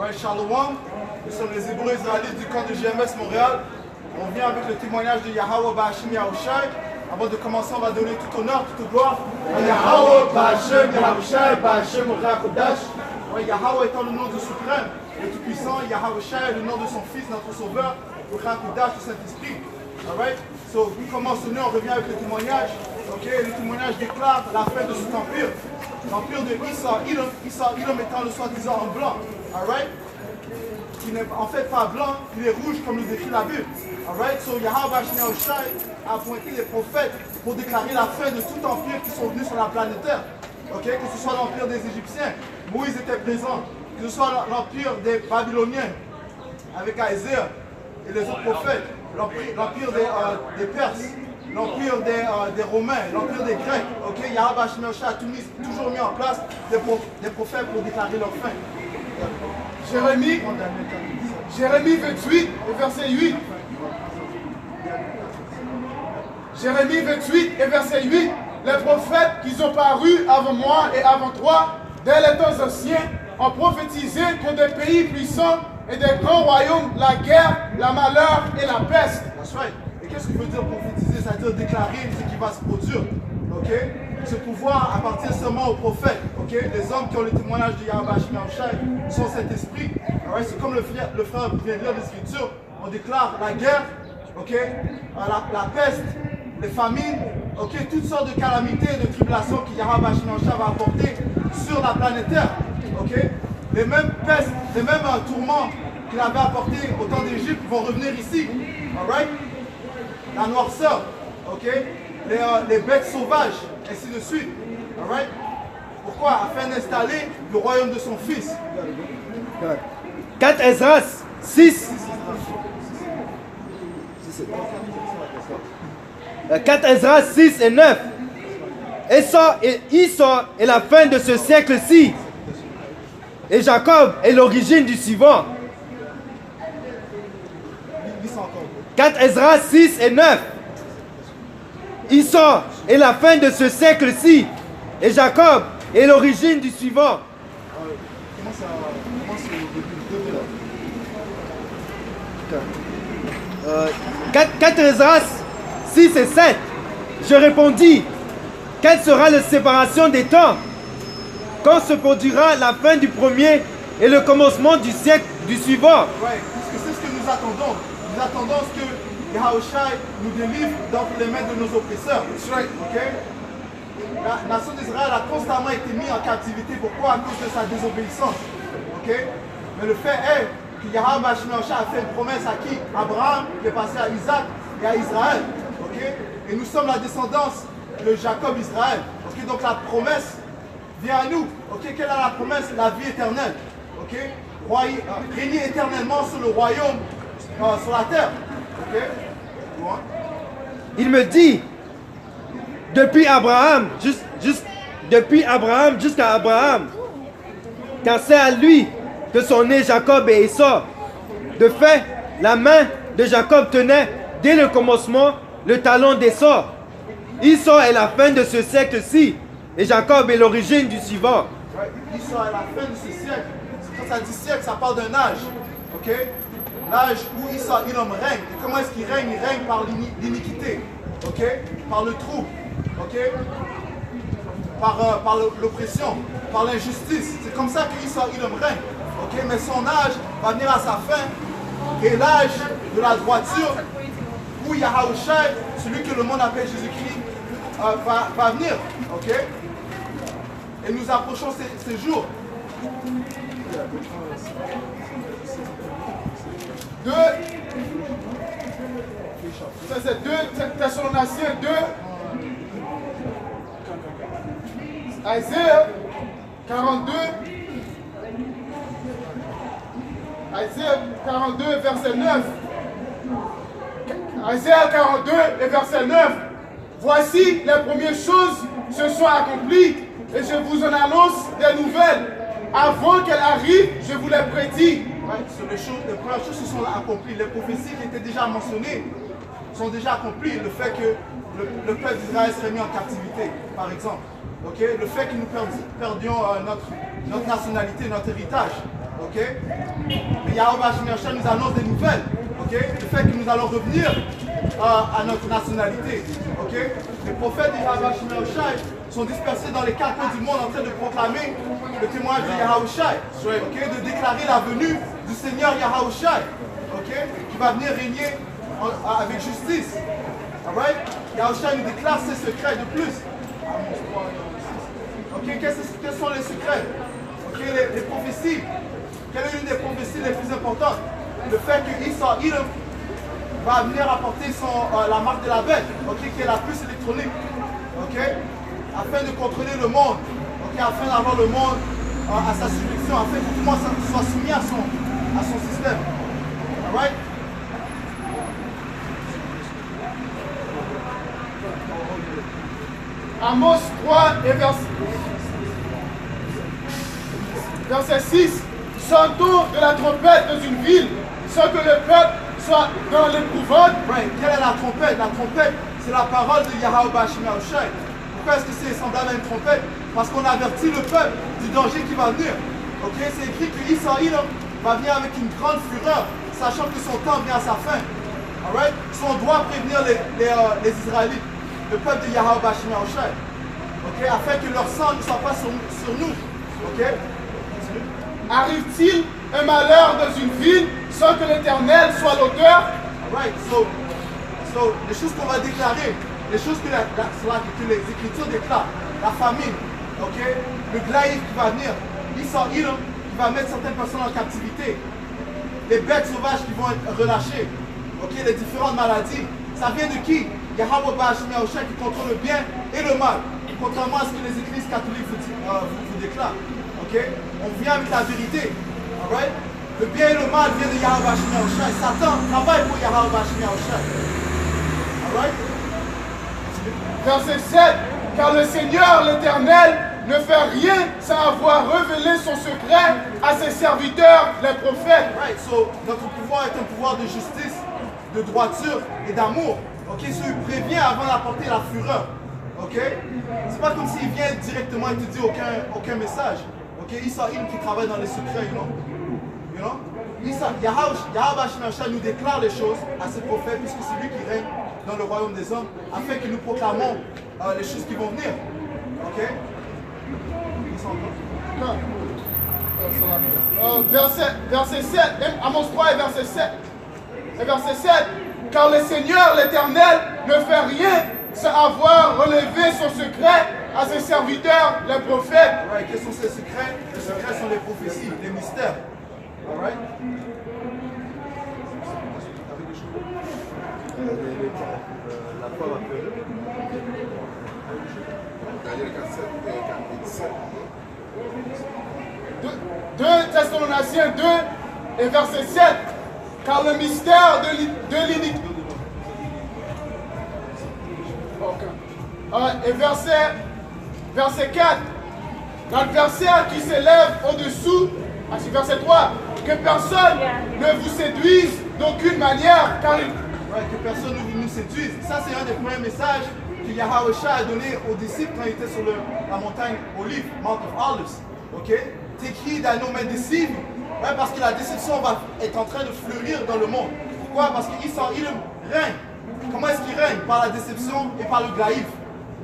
Alright, Shalom. Nous sommes les Hébreux israélites du camp de GMS Montréal. On vient avec le témoignage de Yahweh Ba'Hashem Yahushai. Avant de commencer, on va donner tout honneur, toute gloire à Yahweh Ba'Hashem Yahushai Ba'Hashem Kodash. Yahweh étant le nom du suprême et tout puissant, Yahushai est le nom de son fils, notre sauveur, le Kodash du Saint-Esprit. Alright, so nous commençons, on revient avec le témoignage. Ok, le témoignage déclare la fin de cet empire. L'empire de Edom étant le soi-disant en blanc. Alright, qui n'est en fait pas blanc, il est rouge comme le décrit la Bible. Alright, so Yahweh Yahushai a appointé les prophètes pour déclarer la fin de tout empire qui sont venus sur la planète Terre. Ok, que ce soit l'empire des Égyptiens, Moïse était présent, que ce soit l'empire des Babyloniens avec Ezekiel et les autres prophètes, l'empire des Perses, l'empire des Romains, l'empire des Grecs. Ok, Yahweh Yahushai a toujours mis en place des prophètes pour déclarer leur fin. Jérémie 28, verset 8. Jérémie 28 et verset 8. Les prophètes qui sont parus avant moi et avant toi, dès les temps anciens, ont prophétisé que des pays puissants et des grands royaumes, la guerre, la malheur et la peste. That's right. Et qu'est-ce que veut dire prophétiser? C'est-à-dire déclarer ce qui va se produire. Ok? Ce pouvoir appartient seulement aux prophètes. Ok? Les hommes qui ont le témoignage de Yahweh Yahushai sont cet esprit. Right? C'est comme le frère vient de lire l'Écriture. On déclare la guerre, ok? La peste, les famines, ok? Toutes sortes de calamités et de tribulations que Yahweh Yahushai va apporter sur la planète Terre. Ok? Les mêmes pestes, les mêmes tourments qu'il avait apportés au temps d'Égypte vont revenir ici. Alright? La noirceur, ok? Les bêtes sauvages, ainsi de suite. Alright? Pourquoi? Afin d'installer le royaume de son fils. 4 Esdras 6. 4 Esdras 6 et 9. Esau est la fin de ce siècle-ci. Et Jacob est l'origine du suivant. 4 Esdras 6 et 9. Esau est la fin de ce siècle-ci. Et Jacob est l'origine du suivant. 4 Esdras 6 et 7. Je répondis, quelle sera la séparation des temps? Quand se produira la fin du premier et le commencement du siècle du suivant? Ouais, puisque c'est ce que nous attendons. Nous attendons ce que Yahushai nous délivre d'entre les mains de nos oppresseurs. Okay? La nation d'Israël a constamment été mise en captivité. Pourquoi? À cause de sa désobéissance. Okay? Mais le fait est que Yahweh a fait une promesse à qui? Abraham, qui est passé à Isaac et à Israël. Okay? Et nous sommes la descendance de Jacob Israël. Okay? Donc la promesse vient à nous. Okay? Quelle est la promesse? La vie éternelle. Okay? Régner éternellement sur le royaume, sur la terre. Okay? Il me dit, depuis Abraham jusqu'à Abraham, car c'est à lui que sont nés Jacob et Esau. De fait, la main de Jacob tenait dès le commencement le talon d'Esau. Esau est la fin de ce siècle-ci, et Jacob est l'origine du suivant. Esau est la fin de ce siècle. Quand ça dit siècle, ça parle d'un âge. Okay? L'âge où Edom règne. Et comment est-ce qu'il règne? Il règne par l'iniquité. Okay? Par le trouble. Okay? Par l'oppression. Par l'injustice. C'est comme ça que Edom règne. Okay? Mais son âge va venir à sa fin. Et l'âge de la droiture, où Yahushai, celui que le monde appelle Jésus-Christ, va venir. Okay? Et nous approchons ces jours. Ça c'est 2 Thessaloniciens 2. Ezekiel 42. Ezekiel 42 verset 9. Ezekiel 42 et verset 9. Voici les premières choses se sont accomplies et je vous en annonce des nouvelles. Avant qu'elles arrivent, je vous les prédis. Les premières choses se sont accomplies. Les prophéties qui étaient déjà mentionnées sont déjà accomplies. Le fait que le peuple d'Israël serait mis en captivité, par exemple. Okay? Le fait que nous perdions notre nationalité, notre héritage. Ok? Mais Yahweh Hashem nous annonce des nouvelles. Ok? Le fait que nous allons revenir à notre nationalité. Ok? Les prophètes de Yahweh Hashem sont dispersés dans les quatre coins du monde en train de proclamer le témoignage de Yahweh. Ok? De déclarer la venue du Seigneur Yahweh. Ok? Qui va venir régner avec justice. Alright? Yahweh nous déclare ses secrets de plus. Ok? Quels sont les secrets? Ok? Les prophéties. Quelle est l'une des prophéties les plus importantes? Le fait que Edom va venir apporter la marque de la bête, okay, qui est la puce électronique, okay, afin de contrôler le monde, okay, afin d'avoir le monde à sa subjection, afin que tout le monde soit soumis à son système. Alright? Amos 3 et verset 6. Sentons de la trompette dans une ville, sans que le peuple soit dans l'épouvante. Right. Quelle est la trompette? La trompette, c'est la parole de Yahweh Bashim Yahushai. Pourquoi est-ce que c'est semblable à une trompette? Parce qu'on avertit le peuple du danger qui va venir. Okay? C'est écrit que Israël va venir avec une grande fureur, sachant que son temps vient à sa fin. Alright? So on doit prévenir les Israélites, le peuple de Yahweh Bashim Yahushai, okay? Afin que leur sang ne soit pas sur nous. Okay? Arrive-t-il un malheur dans une ville sans que l'Éternel soit l'auteur? Right, so les choses qu'on va déclarer, les choses que les Écritures déclarent, la famine, okay? Le glaïf qui va venir, Israël qui va mettre certaines personnes en captivité, les bêtes sauvages qui vont être relâchées, okay? Les différentes maladies, ça vient de qui? Yahweh Bashim Yahushai qui contrôle le bien et le mal, contrairement à ce que les églises catholiques vous déclarent. Okay? On vient avec la vérité. Alright? Le bien et le mal viennent de Yahweh Bashim Yahushai. Satan travaille pour Yahweh Bashim Yahushai. Alright? Verset 7. Car le Seigneur l'Éternel ne fait rien sans avoir révélé son secret à ses serviteurs, les prophètes. Right, so notre pouvoir est un pouvoir de justice, de droiture et d'amour. Ok, so il prévient avant d'apporter la fureur. Ok? C'est pas comme s'il vient directement et te dit aucun message. Ok, Israël qui travaille dans les secrets, you know? Yahweh Bashim Yahushai nous déclare les choses à ses prophètes, puisque c'est lui qui règne dans le royaume des hommes, afin que nous proclamons les choses qui vont venir. Ok? Verset 7, Amos 3 et verset 7. Et verset 7. Car le Seigneur l'Éternel ne fait rien sans avoir relevé son secret à ses serviteurs, les prophètes. Right. Quels sont ces secrets? Les secrets sont les prophéties, les mystères. Alright? La foi va faire 2 Thessaloniciens 2 et verset 7. Car le mystère de l'iniquité. Et verset 4, l'adversaire qui s'élève au-dessous, verset 3, que personne ne vous séduise d'aucune manière, car il... Que personne ne nous séduise. Ça, c'est un des premiers messages que Yahweh a donné aux disciples quand ils étaient sur la montagne Olive, Mount of Olives. Ok? Take heed that no man deceive you. Ouais, parce que la déception est en train de fleurir dans le monde. Pourquoi? Parce qu'Israël règne. Comment est-ce qu'il règne? Par la déception et par le glaïf.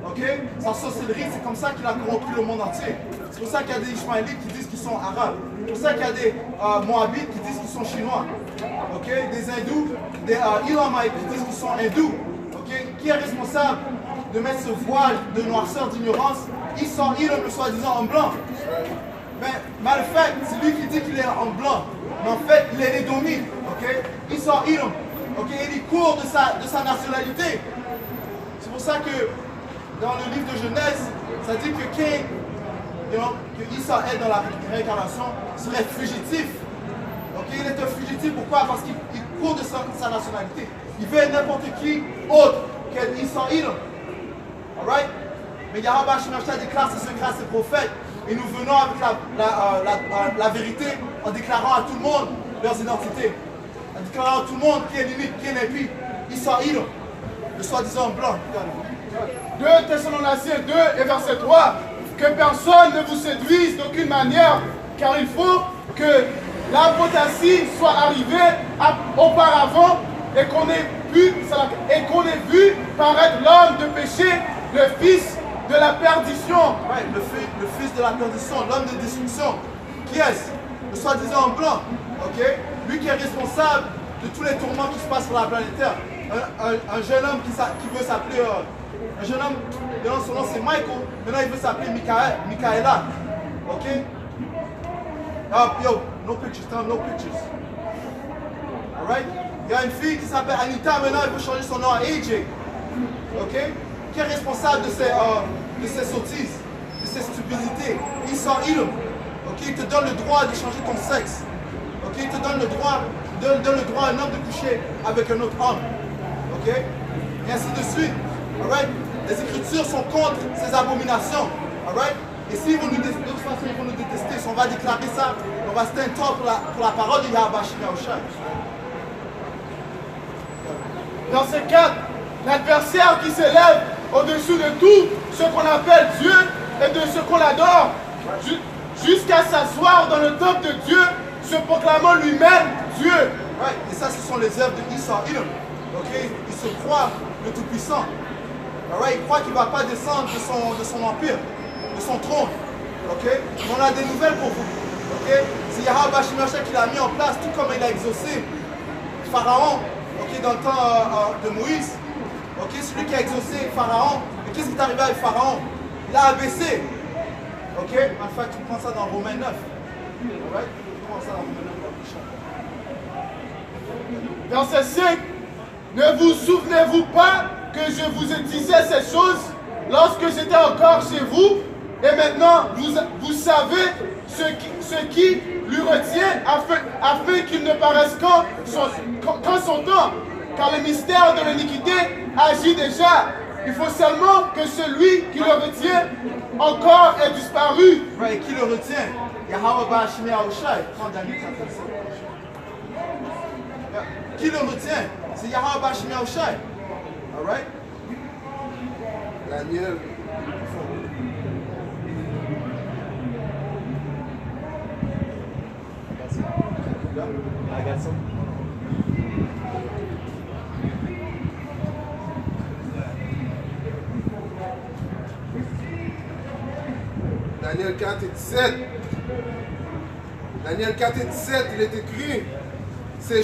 Ok? Sa sorcellerie, c'est comme ça qu'il a corrompu le monde entier. C'est pour ça qu'il y a des Ishmaélites qui disent qu'ils sont arabes. C'est pour ça qu'il y a des Moabites qui disent qu'ils sont chinois. Ok? Des hindous, des Ilamites qui disent qu'ils sont hindous. Ok? Qui est responsable de mettre ce voile de noirceur, d'ignorance? Israël, le soi-disant en blanc. Mais mal fait, c'est lui qui dit qu'il est en blanc. Mais en fait, il est édomite. Ok? Israël. Ok? Il court de sa nationalité. C'est pour ça que dans le livre de Genèse, ça dit que Cain, que Israël dans la réincarnation serait fugitif. Okay? Il est un fugitif, pourquoi? Parce qu'il court de sa nationalité. Il veut être n'importe qui autre qu'Israël. Alright? Mais Yahweh Bashim Yahushai déclare ses secrets à ses prophètes. Et nous venons avec la vérité en déclarant à tout le monde leurs identités. En déclarant à tout le monde qui est l'unique, qui est l'impie. Israël, le soi-disant blanc. 2 Thessaloniciens 2 et verset 3. Que personne ne vous séduise d'aucune manière, car il faut que l'apostasie soit arrivée auparavant et qu'on ait vu paraître l'homme de péché, le fils de la perdition. Ouais, le fils de la perdition, l'homme de destruction. Qui est-ce? Le soi-disant blanc. Ok? Lui qui est responsable de tous les tourments qui se passent sur la planète Terre. Un jeune homme qui veut s'appeler... un jeune homme, son nom c'est Michael, maintenant il veut s'appeler Michaela. Ok? Yo, no pictures, Tom, no pictures. Alright? Il y a une fille qui s'appelle Anita, maintenant elle veut changer son nom à AJ. Ok? Qui est responsable de ces sottises, de ces stupidités? Il s'en Edom. Ok? Il te donne le droit de changer ton sexe. Ok? Il te donne le droit à un homme de coucher avec un autre homme. Ok? Et ainsi de suite. Alright? Les Écritures sont contre ces abominations. Alright? Et s'ils vont nous détester, de toute façon, ils vont nous détester. Si on va déclarer ça, on va stand tall pour la parole de Yahweh Shemyahushai. Dans ce cadre, l'adversaire qui s'élève au-dessus de tout ce qu'on appelle Dieu et de ce qu'on adore, jusqu'à s'asseoir dans le temple de Dieu, se proclamant lui-même Dieu. Ouais, et ça, ce sont les œuvres de Esau Edom. Okay? Il se croit le Tout-Puissant. Right? Il croit qu'il ne va pas descendre de son empire, de son trône. Okay? Mais on a des nouvelles pour vous. Okay? C'est Yahweh Shemyahushai qui l'a mis en place, tout comme il a exaucé Pharaon, okay, dans le temps de Moïse. Okay? Celui qui a exaucé Pharaon. Et qu'est-ce qui est arrivé avec Pharaon? Il a abaissé. Okay? En fait, tu prends ça dans Romains 9. Right? Tu prends ça dans Romains 9. Verset 5. Ne vous souvenez-vous pas que je vous ai dit ces choses lorsque j'étais encore chez vous, et maintenant vous savez ce qui lui retient afin qu'il ne paraisse qu'en son temps, car le mystère de l'iniquité agit déjà. Il faut seulement que celui qui le retient encore ait disparu. Ouais, qui le retient? Yahweh Shemyahushai. Qui le retient? C'est Yahweh Shemyahushai. Alright? Daniel. Daniel 4 et 17. Daniel 4 et 17, il est écrit, ces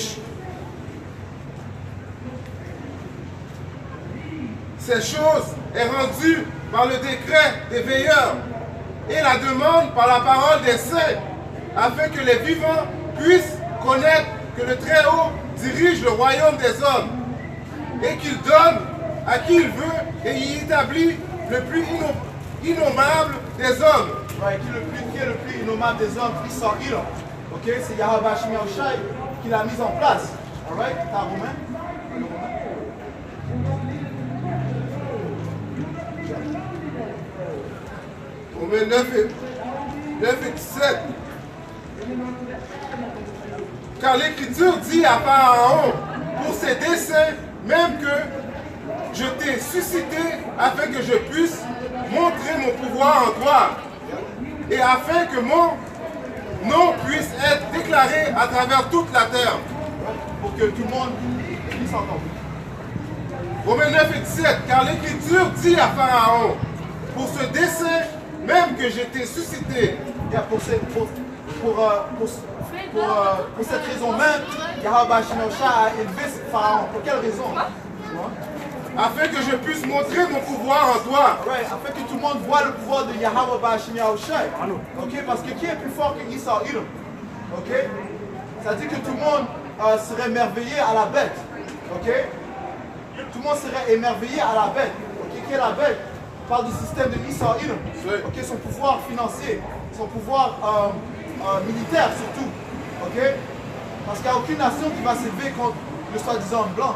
choses est rendue par le décret des veilleurs et la demande par la parole des saints, afin que les vivants puissent connaître que le Très-Haut dirige le royaume des hommes et qu'il donne à qui il veut et y établit le plus innommable des hommes. Ouais, qui est le plus innommable des hommes, Esau Edom. Ok, c'est Yahweh Shemyahushai qui l'a mis en place. Alright, t'as Romain? Romains 9 et 17. Car l'Écriture dit à Pharaon, pour ses desseins, même que je t'ai suscité afin que je puisse montrer mon pouvoir en toi, et afin que mon nom puisse être déclaré à travers toute la terre. Pour que tout le monde puisse entendre. Romains 9 et 17. Car l'Écriture dit à Pharaon, pour ce dessein, même que je t'ai suscité. Pour cette raison même, Yahweh Shemyahushai a élevé Pharaon. Pour quelle raison? Afin que je puisse montrer mon pouvoir en toi. Ouais, afin que tout le monde voit le pouvoir de Yahweh Shemyahushai. Ok, parce que qui est plus fort que Esau Edom? Ok? Ça dit que tout le monde serait émerveillé à la bête. Ok? Tout le monde serait émerveillé à la bête. Ok? Qui est la bête? On parle du système de Esau Edom. Ok? Son pouvoir financier, son pouvoir militaire surtout. Ok? Parce qu'il n'y a aucune nation qui va s'élever contre le soi-disant blanc.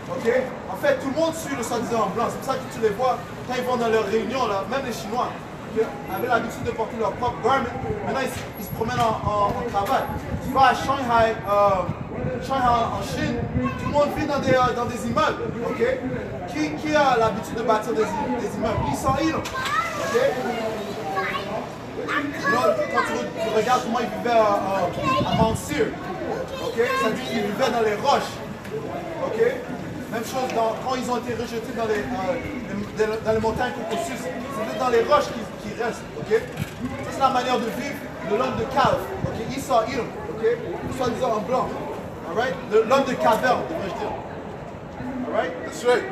Ok? En fait, tout le monde suit le soi-disant blanc. C'est pour ça que tu les vois quand ils vont dans leurs réunions, là, même les Chinois, qui avaient l'habitude de porter leur propre garment. Maintenant, ils se promènent en cravate. Tu vas à Shanghai en Chine, tout le monde vit dans des immeubles. Ok? Qui a l'habitude de bâtir des immeubles? Ils sont îles. Ok? Quand tu regardes comment ils vivaient à Montreal, okay? Ça dit qu'ils vivaient dans les roches. Okay? Même chose quand ils ont été rejetés dans les montagnes Caucasus. C'est dans les roches qu'ils restent. Okay? Ça, c'est la manière de vivre de l'homme de cave. Okay? Esau, Edom. Okay? Soi-disant en blanc. Alright? L'homme de caverne, devrais-je dire. Alright? That's right.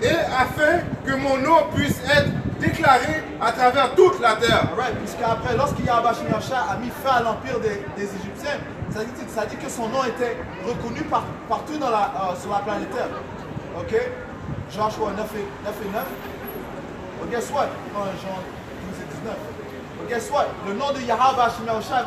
Et afin que mon nom puisse être déclaré à travers toute la terre. Alright, puisqu'après, lorsqu'il y a a mis fin à l'empire des Égyptiens, ça dit que son nom était reconnu partout sur la planète Terre. Ok? Joshua 9 et 9. But guess what? Jean 12 et 19. But guess what? Le nom de Yahweh Hashem Yahushua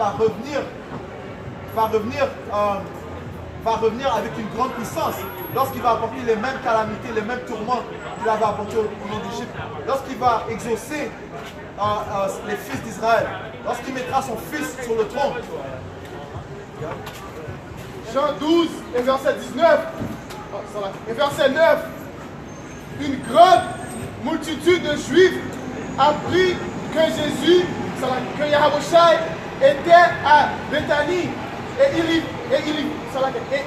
va revenir avec une grande puissance lorsqu'il va apporter les mêmes calamités, les mêmes tourments qu'il avait apportés au nom d'Égypte. Lorsqu'il va exaucer les fils d'Israël, lorsqu'il mettra son fils sur le trône. Jean 12 et verset 19. Et verset 9. Une grande multitude de Juifs apprit que Jésus, que Yahushua était à Béthanie. Et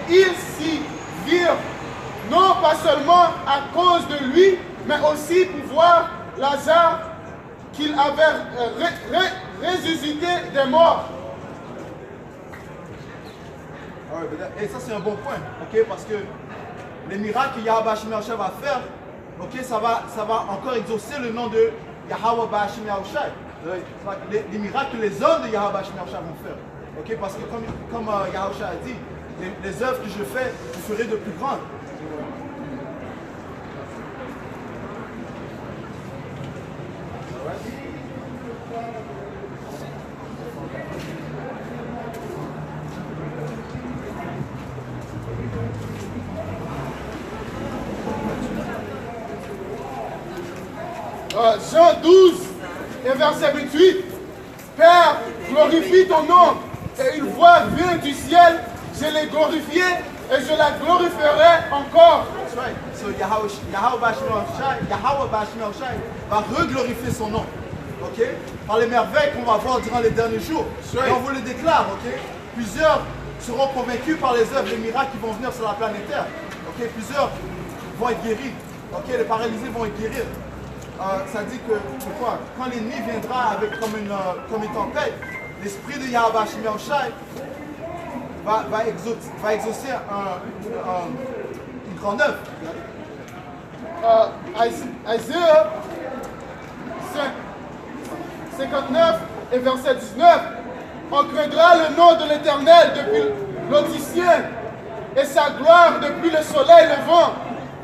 ils s'y virent, non pas seulement à cause de lui, mais aussi pour voir Lazare qu'il avait ressuscité des morts. Et ça c'est un bon point, ok, parce que les miracles que Yahweh Bashim Yahushua va faire, ok, ça va encore exaucer le nom de Yahweh Bashim Yahushua. Les miracles que les hommes de Yahweh Bashim Yahushua vont faire. Ok, parce que comme Yahushua a dit, les œuvres que je fais, vous ferez de plus grandes. Jean 12 et verset 28. Père, glorifie ton nom. Et une voix vient du ciel, je l'ai glorifié et je la glorifierai encore. That's right. So Yahweh Bashim Yahushua va reglorifier son nom. Ok? Par les merveilles qu'on va voir durant les derniers jours. Et on vous le déclare, ok? Plusieurs seront convaincus par les œuvres, les miracles qui vont venir sur la planète Terre. Ok? Plusieurs vont être guéris. Ok? Les paralysés vont être guéris. Ça dit que quoi? Quand l'ennemi viendra avec comme une tempête, l'esprit de Yahweh Bashim Yahushua va exaucer une grande œuvre. Isaiah 59 et verset 19. On craindra le nom de l'Éternel depuis l'Autistien et sa gloire depuis le soleil levant.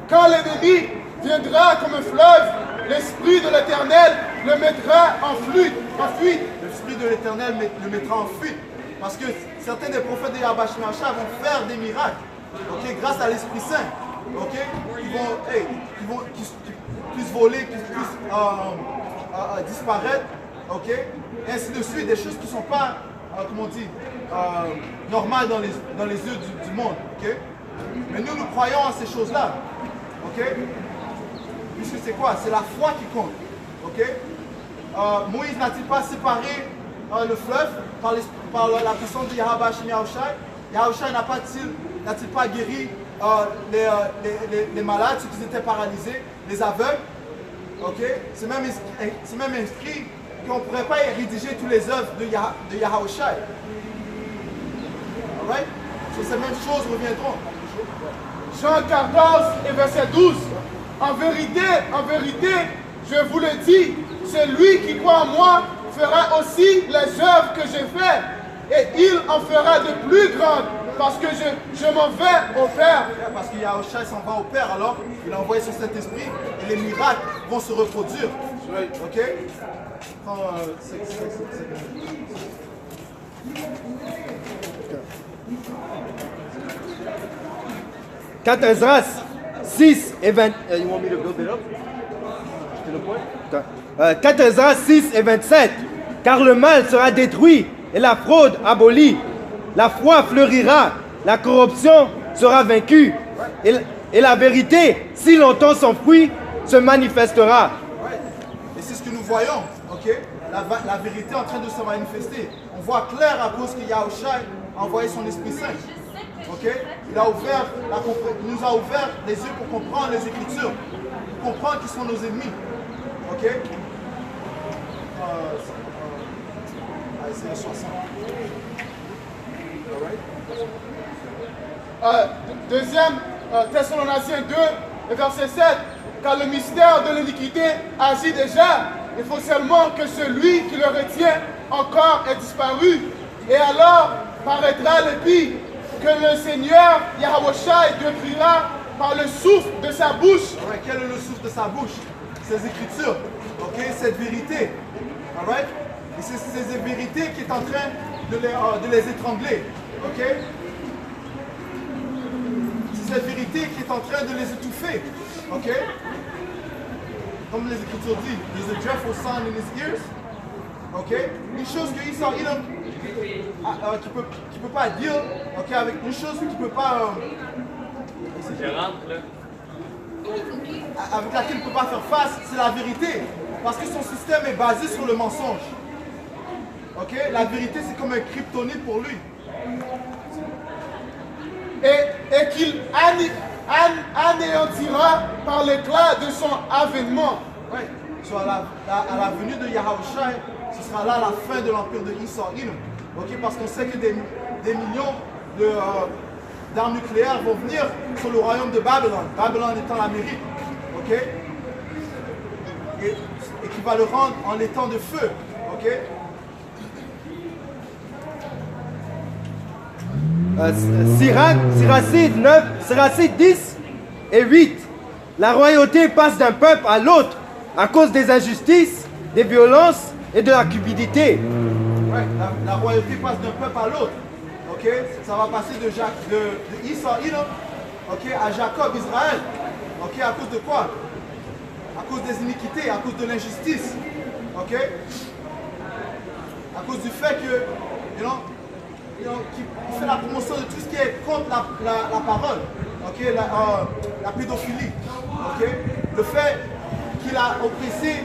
Quand l'ennemi viendra comme un fleuve, l'Esprit de l'Éternel le mettra en fuite. L'Esprit de l'Éternel le mettra en fuite. Parce que certains des prophètes de Yahweh Bashim Yahushua vont faire des miracles, okay, grâce à l'Esprit Saint. Okay, qui puissent voler, qui puissent disparaître. Okay, et ainsi de suite. Des choses qui ne sont pas, comment on dit, normales dans les yeux du monde. Okay? Mais nous croyons à ces choses-là. Okay? Puisque c'est quoi? C'est la foi qui compte. Okay? Moïse n'a-t-il pas séparé le fleuve par la puissance de Yahweh Bashim Yahushua? Yahushua n'a-t-il pas guéri les malades, ceux qui étaient paralysés, les aveugles? Okay? C'est même inscrit qu'on ne pourrait pas rédiger toutes les œuvres de Yahushua. Alright? So, ces mêmes choses reviendront. Jean 14 et verset 12. En vérité, je vous le dis, celui qui croit en moi fera aussi les œuvres que j'ai faites, et il en fera de plus grandes, parce que je m'en vais au Père. Parce que Yahushua s'en va au Père, alors il a envoyé son Saint-Esprit, et les miracles vont se reproduire. Ok? Quand Esdras 6 et 20... you want me to build it up? C'est le point? 4 Esdras 6 et 27. Car le mal sera détruit et la fraude abolie. La foi fleurira, la corruption sera vaincue. Et la vérité, si longtemps sans fruit, se manifestera. Et c'est ce que nous voyons, ok? la vérité en train de se manifester. On voit clair à cause que Yahushua a envoyé son Esprit Saint. Okay? Il nous a ouvert les yeux pour comprendre les Écritures, pour comprendre qui sont nos ennemis. Ok? Isaiah 60. Deuxième Thessaloniciens 2, verset 7. Car le mystère de l'iniquité agit déjà, il faut seulement que celui qui le retient encore ait disparu. Et alors paraîtra l'épée que le Seigneur Yahushua détruira par le souffle de sa bouche. Right. Quel est le souffle de sa bouche? Ces Écritures, okay? Cette vérité. Right? Et c'est ces vérités qui est en train de les étrangler. Okay? C'est cette vérité qui est en train de les étouffer. Okay? Comme les Écritures disent, there's a dreadful sound in his ears. Okay? Une chose que Esau, qui peut pas dire, okay, avec une chose qui peut pas, avec laquelle il ne peut pas faire face, c'est la vérité. Parce que son système est basé sur le mensonge. Okay? La vérité, c'est comme un kryptonite pour lui. Et qu'il anéantira par l'éclat de son avènement. Ouais. So à la venue de Yahushua, ce sera là la fin de l'empire de Esau. Okay? Parce qu'on sait que des millions d'armes nucléaires vont venir sur le royaume de Babylone. Babylone étant l'Amérique. Okay? Et qui va le rendre en étang de feu. Okay? Siracide 10 et 8. La royauté passe d'un peuple à l'autre à cause des injustices, des violences et de la cupidité. Ouais, la royauté passe d'un peuple à l'autre. Okay? Ça va passer de Esau, okay, à Jacob, Israël. Okay? À cause de quoi? À cause des iniquités, à cause de l'injustice. Okay? À cause du fait que, qui fait la promotion de tout ce qui est contre la parole, okay? La pédophilie, okay? Le fait qu'il a oppressé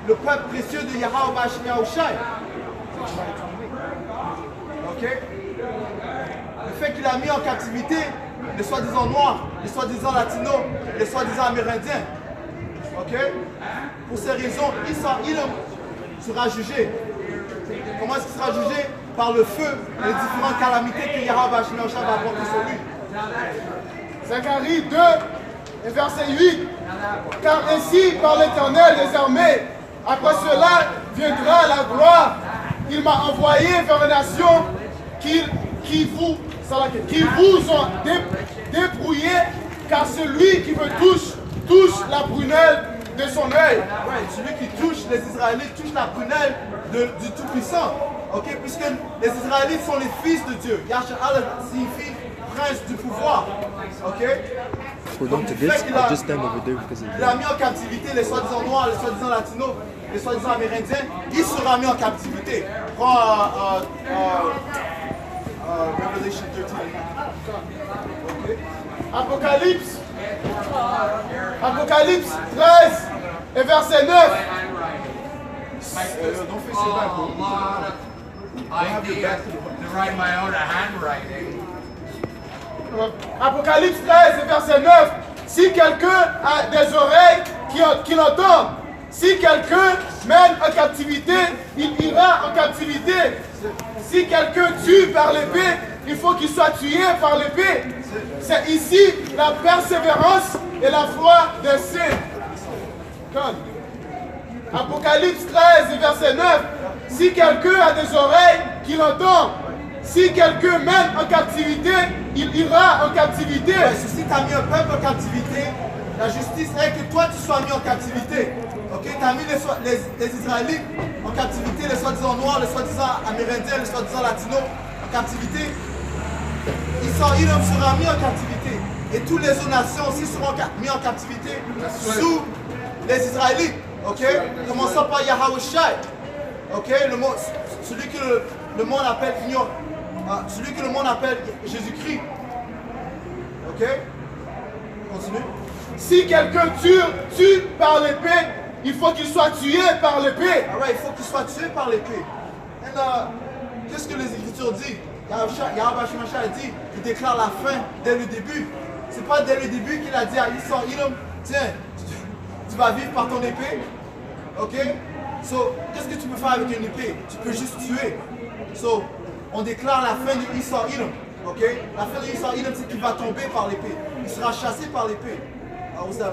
le peuple précieux de Yahushua, okay? Le fait qu'il a mis en captivité les soi-disant noirs, les soi-disant latinos, les soi-disant amérindiens, okay? Pour ces raisons, Esau sera jugé. Comment est-ce qu'il sera jugé? Par le feu et les différentes calamités que Yahushua va apporter sur lui. Zacharie 2, et verset 8. Car ainsi par l'Éternel des armées, après cela viendra la gloire. Il m'a envoyé vers les nations qui vous ont dépouillé, car celui qui me touche la prunelle de son œil. Ouais, celui qui touche les Israélites touche la prunelle du Tout-Puissant. Okay? Puisque les Israélites sont les fils de Dieu. Yahshua signifie prince du pouvoir. Okay? Hold on to this, I'll just stand over there because of Il a mis en captivité les soi-disant noirs, les soi-disant latinos, les soi-disant amérindiens. Il sera mis en captivité. Prends Revelation 13. Okay? Apocalypse 13 et verset 9. Don't fix your back, bro. Apocalypse 13 et verset 9. Si quelqu'un a des oreilles qui l'entendent, si quelqu'un mène en captivité, il ira en captivité. Si quelqu'un tue par l'épée, il faut qu'il soit tué par l'épée. C'est ici la persévérance et la foi des saints. Apocalypse 13 et verset 9. Si quelqu'un a des oreilles qui l'entendent, si quelqu'un mène en captivité, il ira en captivité. Si tu as mis un peuple en captivité, la justice est que toi tu sois mis en captivité. Okay? Tu as mis les Israélites en captivité, les soi-disant noirs, les soi-disant amérindiens, les soi-disant latinos en captivité. Esau sera mis en captivité. Et toutes les autres nations aussi seront mis en captivité sous les Israélites. Okay? Commençons par Yahushua. Okay? Celui que le monde appelle celui que le monde appelle Jésus-Christ. Ok? Continue. Si quelqu'un tue par l'épée, il faut qu'il soit tué par l'épée. All right, il faut qu'il soit tué par l'épée. Et qu'est-ce que les Écritures disent? Yahweh a dit, il déclare la fin dès le début. C'est pas dès le début qu'il a dit à Esau, tiens, tu vas vivre par ton épée. Ok? So, qu'est-ce que tu peux faire avec une épée? Tu peux juste tuer. So, on déclare la fin de Esau Edom. Ok? La fin de Esau Edom, c'est qu'il va tomber par l'épée. Il sera chassé par l'épée. Was that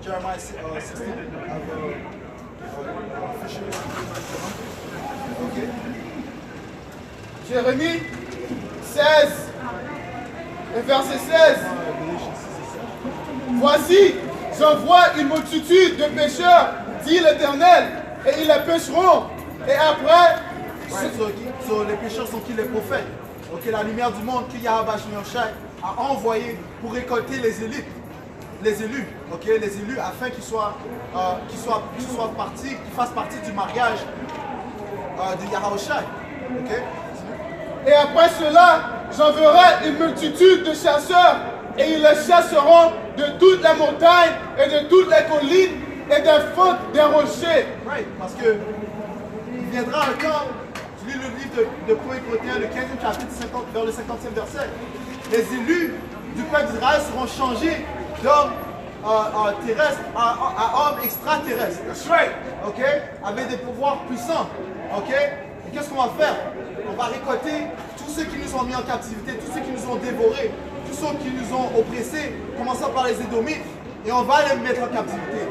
Jeremiah 16? Ok. Jérémie 16 et verset 16. Voici, j'envoie une multitude de pécheurs, dit l'Éternel, et ils les pécheront. Et après... Les pécheurs sont qui? Les prophètes. Ok, la lumière du monde que Yahweh a envoyé pour récolter les élites. Les élus, ok, les élus afin qu'ils fassent partie du mariage de Yahushua. Ok? Et après cela, j'enverrai une multitude de chasseurs, et ils les chasseront de toutes les montagnes et de toutes les collines et des fentes des rochers. Right, parce que il viendra un temps, je lis le livre de 1 Corinthiens, le 15e chapitre, vers le 50e verset. Les élus du peuple d'Israël seront changés d'hommes terrestres à hommes extraterrestres. That's right. Ok? Avec des pouvoirs puissants. Ok? Et qu'est-ce qu'on va faire? On va récolter tous ceux qui nous ont mis en captivité, tous ceux qui nous ont dévorés, tous ceux qui nous ont oppressés, commençant par les Édomites, et on va les mettre en captivité.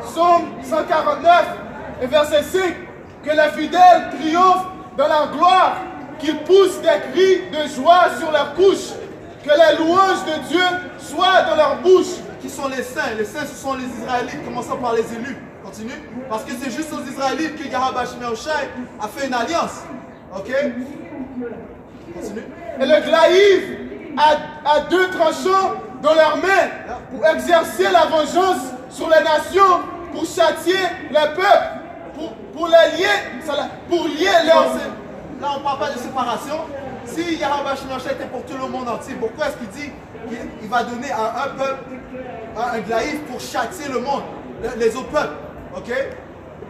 Psaume 149 et verset 5. Que les fidèles triomphent dans la gloire, qu'ils poussent des cris de joie sur leurs couches, que les louanges de Dieu soient dans leur bouche. Qui sont les saints? Les saints, ce sont les Israélites, commençant par les élus. Continue. Parce que c'est juste aux Israélites que Yahweh a fait une alliance. Ok? Continue. Et le glaïve a deux tranchants dans leurs mains pour exercer la vengeance sur les nations, pour châtier les peuples, pour les lier leurs... Là, on ne parle pas de séparation. Si Yahweh était pour tout le monde entier, pourquoi est-ce qu'il dit qu'il va donner à un peuple un glaïve pour châtier le monde, les autres peuples? Ok?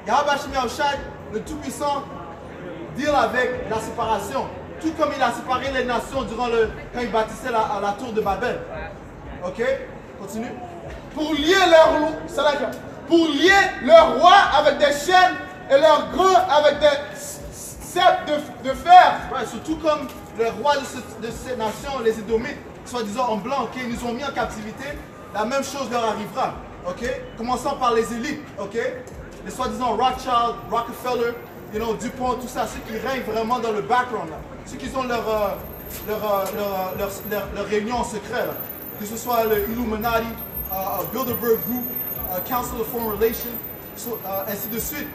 Yahweh, le Tout-Puissant, deal avec la séparation. Tout comme il a séparé les nations quand il bâtissait la tour de Babel. Ok? Continue. Pour lier leur roi avec des chaînes et leurs grands avec des sceptres de fer. Ouais, surtout comme le roi de ces nations, les Édomites, soi-disant en blanc, ok, ils nous ont mis en captivité, la même chose leur arrivera. Ok? Commençant par les élites, ok? Les soi-disant Rothschild, Rockefeller, Dupont, tout ça, ceux qui règnent vraiment dans le background, là. Ceux qui ont leur réunion en secret, là. Que ce soit le Illuminati, Bilderberg Group, Council of Foreign Relations, ainsi de suite.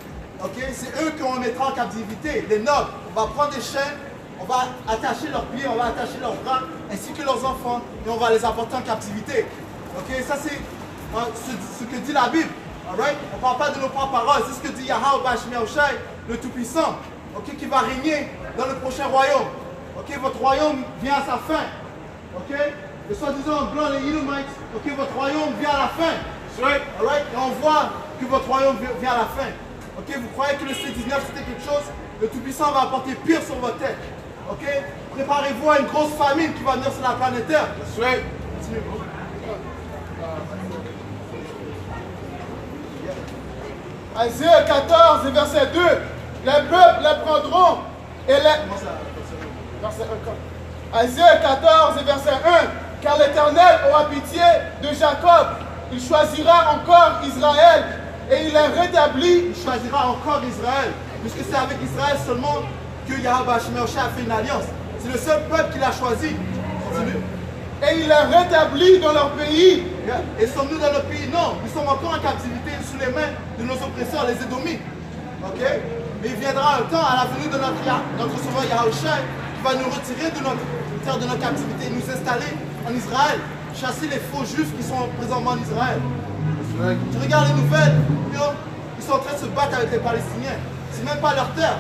Okay? C'est eux qu'on mettra en captivité, les nobles. On va prendre des chaînes, on va attacher leurs pieds, on va attacher leurs bras, ainsi que leurs enfants, et on va les apporter en captivité. Okay? Ça, c'est ce que dit la Bible. Alright? On ne parle pas de nos propres paroles, c'est ce que dit Yahweh, le Tout-Puissant, okay? Qui va régner dans le prochain royaume. Okay? Votre royaume vient à sa fin. Okay? Et soi-disant blanc, les Edomites, okay? Votre royaume vient à la fin. Right? Alright? Et on voit que votre royaume vient à la fin. Okay? Vous croyez que le C-19 c'était quelque chose? Le Tout-Puissant va apporter pire sur votre tête. Okay? Préparez-vous à une grosse famine qui va venir sur la planète Terre. Right? Isaïe 14 et verset 2. Les peuples les prendront et les... Verset 1. Isaïe 14 et verset 1. Car l'Éternel aura pitié de Jacob. Il choisira encore Israël et il les rétablit. Il choisira encore Israël. Puisque c'est avec Israël seulement que Yahweh a fait une alliance. C'est le seul peuple qu'il a choisi. Continue. Et il les rétablit dans leur pays. Et sommes-nous dans notre pays? Non, nous sommes encore en captivité sous les mains de nos oppresseurs, les Édomites. Ok? Mais il viendra un temps à la venue de notre sauveur Yahushua qui va nous retirer de notre terre, de notre captivité, nous installer en Israël, chasser les faux juifs qui sont présentement en Israël. Tu regardes les nouvelles, ils sont en train de se battre avec les Palestiniens. C'est même pas leur terre.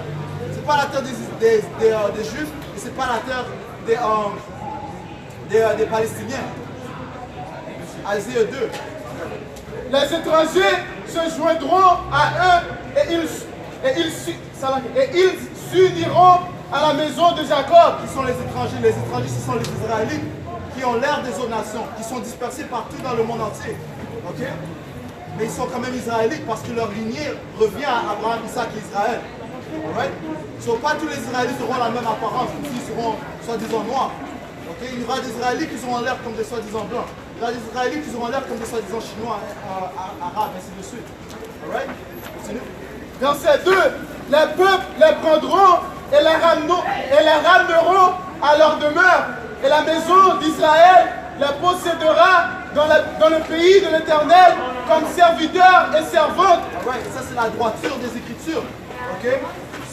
C'est pas la terre des Juifs et c'est pas la terre des Palestiniens. Isaïe 2. les étrangers se joindront à eux et ils s'uniront à la maison de Jacob. Qui sont les étrangers? Les étrangers, ce sont les Israélites qui ont l'air des autres nations, qui sont dispersés partout dans le monde entier. Ok? Mais ils sont quand même israélites parce que leur lignée revient à Abraham, Isaac et Israël. Alright? So, pas tous les Israélites auront la même apparence, ils seront soi-disant noirs. Okay? Il y aura des Israélites qui auront l'air comme des soi-disant blancs. Il y aura des Israélites qui auront l'air comme des soi-disant chinois, arabes, ainsi de suite. Alright? Continue. Verset 2. Les peuples les prendront et les rameneront à leur demeure. Et la maison d'Israël les possédera dans le pays de l'Éternel comme serviteurs et servantes. Alright, ça c'est la droiture des Écritures. Okay?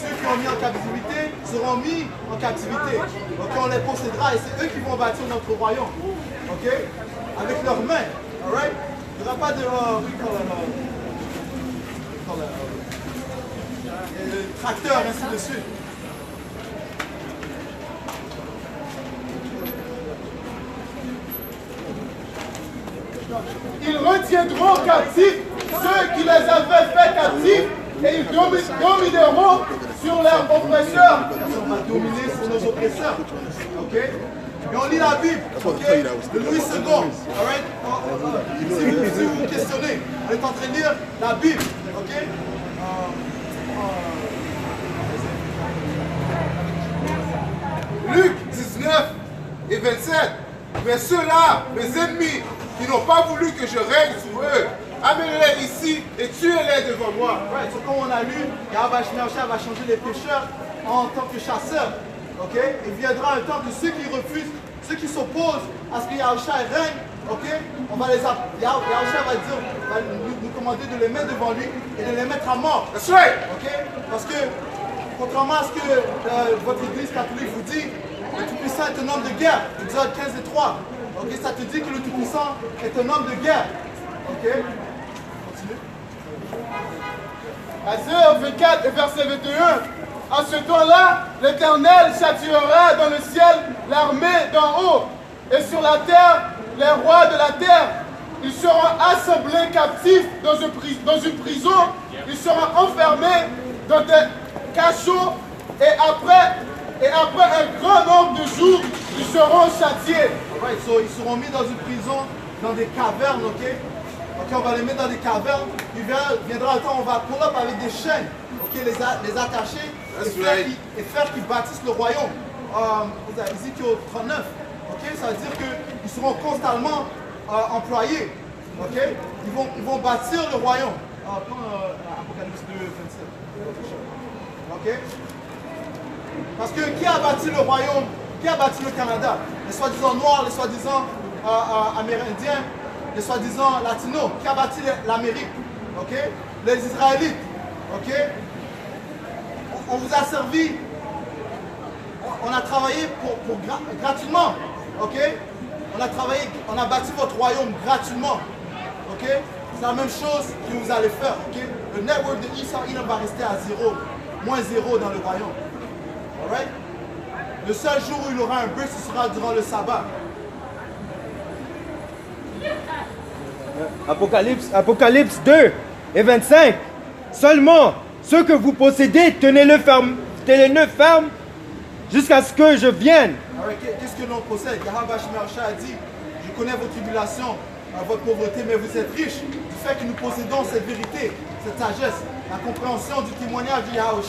Ceux qui ont mis en captivité seront mis en captivité. Okay? On les possédera et c'est eux qui vont bâtir notre royaume. Okay? Avec leurs mains. Alright? Il n'y aura pas de tracteur, ainsi de suite. Ils retiendront captifs ceux qui les avaient fait captifs et ils domineront sur leurs oppresseurs. On va dominer sur nos oppresseurs. Ok? Et on lit la Bible. Ok? De Louis II. Alright? Si vous vous questionnez, on est en train de lire la Bible. Ok? Luc 19 et 27. Mais ceux-là, mes ennemis, qui n'ont pas voulu que je règne sur eux, amenez-les ici et tuez-les devant moi. Right, so comme on a lu, Yahweh va changer les pécheurs en tant que chasseurs. Okay? Il viendra un temps que ceux qui refusent, ceux qui s'opposent à ce que Yahweh règne, okay? Yahweh va dire, va nous commander de les mettre devant lui et de les mettre à mort. That's right. Okay? Parce que, contrairement à ce que votre église catholique vous dit, le Tout-Puissant est un homme de guerre. Exode 15 et 3. Okay? Ça te dit que le Tout-Puissant est un homme de guerre. Ok? Continue. Isaiah 24 et verset 21. En ce temps-là, l'Éternel châtiera dans le ciel l'armée d'en haut, et sur la terre, les rois de la terre. Ils seront assemblés captifs dans une prison, ils seront enfermés dans des cachots, et après un grand nombre de jours, ils seront châtiés. Alright, so ils seront mis dans une prison, dans des cavernes, ok? Ok, on va les mettre dans des cavernes. Il viendra un temps où on va pull up avec des chaînes, ok, les attacher et faire qu'ils bâtissent le royaume. Ezekiel 39, ok? Ça veut dire qu'ils seront constamment employés, ok? Ils vont bâtir le royaume. Apocalypse 2, 27. Ok? Parce que qui a bâti le royaume? Qui a bâti le Canada? Les soi-disant noirs, les soi-disant amérindiens, les soi-disant latinos. Qui a bâti l'Amérique? Ok? Les Israélites. Ok? On vous a servi. On a travaillé gratuitement. Ok? On a bâti votre royaume gratuitement. Ok? C'est la même chose que vous allez faire. Ok? Le network de Esau va rester à 0. Moins 0 dans le royaume. Alright? Le seul jour où il aura un break, ce sera durant le sabbat. Apocalypse 2 et 25. Seulement, ceux que vous possédez, tenez-le ferme jusqu'à ce que je vienne. Qu'est-ce que l'on possède? Yahweh a dit, je connais vos tribulations, votre pauvreté, mais vous êtes riches. Du fait que nous possédons cette vérité, cette sagesse, la compréhension du témoignage de Yahweh.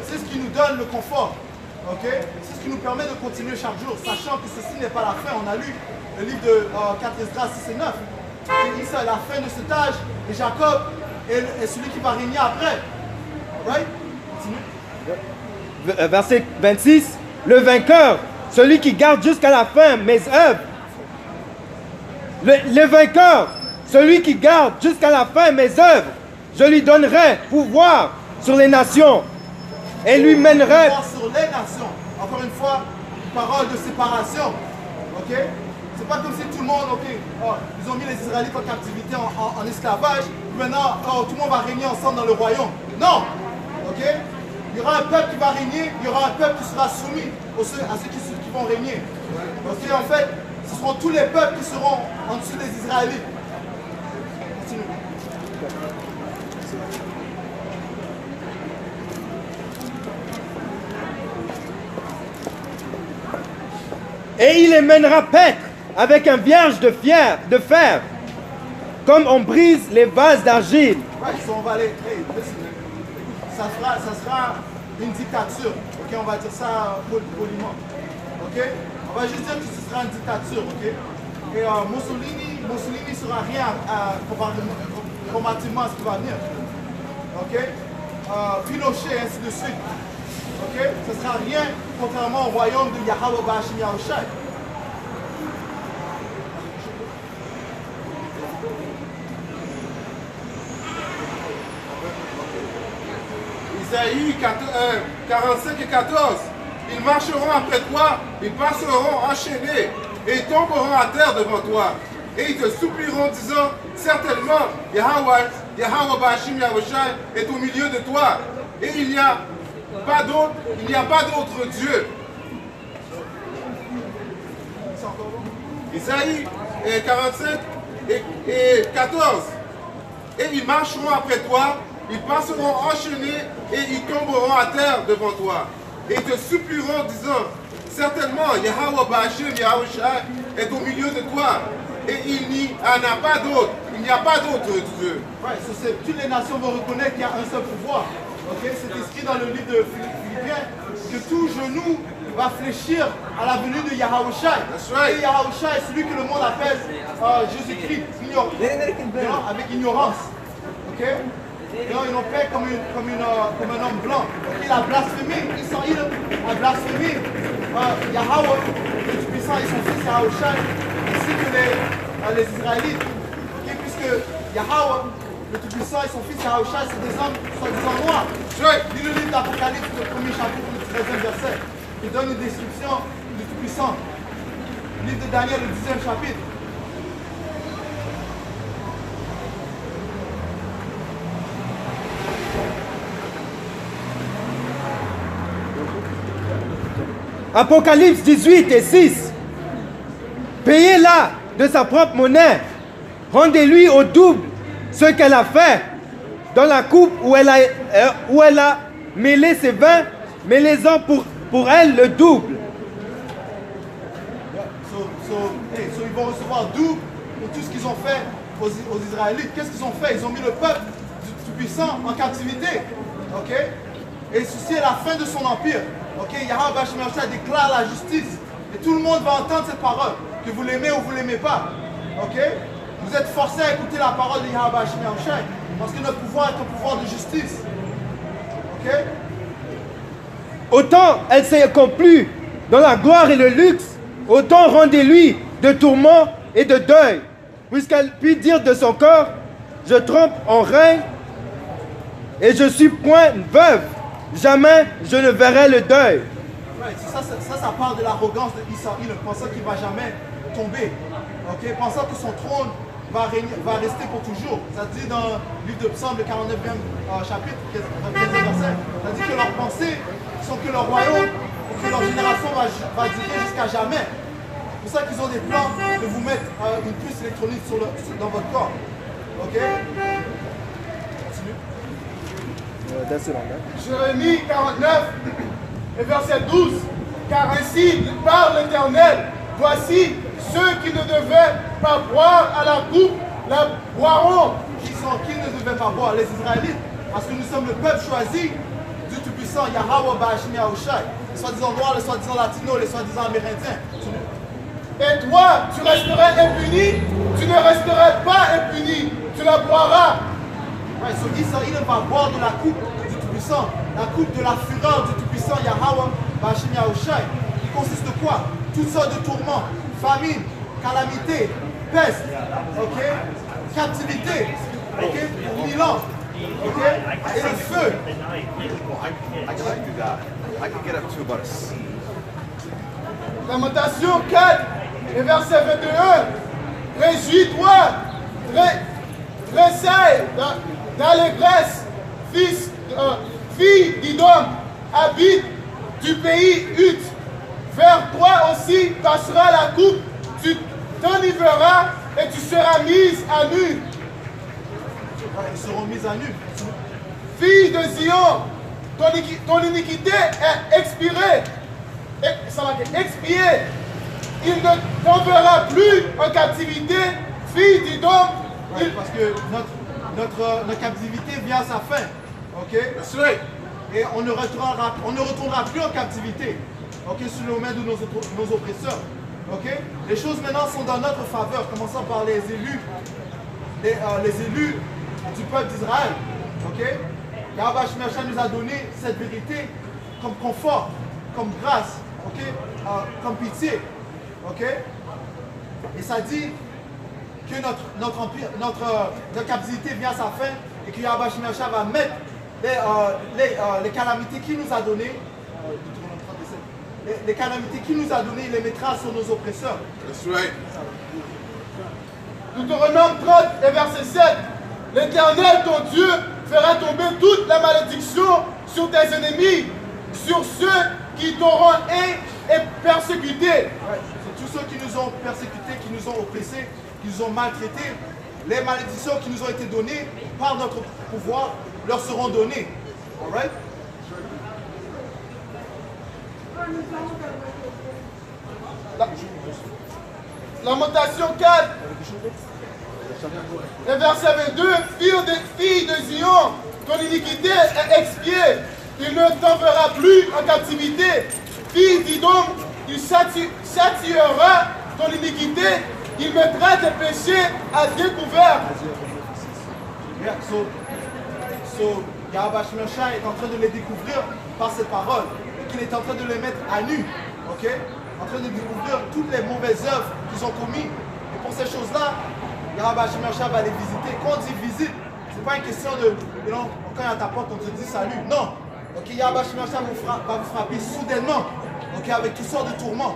C'est ce qui nous donne le confort. Okay? C'est ce qui nous permet de continuer chaque jour, sachant que ceci n'est pas la fin. On a lu le livre de 4 Esdras 6 et 9. Et ça, la fin de cet âge, et Jacob est celui qui va régner après. Right? Continue. Verset 26. Le vainqueur, celui qui garde jusqu'à la fin mes œuvres. Le vainqueur, celui qui garde jusqu'à la fin mes œuvres, je lui donnerai pouvoir sur les nations. Et lui mènerait sur les nations. Encore une fois, parole de séparation. Ok? C'est pas comme si tout le monde, ok, ils ont mis les Israélites en captivité, en esclavage. Maintenant, tout le monde va régner ensemble dans le royaume. Non! Ok? Il y aura un peuple qui va régner, il y aura un peuple qui sera soumis à ceux qui vont régner. Ok? En fait, ce seront tous les peuples qui seront en dessous des Israélites. Continue. Et il les mènera paître avec un vierge de fer, comme on brise les vases d'argile. Ouais, so on va aller, hey, listen. Ça sera une dictature, ok? On va dire ça poliment, ok? On va juste dire que ce sera une dictature, ok? Et Mussolini sera rien comparativement à ce qui va venir, ok? Pinochet, ainsi de suite, ok? Ce sera rien contrairement au royaume de Yahweh Bashim Yahushai. Isaïe 45 et 14. Ils marcheront après toi, ils passeront enchaînés, et ils tomberont à terre devant toi. Et ils te supplieront, disant, certainement, Yahweh Bashim Yahushai est au milieu de toi. Et il n'y a pas d'autre Dieu. Isaïe 45 et 14. Et ils marcheront après toi, ils passeront enchaînés et ils tomberont à terre devant toi. Et ils te supplieront, disant, certainement, Yahweh Bashim Yahushai est au milieu de toi. Et il n'y en a pas d'autre. Il n'y a pas d'autre Dieu. Ouais, toutes les nations vont reconnaître qu'il y a un seul pouvoir. Okay? C'est écrit dans le livre de Philippiens que tout genou va fléchir à la venue de Yahushai. Right. Et Yahushai est celui que le monde appelle Jésus-Christ, avec ignorance. Okay? Et donc, ils l'ont fait comme un homme blanc. Okay? Il a blasphémé, il a blasphémé Yahweh, le Tout-Puissant, et son fils Yahushai, ainsi que les Israélites. Okay? Puisque Yahweh, le Tout-Puissant, et son fils Yahushai, c'est des hommes soi-disant noirs. Lis le livre d'Apocalypse, le premier chapitre, le 13e verset. Il donne une description du Tout-Puissant. Le livre de Daniel, le 10e chapitre. Apocalypse 18 et 6. Payez-la de sa propre monnaie. Rendez-lui au double ce qu'elle a fait dans la coupe où elle a mêlé ses vins. Mêlez-en pour elle le double. So ils vont recevoir double pour tout ce qu'ils ont fait aux Israélites. Qu'est-ce qu'ils ont fait? Ils ont mis le peuple du Tout-Puissant en captivité. Ok? Et ceci est la fin de son empire. Ok? Yahweh Bashim Yahushai déclare la justice. Et tout le monde va entendre cette parole. Que vous l'aimez ou vous ne l'aimez pas. Ok? Vous êtes forcés à écouter la parole de Yahweh Bashim Yahushai. Parce que notre pouvoir est un pouvoir de justice. Ok? Autant elle s'est accomplie dans la gloire et le luxe, autant rendez-lui de tourments et de deuil, puisqu'elle peut dire de son corps, je trompe en règne et je suis point veuve, jamais je ne verrai le deuil. Right. Ça parle de l'arrogance de Isaïe, pensant qu'il ne va jamais tomber, okay? Pensant que son trône va rester pour toujours. Ça dit dans le livre de Psaume, le 49e chapitre, 15e verset, ça dit que leurs pensées sont que leur royaume, que leur génération va durer jusqu'à jamais. C'est pour ça qu'ils ont des plans de vous mettre une puce électronique dans votre corps. Ok? Continue. Jérémie 49 et verset 12. Car ainsi parle l'Éternel. Voici ceux qui ne devaient pas boire à la coupe, la boiront. Qui ne devaient pas boire? Les Israélites. Parce que nous sommes le peuple choisi du Tout-Puissant, Yahweh Bashim Yahushai. Les soi-disant noirs, les soi-disant latinos, les soi-disant amérindiens. Et toi, tu resterais impuni, tu ne resterais pas impuni, tu la boiras. Ouais, so Isaïe va boire de la coupe du Tout-Puissant, la coupe de la fureur du Tout-Puissant Yahweh Bashim Yahushai. Qui consiste de quoi? Toutes sortes de tourments, famine, calamité, peste, ok? Captivité, ok? Pour 1000 ans. Okay? Et le feu. I can do that. I can get up to about a C. Lamentation 4 et verset 21. Réjouis-toi, tressaille d'allégresse, fille d'Idom, habite du pays Ut. Vers toi aussi passera la coupe, tu t'enivreras et tu seras mise à nu. Ils seront mis à nu. Fille de Zion, ton iniquité est expirée. Ça va être expiée. il ne t'enverra plus en captivité, fille d'Idom. Ouais, parce que notre captivité vient à sa fin. Ok? That's right. Et on ne retournera plus en captivité. Ok? Sous le mains de nos oppresseurs. Ok? Les choses maintenant sont dans notre faveur, commençant par les élus du peuple d'Israël. Ok? Yahweh Shemesha nous a donné cette vérité comme confort, comme grâce, ok? Comme pitié. Ok? Et ça dit que notre captivité vient à sa fin et que Yahweh Shemesha va mettre les calamités qu'il nous a données, les calamités qu'il nous a données, il les mettra sur nos oppresseurs. That's right. Deutéronome 30 et verset 7. L'Éternel, ton Dieu, fera tomber toute la malédiction sur tes ennemis, sur ceux qui t'auront et persécutés. Ouais, c'est tous ceux qui nous ont persécutés, qui nous ont oppressés, qui nous ont maltraités. Les malédictions qui nous ont été données par notre pouvoir leur seront données. All right? Lamentation 4 et verset 22. Fille de Zion, ton iniquité est expiée. Il ne t'enverra plus en captivité. Fille d'Idom, il châtiera ton iniquité. Il mettra tes péchés à découvert. Yeah, so Yahweh Shemesha est en train de les découvrir par cette parole et qu'il est en train de les mettre à nu. Ok? En train de découvrir toutes les mauvaises œuvres qu'ils ont commises. Et pour ces choses-là, Yahweh Shemesha va les visiter. Quand on dit visite, c'est pas une question de, quand il y a ta porte, on te dit salut. Non. Ok, Yahweh Shemesha va vous frapper soudainement. Ok, avec toutes sortes de tourments.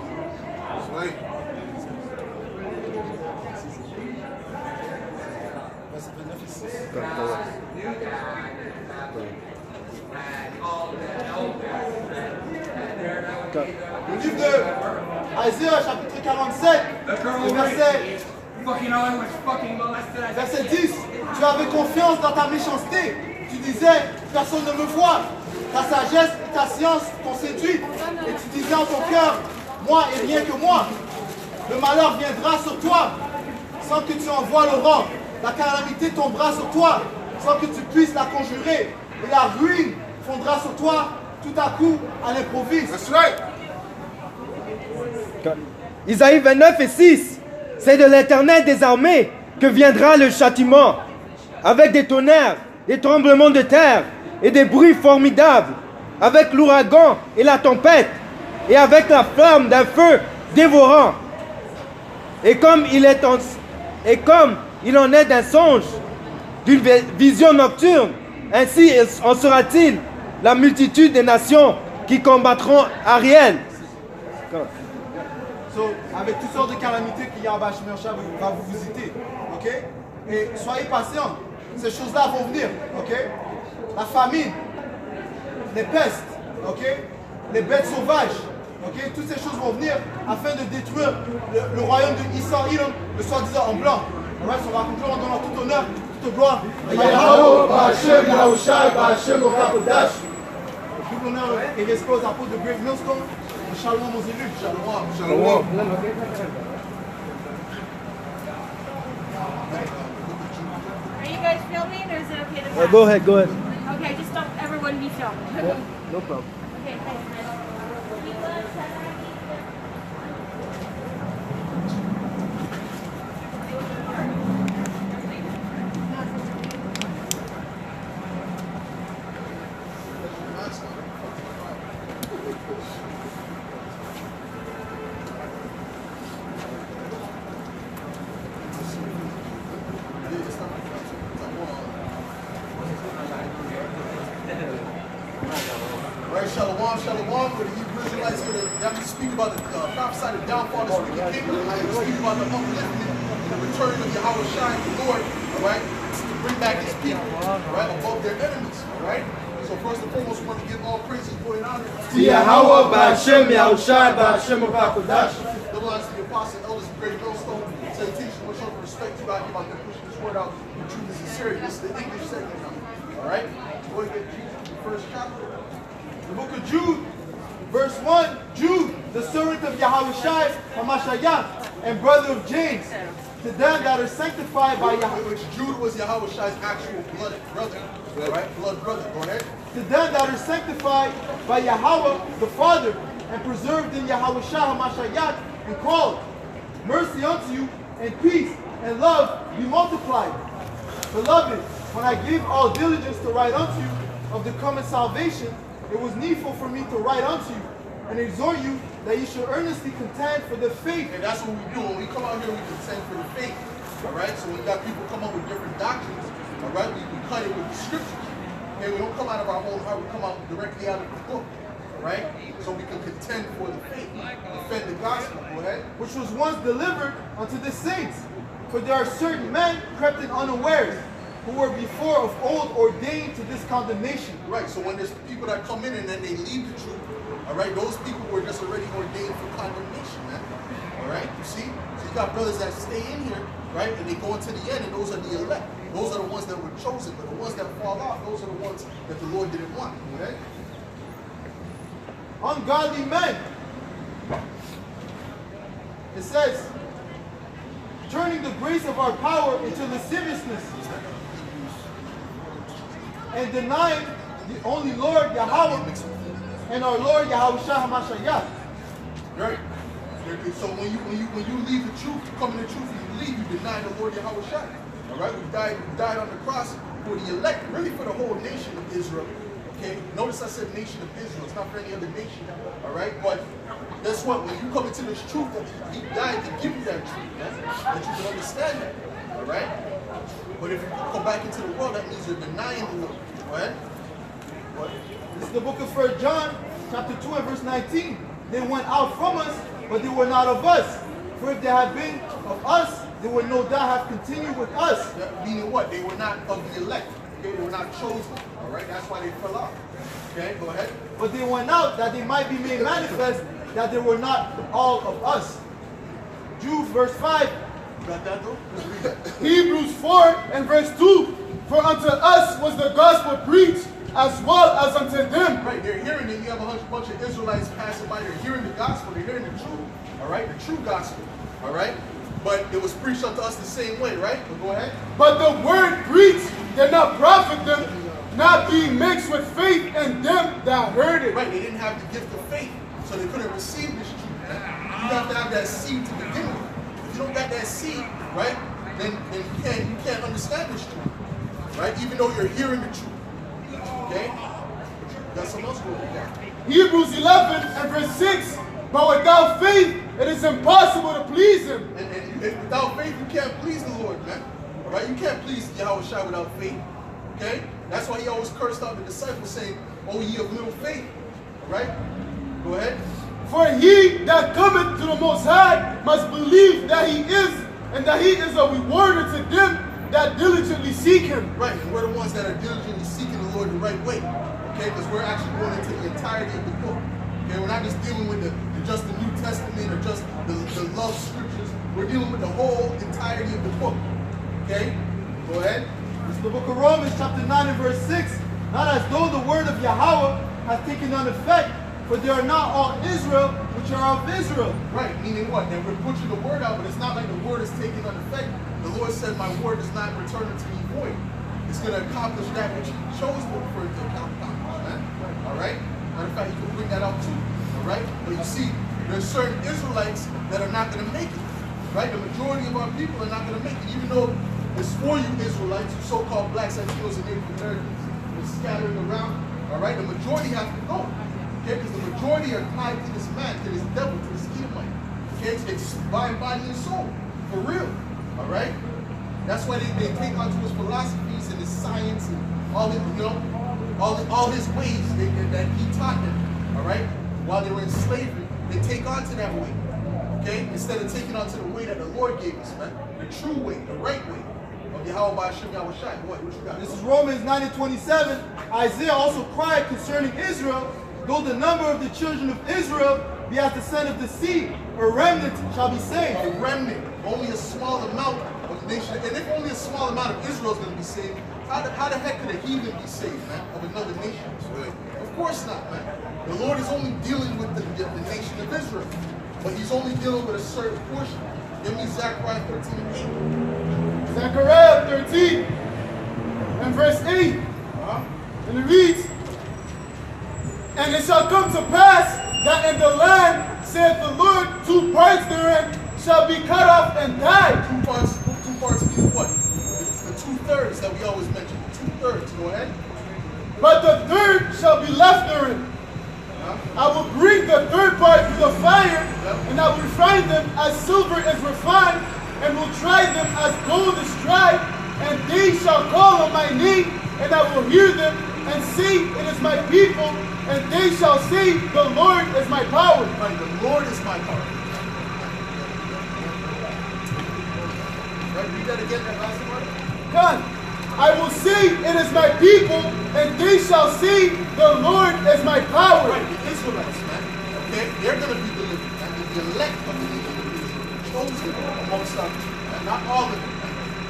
That's right. Le livre de Isaiah, chapitre 47, verset 10. Tu avais confiance dans ta méchanceté. Tu disais, personne ne me voit. Ta sagesse et ta science t'ont séduit. Et tu disais en ton cœur, moi et rien que moi. Le malheur viendra sur toi sans que tu en vois l'aurore. La calamité tombera sur toi sans que tu puisses la conjurer. Et la ruine fondra sur toi tout à coup à l'improviste. That's right. Isaïe 29 et 6. C'est de l'Éternel des armées que viendra le châtiment, avec des tonnerres, des tremblements de terre et des bruits formidables, avec l'ouragan et la tempête, et avec la flamme d'un feu dévorant. Et comme il en est d'un songe, d'une vision nocturne, ainsi en sera-t-il la multitude des nations qui combattront Ariel. So, avec toutes sortes de calamités que Yahweh Shemesha va vous visiter. Ok? Et soyez patients. Ces choses-là vont venir. Ok? La famine, les pestes, ok? Les bêtes sauvages. Ok? Toutes ces choses vont venir afin de détruire le royaume de Issa Iram, le soi-disant en blanc. Alright? So, on va conclure en donnant tout honneur, toute gloire. Tout l'honneur et respect aux apôtres de Great Millstone. Shalom aux élus. Shalom. Shalom. Are you guys filming or is it okay to Go ahead, go ahead. Okay, just don't everyone be filmed. No problem. Okay, thanks. Right, Shalom, Shalom, for the Hebrew Israelites here, they have to speak about the prophesy the downfall of this wicked kingdom, they speak about the upliftment and the return of Yahweh Shai, the Lord, all right, to bring back his people, right, above their enemies, all right? So first and foremost, we want to give all praises, glory, and honor to Yahweh Ba'Shem Yahushai Ba'Shem Ba'Kodash. belongs to the apostles and elders of Great Millstone. So they teach you, show respect you out here about pushing this word out with truth and sincerity. This is the English segment now, all right? Go ahead and get Jude, the first chapter. The book of Jude, verse 1, Jude, the servant of Yahushua HaMashiach, and brother of James, to them that are sanctified by Yahweh. Which Jude was Yahushua's actual blood brother. Right? Blood brother. Go ahead. To them that are sanctified by Yahweh the Father, and preserved in Yahushua HaMashiach, and called, mercy unto you, and peace and love be multiplied. Beloved, when I gave all diligence to write unto you of the coming salvation, it was needful for me to write unto you, and exhort you that you should earnestly contend for the faith. And that's what we do. When we come out here, we contend for the faith. Alright? So when you got people come up with different doctrines, alright, we cut it with the scriptures. Okay, we don't come out of our own heart, we come out directly out of the book. Alright? So we can contend for the faith. Defend the gospel. Go ahead. Which was once delivered unto the saints. For there are certain men crept in unawares, who were before of old ordained to this condemnation. Right, so when there's people that come in and then they leave the truth, alright, those people were just already ordained for condemnation, man. Alright, you see? So you got brothers that stay in here, right, and they go into the end, and those are the elect. Those are the ones that were chosen, but the ones that fall off, those are the ones that the Lord didn't want. Okay? Ungodly men. It says, turning the grace of our power into lasciviousness, and denying the only Lord Yahweh and our Lord Yahushua HaMashiach. Right. So when you leave the truth, you come in the truth, and you leave, you deny the Lord Yahushua. All right, we died on the cross for the elect, really for the whole nation of Israel. Okay, notice I said nation of Israel. It's not for any other nation. All right, but guess what? When you come into this truth, that He died to give you that truth, that you can understand that. All right. But if you come back into the world, that means you're denying the Lord. Go ahead. What? This is the book of 1 John, chapter 2 and verse 19. They went out from us, but they were not of us. For if they had been of us, they would no doubt have continued with us. Yeah, meaning what? They were not of the elect. Okay? They were not chosen. All right? That's why they fell off. Okay, go ahead. But they went out that they might be made manifest that they were not all of us. Jude verse 5. You got that though? Let's read that. Hebrews 4 and verse 2. For unto us was the gospel preached, as well as unto them. Right, they're hearing it. You have a bunch of Israelites passing by. They're hearing the gospel. They're hearing the truth. All right, the true gospel. All right, but it was preached unto us the same way, right? But go ahead. But the word preached did not profit them, not being mixed with faith in them that heard it. Right, they didn't have the gift of faith, so they couldn't receive this truth. Man. You have to have that seed to begin with. If you don't got that seed, right, then you can't understand this truth. Right? Even though you're hearing the truth. Okay? Got something else going on. Hebrews 11 and verse 6. But without faith, it is impossible to please Him. And without faith, you can't please the Lord, man. All right? You can't please Yahushua without faith. Okay? That's why He always cursed out the disciples, saying, "O ye of little faith." All right? Go ahead. For he that cometh to the Most High must believe that He is, and that He is a rewarder to them that diligently seek Him. Right, and we're the ones that are diligently seeking the Lord the right way. Okay, because we're actually going into the entirety of the book. Okay, we're not just dealing with just the New Testament or just the love scriptures. We're dealing with the whole entirety of the book. Okay, go ahead. This is the book of Romans, chapter 9 and verse 6. Not as though the word of Yahweh hath taken on effect, for they are not all Israel which are of Israel. Right, meaning what? That we're pushing the word out, but it's not like the word is taking on effect. The Lord said, "My word does not return unto me void." It's going to accomplish that which He chose for it to accomplish, man. All right? Matter of fact, you can bring that out too. All right? But you see, there's certain Israelites that are not going to make it. Right? The majority of our people are not going to make it. Even though it's for you Israelites, you so-called blacks, Latinos, and Native Americans, they're scattering around. All right? The majority have to go. Okay? Because the majority are tied to this man, to this devil, to this Edomite. Okay? It's mind, body, and soul. For real. All right? That's why they take on to his philosophies and his science and all his, all his ways that he taught them. All right? While they were in slavery, they take on to that way. Okay? Instead of taking on to the way that the Lord gave us, man. The true way, the right way of Yahweh Hashem Yahushua. What you got? This is Romans 9 and 27. Isaiah also cried concerning Israel, though the number of the children of Israel be as the sand of the sea, a remnant shall be saved. A remnant, only a small amount of nation, and if only a small amount of Israel is going to be saved, how the heck could a heathen be saved, man, of another nation? Of course not, man. The Lord is only dealing with the nation of Israel, but he's only dealing with a certain portion. Give me Zechariah 13:8. Zechariah 13 and verse 8. And it reads, and it shall come to pass that in the land, saith the Lord, 2 parts therein shall be cut off and die. 2 parts mean what? It's the 2/3 that we always mention. 2/3. Go ahead. But the third shall be left therein. I will bring the third part to the fire, and I will refine them as silver is refined, and will try them as gold is tried, and they shall call on my name, and I will hear them, and say, it is my people, and they shall say, the Lord is my power. Right, the Lord is my power. Right, read that again, that last part. God, I will say, it is my people, and they shall say, the Lord is my power. Right, the Israelites, man. Okay, they're going to be delivered. And the elect of the nation of Israel, chosen amongst us, and not all of them.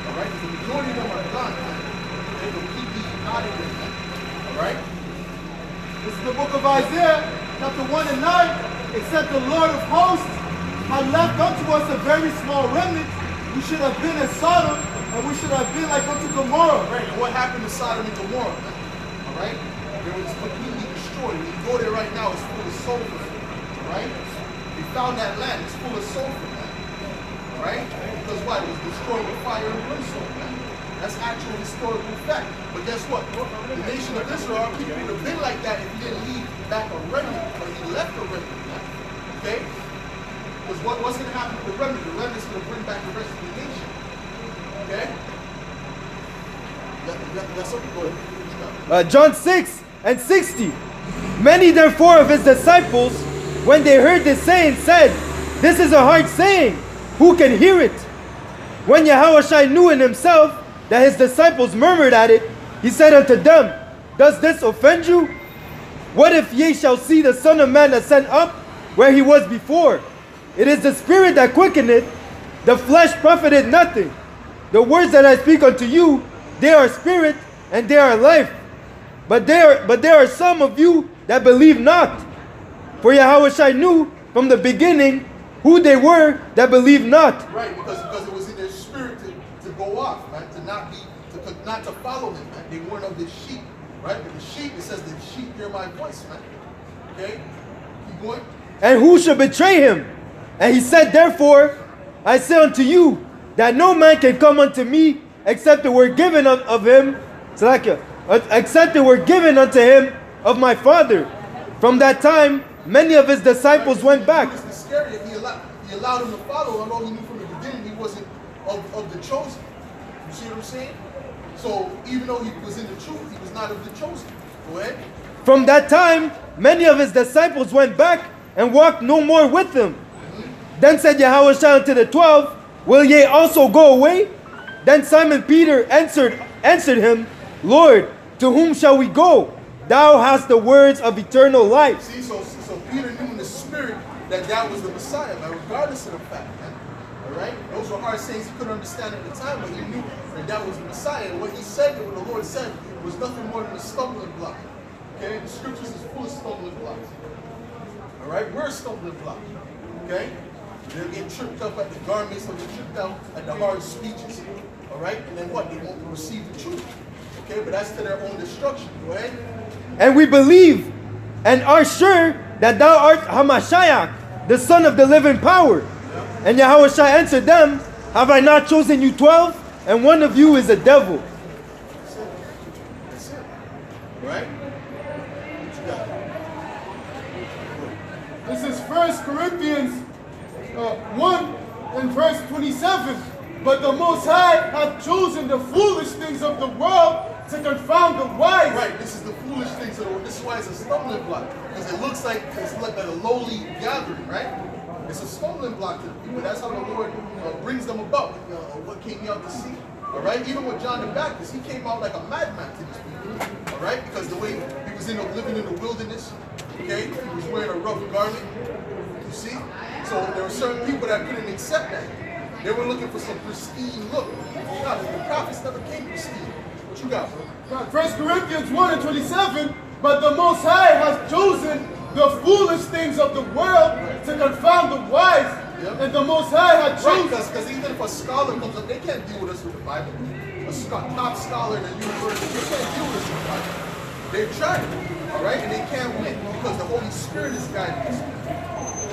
All right, the majority of them are gone, man. They're completely out of there, man. All right. This is the book of Isaiah, chapter 1 and 9. Except the Lord of hosts had left unto us a very small remnant, we should have been as Sodom, and we should have been like unto Gomorrah. Right, and what happened to Sodom and Gomorrah, man? All right? It was completely destroyed. When you go there right now, it's full of sulfur. All right? We found that land, it's full of sulfur, man. All right? Because what? It was destroyed with fire and brimstone, man. That's actual historical fact. But guess what? The nation of Israel, our people would have been like that if he didn't leave back a remnant, but he left a remnant, man. Okay? Because what's going to happen to the remnant? The remnant's going to bring back the rest of the nation. Okay? That's something good. John 6 and 60. Many therefore of his disciples, when they heard this saying, said, this is a hard saying, who can hear it? When Yahushua knew in himself that his disciples murmured at it, he said unto them, does this offend you? What if ye shall see the Son of Man ascend up where he was before? It is the Spirit that quickeneth, the flesh profiteth nothing. The words that I speak unto you, they are spirit and they are life. But there are some of you that believe not. For Yahushua knew from the beginning who they were that believed not. Right, because it was in their spirit to go off, right? Not to follow him, man. They weren't of the sheep, right? But the sheep, it says the sheep hear my voice, man. Okay? Keep going. And who should betray him? And he said, therefore, I say unto you, that no man can come unto me, except it were given of him, except it were given unto him of my Father. From that time, many of his disciples went back. It's scary if he allowed him to follow, although he knew from the beginning he wasn't of the chosen. You see what I'm saying? So even though he was in the truth, he was not of the chosen. Go ahead. From that time, many of his disciples went back and walked no more with him. Then said Yahushua unto the 12, will ye also go away? Then Simon Peter answered him, Lord, to whom shall we go? Thou hast the words of eternal life. See, so Peter knew in the spirit that was the Messiah, man, regardless of the fact, man. All right? Those were hard sayings he couldn't understand at the time, but he knew that was the Messiah. And what he said, what the Lord said, was nothing more than a stumbling block. Okay? The scriptures is full of stumbling blocks. All right? We're a stumbling block. Okay? They'll get tripped up at the garments, they'll get tripped out at the hard speeches. All right? And then what? They won't receive the truth. Okay? But that's to their own destruction. Go ahead. And we believe and are sure that thou art Hamashiach, the Son of the living power. Yeah. And Yahushua answered them, have I not chosen you 12? And one of you is a devil. That's it. That's it. Right? This is 1 Corinthians 1 and verse 27. But the Most High hath chosen the foolish things of the world to confound the wise. Right, this is the foolish things of the world. This is why it's a stumbling block. Because it looks like it's like a lowly gathering, right? It's a stumbling block to the people. That's how the Lord brings them about. What came he out to see? All right? Even with John the Baptist, he came out like a madman to these people. All right? Because the way he was living in the wilderness, okay? He was wearing a rough garment. You see? So there were certain people that couldn't accept that. They were looking for some pristine look. No, the prophets never came pristine. What you got, bro? 1 Corinthians 1:27, but the Most High has chosen the foolish things of the world to confound the wise. Yep. And the Most High had chosen. Because even if a scholar comes up, they can't deal with us with the Bible. A top scholar in the university, they can't deal with us with the Bible. They're trying, all right? And they can't win because the Holy Spirit is guiding us.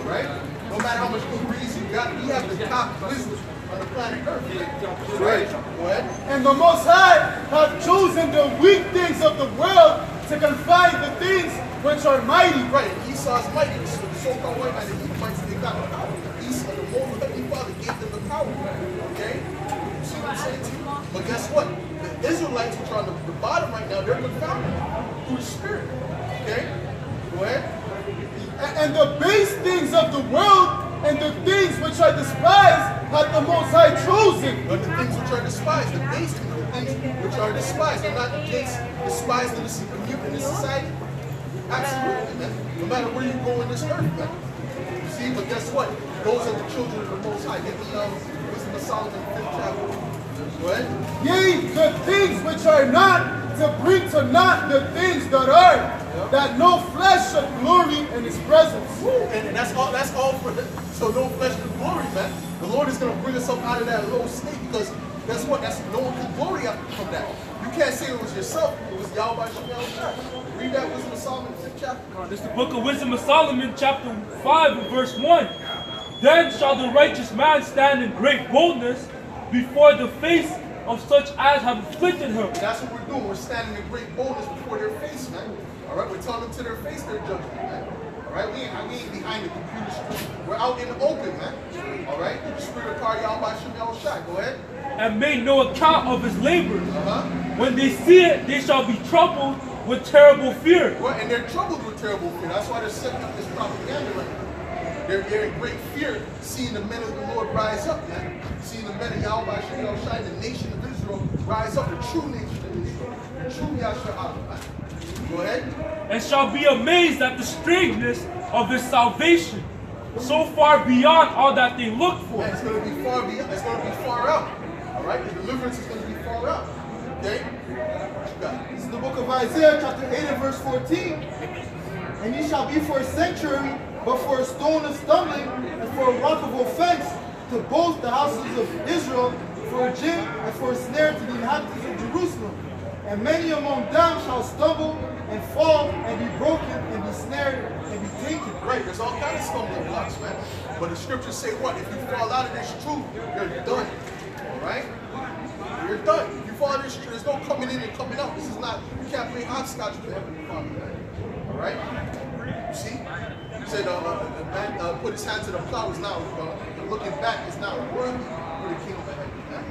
All right? No matter how much degrees you got, we have the top wisdom on the planet Earth. Right? Go ahead. And the Most High hath chosen the weak things of the world to confine the things which are mighty. Right, and Esau's mighty. So the so-called white man, the Edomites, they got the power. Esau, the Lord, Heavenly Father, gave them the power. Okay? You see what I'm saying to you? But guess what? The Israelites, which are on the bottom right now, they're confounded through the Spirit. Okay? Go ahead. And the base things of the world and the things which are despised hath the Most High chosen. But the things which are despised, the base things, the things which are despised, are not despised in the society. Absolutely, man. No matter where you go in this earth, man. You see, but guess what? Those are the children of the Most High. Get the Wisdom of Solomon, 5th chapter. Go ahead. Yea, the things which are not, to bring to naught the things that are, that no flesh should glory in his presence. And that's all for it. So no flesh should glory, man. The Lord is going to bring us up out of that low state because guess what? No one can glory from that. You can't say it was yourself. It was Yahweh Shem. Read that Wisdom of Solomon, 5th chapter. This is the Book of Wisdom of Solomon, chapter 5, and verse 1. Then shall the righteous man stand in great boldness before the face of such as have afflicted him. And that's what we're doing. We're standing in great boldness before their face, man. All right, we're telling them to their face their judgment, man. All right, we ain't behind the computer screen. We're out in the open, man. All right, the Spirit of Kar Yahweh Shem Yahushai. Go ahead. And made no account of his labors. When they see it, they shall be troubled with terrible fear. Well, and they're troubled with terrible fear. That's why they're setting up this propaganda right now. They're in great fear, seeing the men of the Lord rise up, man. Seeing the men of Yahweh Shem Yahushai, the nation of Israel, rise up, the true nation of Israel, the true Yahshua. Go ahead. And shall be amazed at the strangeness of his salvation, so far beyond all that they look for. And it's going to be far beyond. It's going to be far out. All right, the deliverance is going to be far out. Okay. What you got? This is the book of Isaiah, chapter 8 and verse 14. And ye shall be for a sanctuary, but for a stone of stumbling, and for a rock of offense, to both the houses of Israel, for a gin and for a snare to the inhabitants of Jerusalem. And many among them shall stumble and fall and be broken and be snared and be taken. Right, there's all kinds of stumbling blocks, man. But the scriptures say what? If you fall out of this truth, you're done. All right? You're done. If you fall out of this truth, there's no coming in and coming out. This is not, you can't play hopscotch with Heavenly Father, man. All right? You see? He said the man put his hand to the plow is now, looking back is not worthy for the kingdom of heaven, man.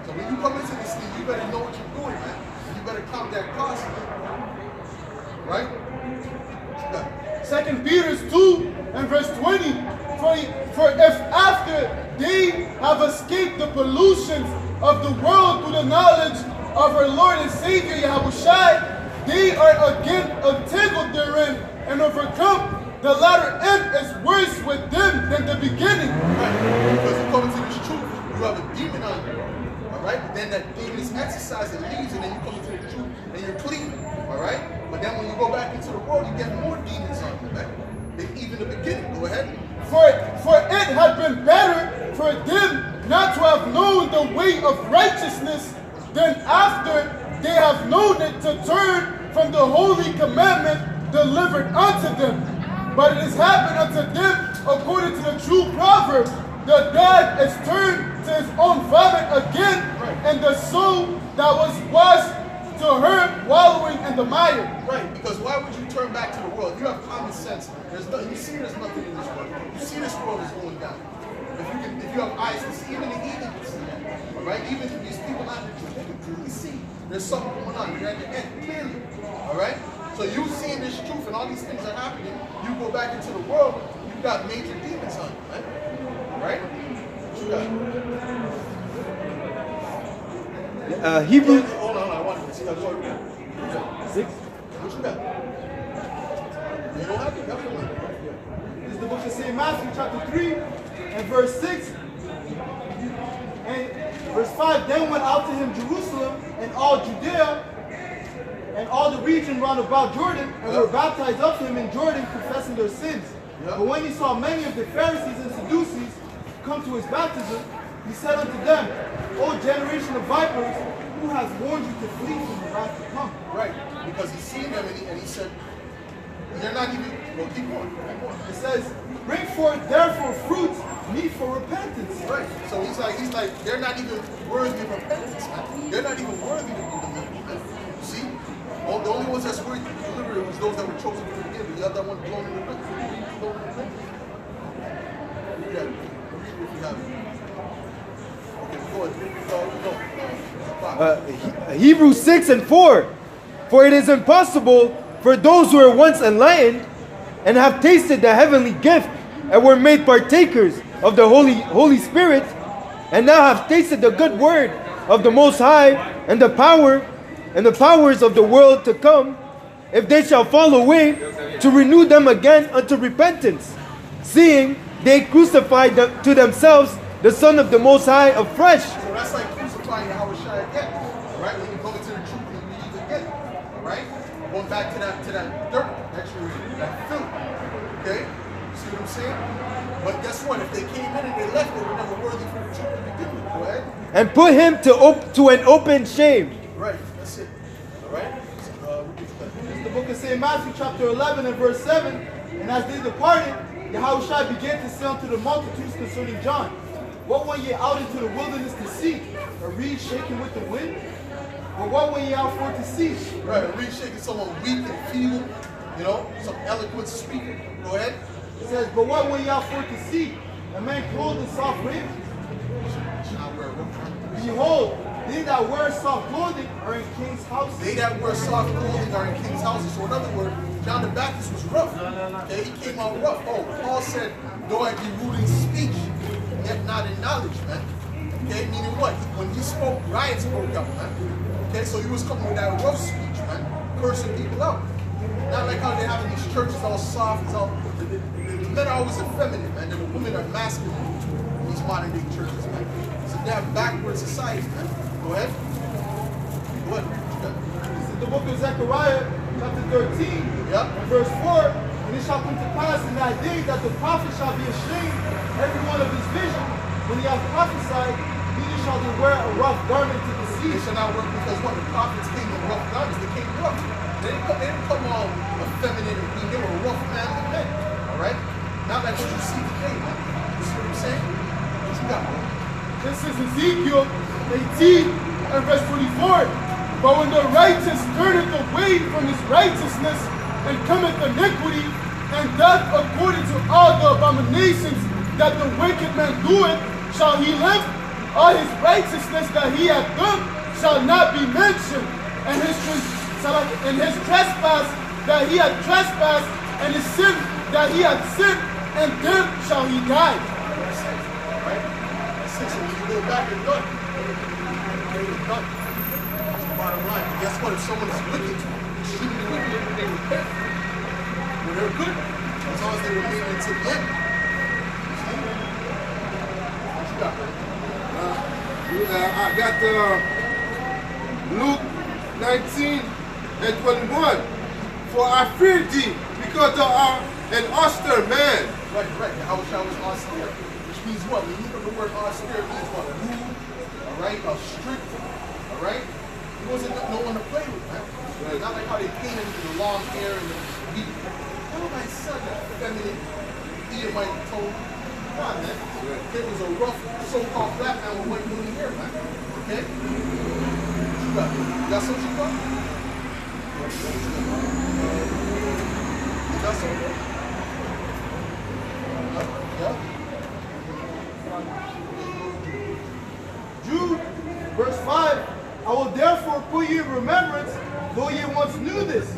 So when you come into this thing, you better know what you're doing, man. You better count that cost, man. Right? 2 Peter 2 and verse 20. For if after they have escaped the pollutions of the world through the knowledge of our Lord and Savior Yahushai, they are again entangled therein and overcome, the latter end is worse with them than the beginning. Right. Because you come into this truth, you have a demon on you. Alright? But then that demon is exercised and leaves, and then you come into the truth and you're clean. Alright? But then when you go back into the world, you get more demons on you, right? Than even the beginning. Go ahead. For it had been better for them not to have known the way of righteousness than after they have known it to turn from the holy commandment delivered unto them. But it has happened unto them according to the true proverb, the dog is turned to his own vomit again, and the soul that was washed to her wallowing in the mire. Right, because why would you turn back to the world? You have common sense. You see there's nothing in this world. You see this world is going down. If you have eyes to see, even the heathen can see that. Alright? Even these people not the truth, they can truly see. There's something going on. You're at the end, clearly. Alright? So you seeing this truth and all these things are happening, you go back into the world, you've got major demons on you, right? Right? What you got? Hebrews. Hold on, I want to see how short you got. 6. What you got? You don't have to This is the book of St. Matthew, chapter 3, and verse 6. and all the region round about Jordan, and were baptized of him in Jordan, confessing their sins. But when he saw many of the Pharisees and Sadducees come to his baptism, he said unto them, O generation of vipers, who has warned you to flee from the wrath to come? Right, because he's seen them and he said, they're not even, well, keep going. It says, bring forth therefore fruits meet for repentance. Right, so he's like, they're not even worthy of repentance, man. They're not even worthy to be delivered, man. You see? The only ones that's worthy to be delivered was those that were chosen from the beginning. The other one blown in the wind. Read that. Read it if you have it. Okay, go ahead. Hebrews 6:4. For it is impossible for those who were once enlightened and have tasted the heavenly gift and were made partakers of the Holy Spirit and now have tasted the good word of the Most High and the powers of the world to come, if they shall fall away, to renew them again unto repentance, seeing they crucified to themselves the Son of the Most High afresh. So that's like crucifying Yahweh Shai again, right? When you go into the truth and you believe again, right? Going back to that dirt that you were in, that filth. Okay? You see what I'm saying? But guess what? If they came in and they left, they were never worthy for the truth to begin with. Go ahead. And put him to an open shame. Right, that's it. Alright? It's the book of St. Matthew chapter 11 and verse 7. And as they departed, Yahushua began to say unto the multitudes concerning John, what went ye out into the wilderness to seek? A reed shaken with the wind? Or what went ye out for to see? Right, a reed shaking, someone weak and feeble, you know, some eloquent speaker. Go ahead. It says, but what went ye out for to see? A man clothed in soft raiment? Behold, they that wear soft clothing are in king's houses. They that wear soft clothing are in king's houses. So in other words, John the Baptist was rough. Okay, he came out rough. Oh, Paul said, though I be rude in speech, yet not in knowledge, man. Okay, meaning what? When he spoke, riots broke out, man. Okay, so he was coming with that rough speech, man. Cursing people out. Not like how they have in these churches all soft, it's all, the men are always effeminate, man. And the women are masculine in these modern day churches, man. It's a damn backward society, man. Go ahead. Go ahead. This is the book of Zechariah, chapter 13, and verse 4. And it shall come to pass in that day that the prophet shall be ashamed, every one of his vision, when he hath prophesied, neither shall they wear a rough garment to the sea. They shall not work because what? The prophets came in rough garments. They came rough. They didn't come all effeminate and weak. They were rough manly men. Alright? Not like what you see today, man. You see what I'm saying? What you got, man? This is Ezekiel 18 and verse 24. But when the righteous turneth away from his righteousness and cometh iniquity, and doth according to all the abominations that the wicked man doeth, shall he live? All his righteousness that he hath done shall not be mentioned, and his trespass that he hath trespassed, and his sin that he hath sinned, and then shall he die. Right? So when you go back and look, they were done. That's the bottom line. But guess what? If someone is wicked, extremely wicked, they repent. When they're good, as long as they remain until the end. What you got, brother? I got Luke 19 and 21. For I fear thee, because thou art an austere man. Right. How was austere? Which means what? When you look at the word austere, it means what? Rude, alright? Strict, alright? He wasn't no one to play with, man. Right. Not like how they painted him with the long hair and the beat. Oh, my son, that feminine Edomite tone. Come on, man. Right. It was a rough, so-called black man with white woolly hair, man. Okay? What you got? You got something you got? You got something? Yeah? Jude, verse 5. I will therefore put you in remembrance, though ye once knew this,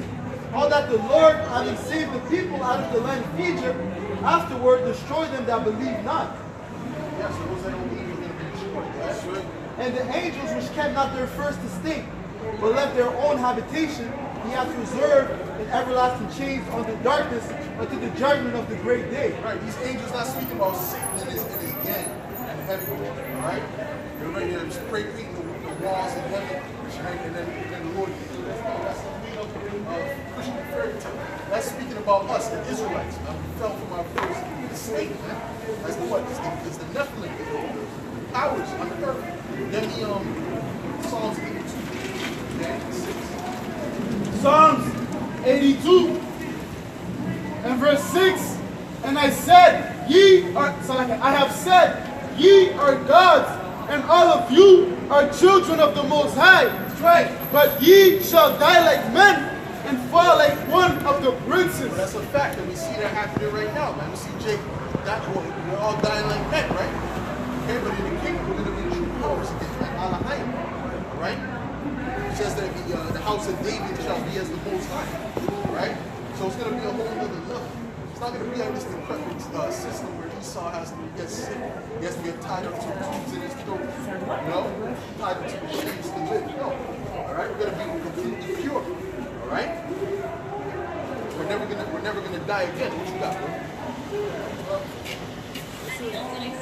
how that the Lord, having saved the people out of the land of Egypt, afterward destroyed them that believe not. Yes, those that don't believe are going to be destroyed. That's right. And the angels which kept not their first estate, but left their own habitation, he hath reserved in everlasting chains under darkness unto the judgment of the great day. Right, these angels not speaking about Satan and his gang in heaven, right? They're ready to spray paint the walls in heaven, and then the Lord. That's about us, the Israelites, man. We fell from our first estate, man. As the what? It's the Nephilim, the powers on the earth. Then the Psalms 82. Okay, 6. Psalms 82 and verse 6. And I said, I have said, ye are gods, and all of you are children of the Most High. Right. But ye shall die like men and fall like one of the princes. Well, that's a fact, and we see that happening right now, man. We see Jacob, we're all dying like men, right? Okay, but in the kingdom, we're going to be true powers again, man. Alahayim. All right? It says that the house of David shall be as the Most High. Right? So it's going to be a whole other level. It's not going to be like this decrepit system where Esau has to get sick. He has to get tied up to tubes in his throat. You know? Tied up to the shapes to live. No. All right? We're going to be completely pure. All right? We're never gonna die again. What you got, bro?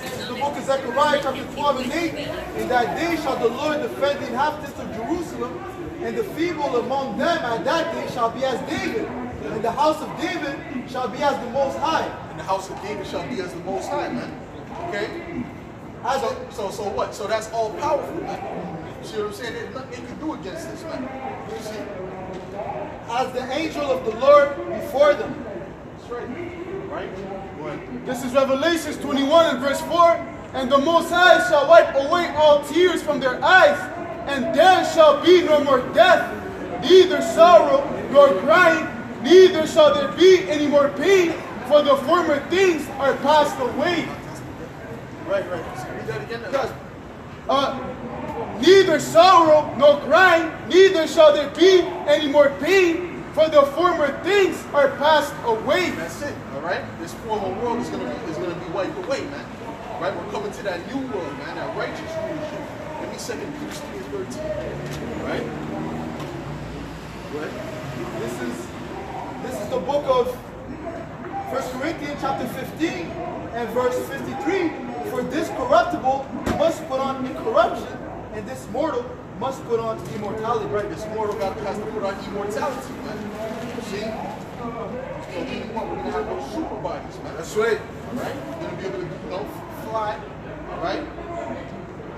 This is the book of Zechariah, chapter 12 and 8. In that day shall the Lord defend the inhabitants of Jerusalem, and the feeble among them at that day shall be as David, and the house of David shall be as the Most High. And the house of David shall be as the Most High, man. Okay? So what? So that's all powerful, man. See what I'm saying? There's nothing they can do against this, man. You see? As the angel of the Lord before them. That's right. Right? This is Revelation 21 and verse 4. And the Most High shall wipe away all tears from their eyes, and there shall be no more death, neither sorrow nor crying, neither shall there be any more pain, for the former things are passed away. Right. So read that again. Neither sorrow nor crying, neither shall there be any more pain, for the former things are passed away. That's it. All right. This former world is gonna be wiped away, man. All right. We're coming to that new world, man. That righteous rulership. Let me 2 Peter 3 and 13. All right. What? This is the book of 1 Corinthians chapter 15 and verse 53. For this corruptible must put on incorruption, and this mortal must put on immortality. Right, this mortal has to put on immortality, man. See? So we're going to have those super bodies, man. That's right. Right? You're going to be able to, fly. All right?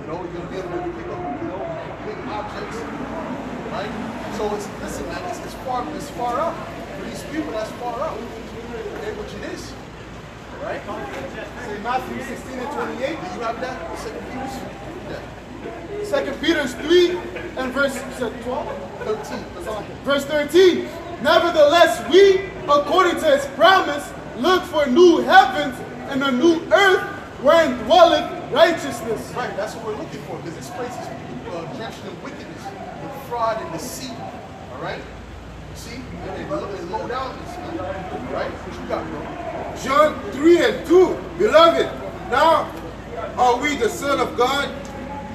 You're going to be able to pick up, big objects. Right? So listen, man, it's far out. For these people, that's far out. Okay, which it is. Right? Say Matthew 16 and 28. Do you have that? 2 Peter? Yeah. 2 Peter 3 and verse 13. Verse 13. Nevertheless, we, according to his promise, look for new heavens and a new earth wherein dwelleth righteousness. Right, that's what we're looking for, because this place is drenched in wickedness, and fraud, and deceit. All right? See? And low down this, right? What you got, bro? John 3 and 2. Beloved, now are we the Son of God,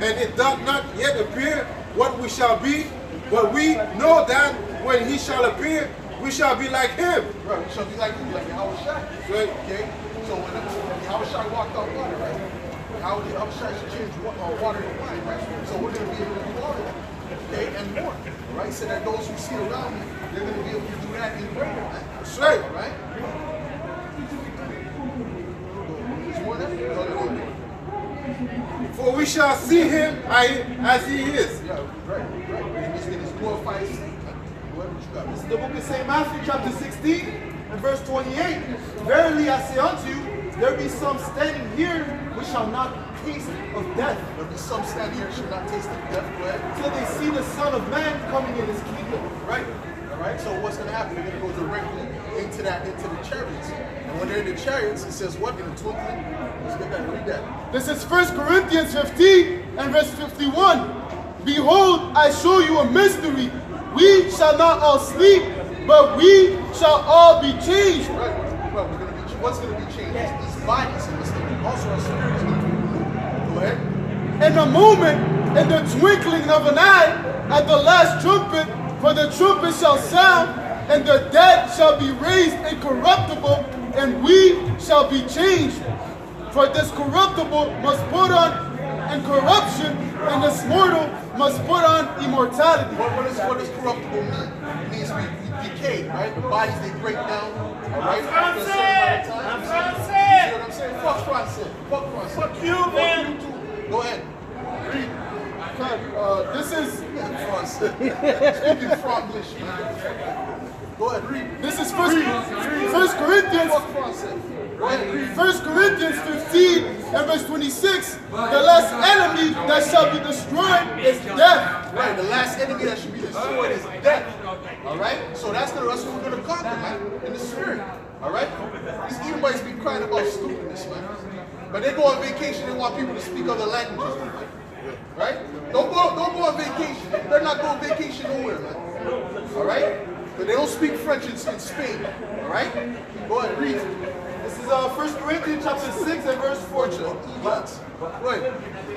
and it doth not yet appear what we shall be, but we know that when he shall appear, we shall be like him. Right, we shall be like him, like Yahushua. Right. Okay? So when Yahushua walked on water, right? How did Yahushua change water to wine, right? So we're going to be able to do all of that. Okay? And more. Right? So that those who see around me, they're going to be able to do that in greater, man. That's right. All right? For we shall see him as he is. Yeah, right. And he's in his glorified state. This is the book of St. Matthew, chapter 16, and verse 28. Verily I say unto you, there be some standing here which shall not taste of death. There be some standing here which shall not taste of death. Go ahead. Till they see the Son of Man coming in his kingdom. Right? All right. So what's going to happen? They're going to go directly into the chariots. And when they're in the chariots, it says what? In the twinkling. Let's get that. Read that. This is 1 Corinthians 15 and verse 51. Behold, I show you a mystery. We shall not all sleep, but we shall all be changed. Right. Well, we're going to be. What's going to be changed? These bodies in this thing. Also, our spirit is going to be renewed. Go ahead. In a moment, in the twinkling of an eye, at the last trumpet, for the trumpet shall sound, and the dead shall be raised incorruptible, and we shall be changed. For this corruptible must put on and corruption, and this mortal must put on immortality. What does corruptible mean? It means we decay, right? The bodies, they break down. All right? After a certain amount of time. You see what I'm saying? Fuck Francis. Fuck Francis. Fuck you, man. You too. Go ahead. Read. This is Speaking Franglish, man. Go ahead, read. this is First Corinthians. Fuck Francis. Go ahead, read. 1 Corinthians 15 and verse 26. The last enemy that shall be destroyed is death. Right, the last enemy that should be destroyed is death. All right, so that's what we're gonna conquer, man, in the spirit. All right, these Edomites be crying about stupidness, man. But they go on vacation. They want people to speak other languages, man. Right? Don't go on vacation. They're not going vacation nowhere, man. All right, but they don't speak French in Spain. All right, go ahead, read. This is 1 Corinthians chapter 6 and verse 14. Right.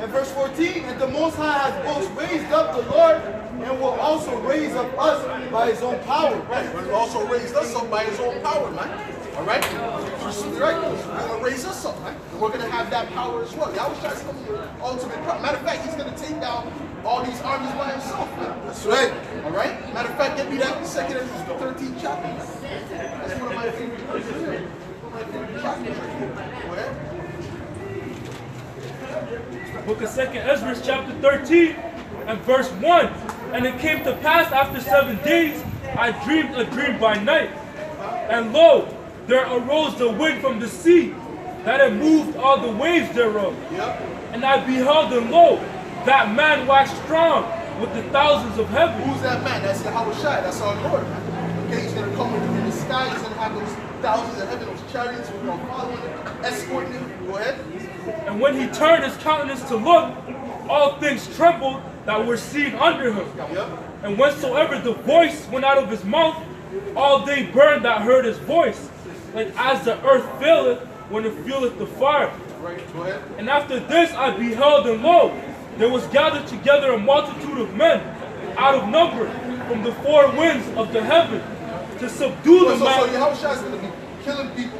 And verse 14, and the Most High has both raised up the Lord and will also raise up us by his own power. Right. But he also raised us up by his own power, man. All right? Right. He's going to raise us up, man. And we're going to have that power as well. Yahushua's coming with ultimate power. Matter of fact, he's going to take down all these armies by himself, man. That's right. All right? Matter of fact, get me that 2nd and 13th chapter. That's one of my favorite verses. Book of 2nd Ezra, chapter 13 and verse 1. And it came to pass after 7 days, I dreamed a dream by night. And lo, there arose the wind from the sea, that it moved all the waves thereof. And I beheld, and lo, that man waxed strong with the thousands of heaven. Who's that man? That's Yahushua. That's our Lord, man. Okay, he's going to come in the sky. He's going to have those thousands of heaven, those chariots, we're going to follow him, escorting him. Go ahead. And when he turned his countenance to look, all things trembled that were seen under him. And whensoever the voice went out of his mouth, all they burned that heard his voice, like as the earth faileth when it feeleth the fire. Right, go ahead. And after this I beheld, and lo, there was gathered together a multitude of men, out of number, from the four winds of the heaven, to subdue the man. So Yahushua is going to be killing people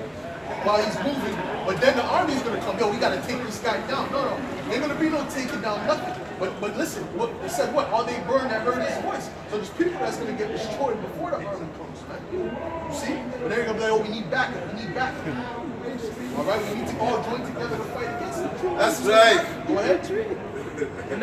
while he's moving, but then the army is going to come. Yo, we got to take this guy down. No, ain't going to be no taking down nothing. But listen, what it said, what? All they burned that heard his voice. So there's people that's going to get destroyed before the army comes, man. You see? But they're going to be like, oh, we need backup. We need backup. All right, we need to all join together to fight against them. That's right. Go ahead. And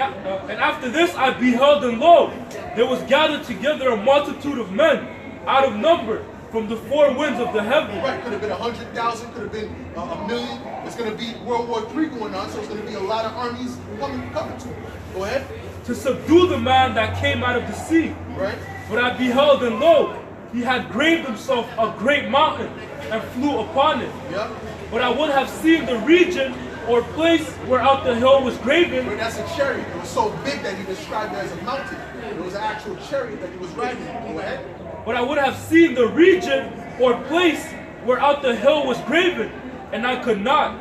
after this I beheld, and lo, there was gathered together a multitude of men, out of number, from the four winds of the heaven. Right, could have been 100,000, could have been a million. It's going to be World War III going on, so it's going to be a lot of armies coming to him. Go ahead. To subdue the man that came out of the sea. Right. But I beheld, and lo, he had graved himself a great mountain, and flew upon it. Yep. But I would have seen the region or place whereout the hill was graven. But that's a chariot. It was so big that he described it as a mountain. It was an actual chariot that he was riding. Go ahead. But I would have seen the region or place whereout the hill was graven, and I could not.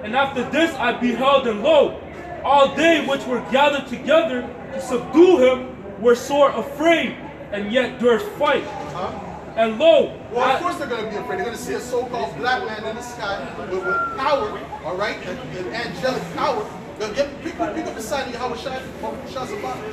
And after this I beheld, and lo, all they which were gathered together to subdue him were sore afraid, and yet durst fight. And lo, well, of course they're going to be afraid. They're going to see a so-called black man in the sky with power, all right, and angelic power. They'll pick up the sign of Yahushua,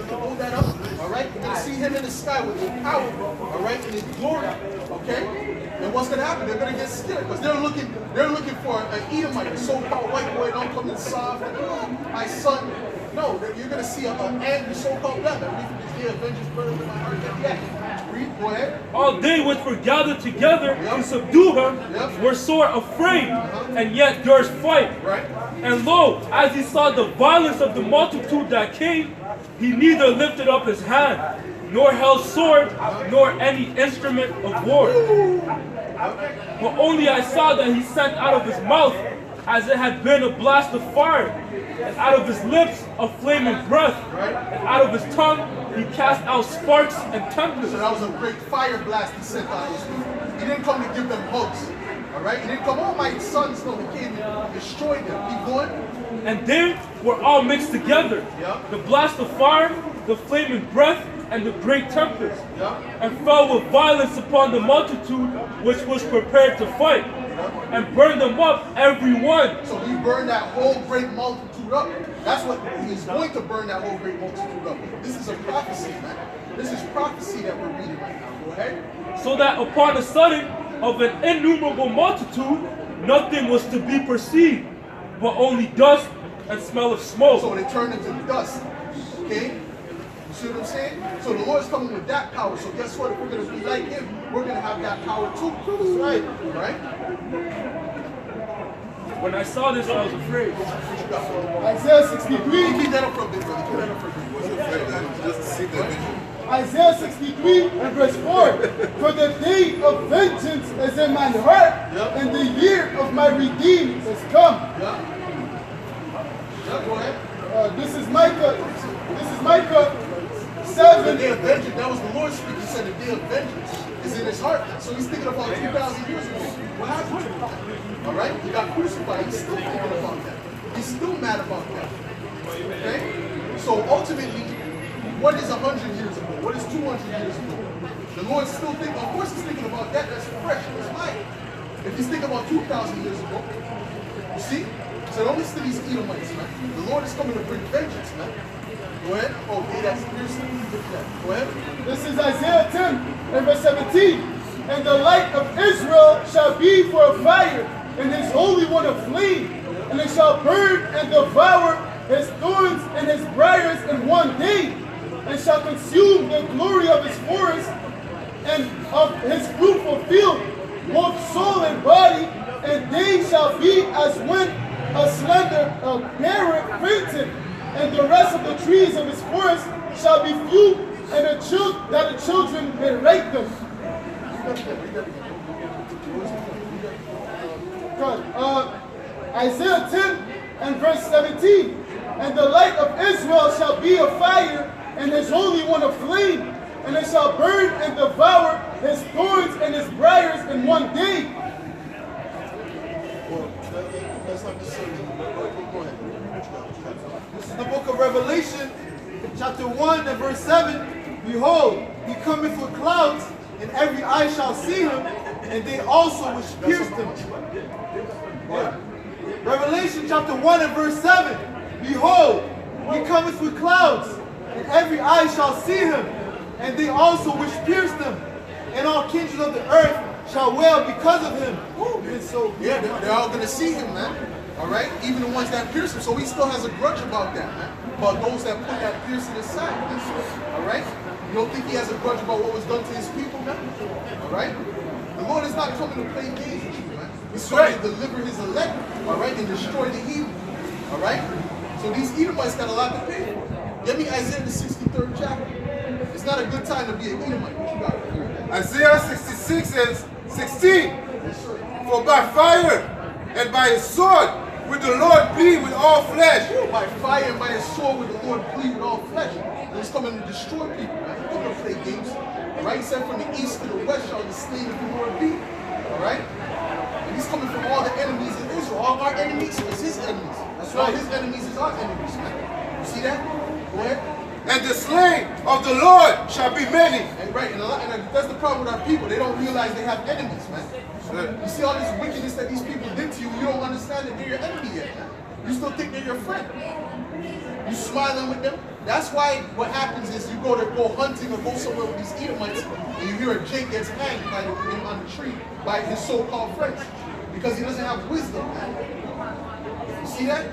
hold that up, all right? You're going to see him in the sky with his power, all right, in his glory, okay? And what's going to happen? They're going to get scared because they're looking for an Edomite, a so-called white boy. Don't come in soft, and, oh, my son. No, you're going to see an angry so-called black man. Read from this day, Avengers, brother, with my heart. Read, go ahead. All they which were gathered together to subdue him were sore afraid, and yet durst fight. Right. And lo, as he saw the violence of the multitude that came, he neither lifted up his hand, nor held sword, nor any instrument of war. But only I saw that he sent out of his mouth, as it had been a blast of fire, and out of his lips a flaming breath, and out of his tongue he cast out sparks and tempests. So that was a great fire blast he sent out of his people. He didn't come to give them hugs. All right? He didn't come, oh, my sons, no, he came and destroyed them. Keep going. And they were all mixed together. The blast of fire, the flaming breath, and the great tempest, and fell with violence upon the multitude which was prepared to fight, and burned them up every one. So he burned that whole great multitude multitude up. That's what he's going to burn that whole great multitude up. This is a prophecy, man. This is prophecy that we're reading right now. Go ahead. So that upon the sudden of an innumerable multitude, nothing was to be perceived, but only dust and smell of smoke. So they turned into dust. Okay? You see what I'm saying? So the Lord's coming with that power. So guess what? If we're going to be like him, we're going to have that power too. That's right. Right? When I saw this, I was afraid. Isaiah 63. Keep that up for a bit, brother. Keep that up for a bit. Just to see the vision. Isaiah 63 and verse 4. For the day of vengeance is in my heart, and the year of my redeeming is come. Yeah, go ahead. This is Micah 7. The day of vengeance, that was the Lord speaking. He said the day of vengeance is in his heart. So he's thinking about 2,000 years ago. What happened to him? All right? He got crucified. He's still thinking about that. He's still mad about that. Okay? So ultimately, what is 100 years ago? What is 200 years ago? The Lord's still thinking, of course he's thinking about that. That's fresh in his mind. If he's thinking about 2,000 years ago, you see? So don't listen to these Edomites, man. The Lord is coming to bring vengeance, man. Go ahead. Oh, okay, that's piercing. Go ahead. This is Isaiah 10 and verse 17. And the light of Israel shall be for a fire, and his Holy One a flame. And it shall burn and devour his thorns and his briars in one day, and shall consume the glory of his forest and of his fruitful field, both soul and body, and they shall be as when a slender bearer fainted, and the rest of the trees of his forest shall be few, and that the children may rate them. Isaiah 10 and verse 17. And the light of Israel shall be a fire, and his Holy One a flame, and it shall burn and devour his thorns and his briars in one day. That's not the same. Go ahead. This is the book of Revelation, chapter 1 and verse 7. Behold, he cometh with clouds, and every eye shall see him, and they also which pierced him. Yeah. Revelation chapter 1 and verse 7. Behold, he cometh with clouds, and every eye shall see him, and they also which pierced him, and all kindreds of the earth shall wail because of him. And so, yeah, they're all going to see him, man. All right? Even the ones that pierced him. So he still has a grudge about that, man. About those that put that piercing aside. All right? You don't think he has a grudge about what was done to his people, man? All right? The Lord is not coming to play games with you, man. He's coming to deliver his elect, all right, and destroy the evil. All right? So these Edomites got a lot to pay for. Get me Isaiah the 63rd chapter. It's not a good time to be an Edomite. What you got? Isaiah 66 and 16. For by fire and by his sword will the Lord plead with all flesh. By fire and by his sword will the Lord plead with all flesh. He's coming to destroy people, man. He's coming to play games. All right? He said from the east to the west shall the slain of the Lord be. All right? And he's coming from all the enemies of Israel. All our enemies is his enemies. That's right. All his enemies is our enemies, man. You see that? Go ahead. And the slain of the Lord shall be many. And right, and that's the problem with our people. They don't realize they have enemies, man. You see all this wickedness that these people did to you, you don't understand that they're your enemy yet, man. You still think they're your friend. You smiling with them. That's why what happens is you go hunting or go somewhere with these Edomites, and you hear a Jake gets hanged on the tree by his so-called friends. Because he doesn't have wisdom, man. You see that?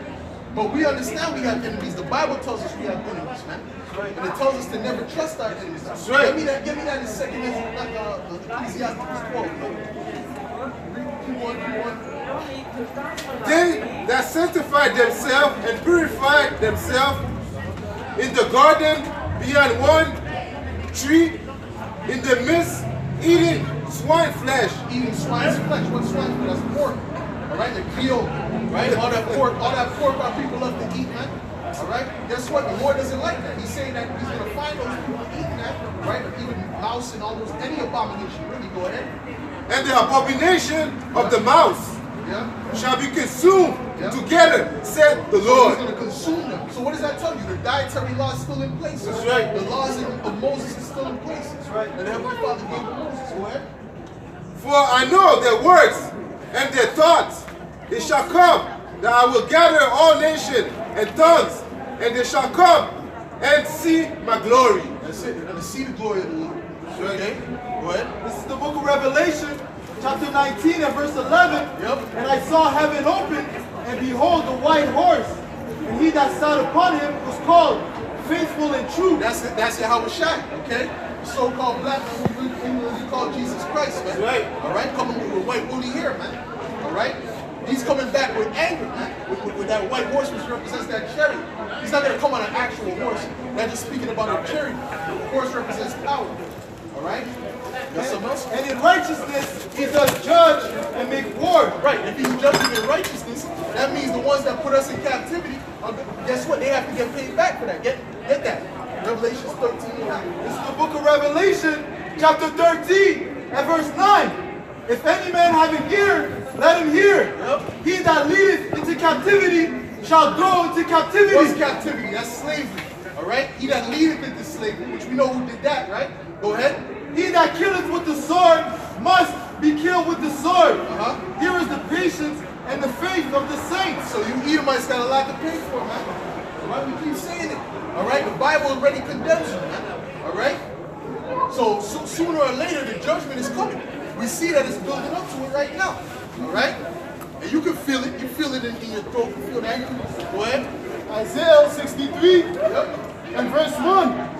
But we understand we have enemies. The Bible tells us we have enemies, man. And it tells us to never trust our enemies. That's right. Give me that in 2 Ecclesiastes 12. They that sanctify themselves and purify themselves in the garden beyond one tree, in the midst, eating swine flesh. Eating swine's flesh. What's swine flesh? That's pork. All right, the veal, right? All that pork our people love to eat, man. All right? Guess what? The Lord doesn't like that. He's saying that he's going to find those people eating that, right? Or even mouse and all those, any abomination. Really, go ahead. And the abomination of the mouse shall be consumed together, said the Lord. He's going to consume them. So what does that tell you? The dietary law is still in place. That's right. The laws of Moses is still in place. That's right. And the Heavenly Father gave to Moses. Go ahead. For I know their works and their thoughts. It shall come that I will gather all nations and tongues, and they shall come and see my glory. That's it. They're going to see the glory of the Lord. Okay? Go ahead. This is the book of Revelation, chapter 19 and verse 11. Yep. And I saw heaven open, and behold, a white horse. And he that sat upon him was called Faithful and True. That's Yahweh Shai, okay? The so-called black man we call Jesus Christ, man. Right. All right? Coming with white woolly hair, man. All right? He's coming back with anger, man. With that white horse, which represents that chariot. He's not going to come on an actual horse. Not just speaking about a chariot. The horse represents power. All right? Got something else? And in righteousness he does judge and make war. Right. If he's judging in righteousness, that means the ones that put us in captivity, guess what? They have to get paid back for that. Get that. Revelation 13. This is the book of Revelation, chapter 13 and verse 9. If any man have an ear, let him hear. Yep. He that leadeth into captivity shall go into captivity. What's captivity? That's slavery. All right? He that leadeth into slavery, which we know who did that, right? Go ahead. He that killeth with the sword must be killed with the sword. Here is the patience and the faith of the saints. So you Edomites got a lot to pay for, man. All right? We keep saying it. All right? The Bible already condemns you, man. All right? So sooner or later, the judgment is coming. We see that it's building up to it right now. All right? And you can feel it. You feel it in your throat. You feel that. Go ahead. Isaiah 63 Yep. and verse 1.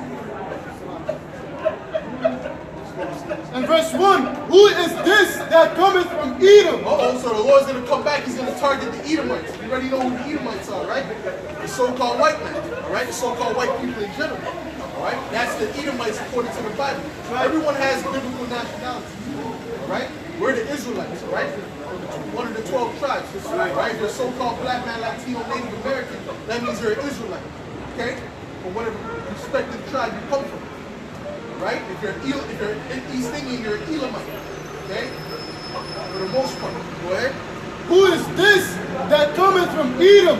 And verse 1, who is this that cometh from Edom? So the Lord's going to come back. He's going to target the Edomites. You already know who the Edomites are, right? The so-called white man. All right? The so-called white people in general. All right? That's the Edomites according to the Bible. Everyone has biblical nationality. All right? We're the Israelites, all right? One of the 12 tribes. All right? You're a so-called black man, Latino, Native American. That means you're an Israelite. Okay? From whatever respective tribe you come from. Right? If you're East Indian, you're an Elamite. Okay? For the most part. Go ahead. Who is this that cometh from Edom,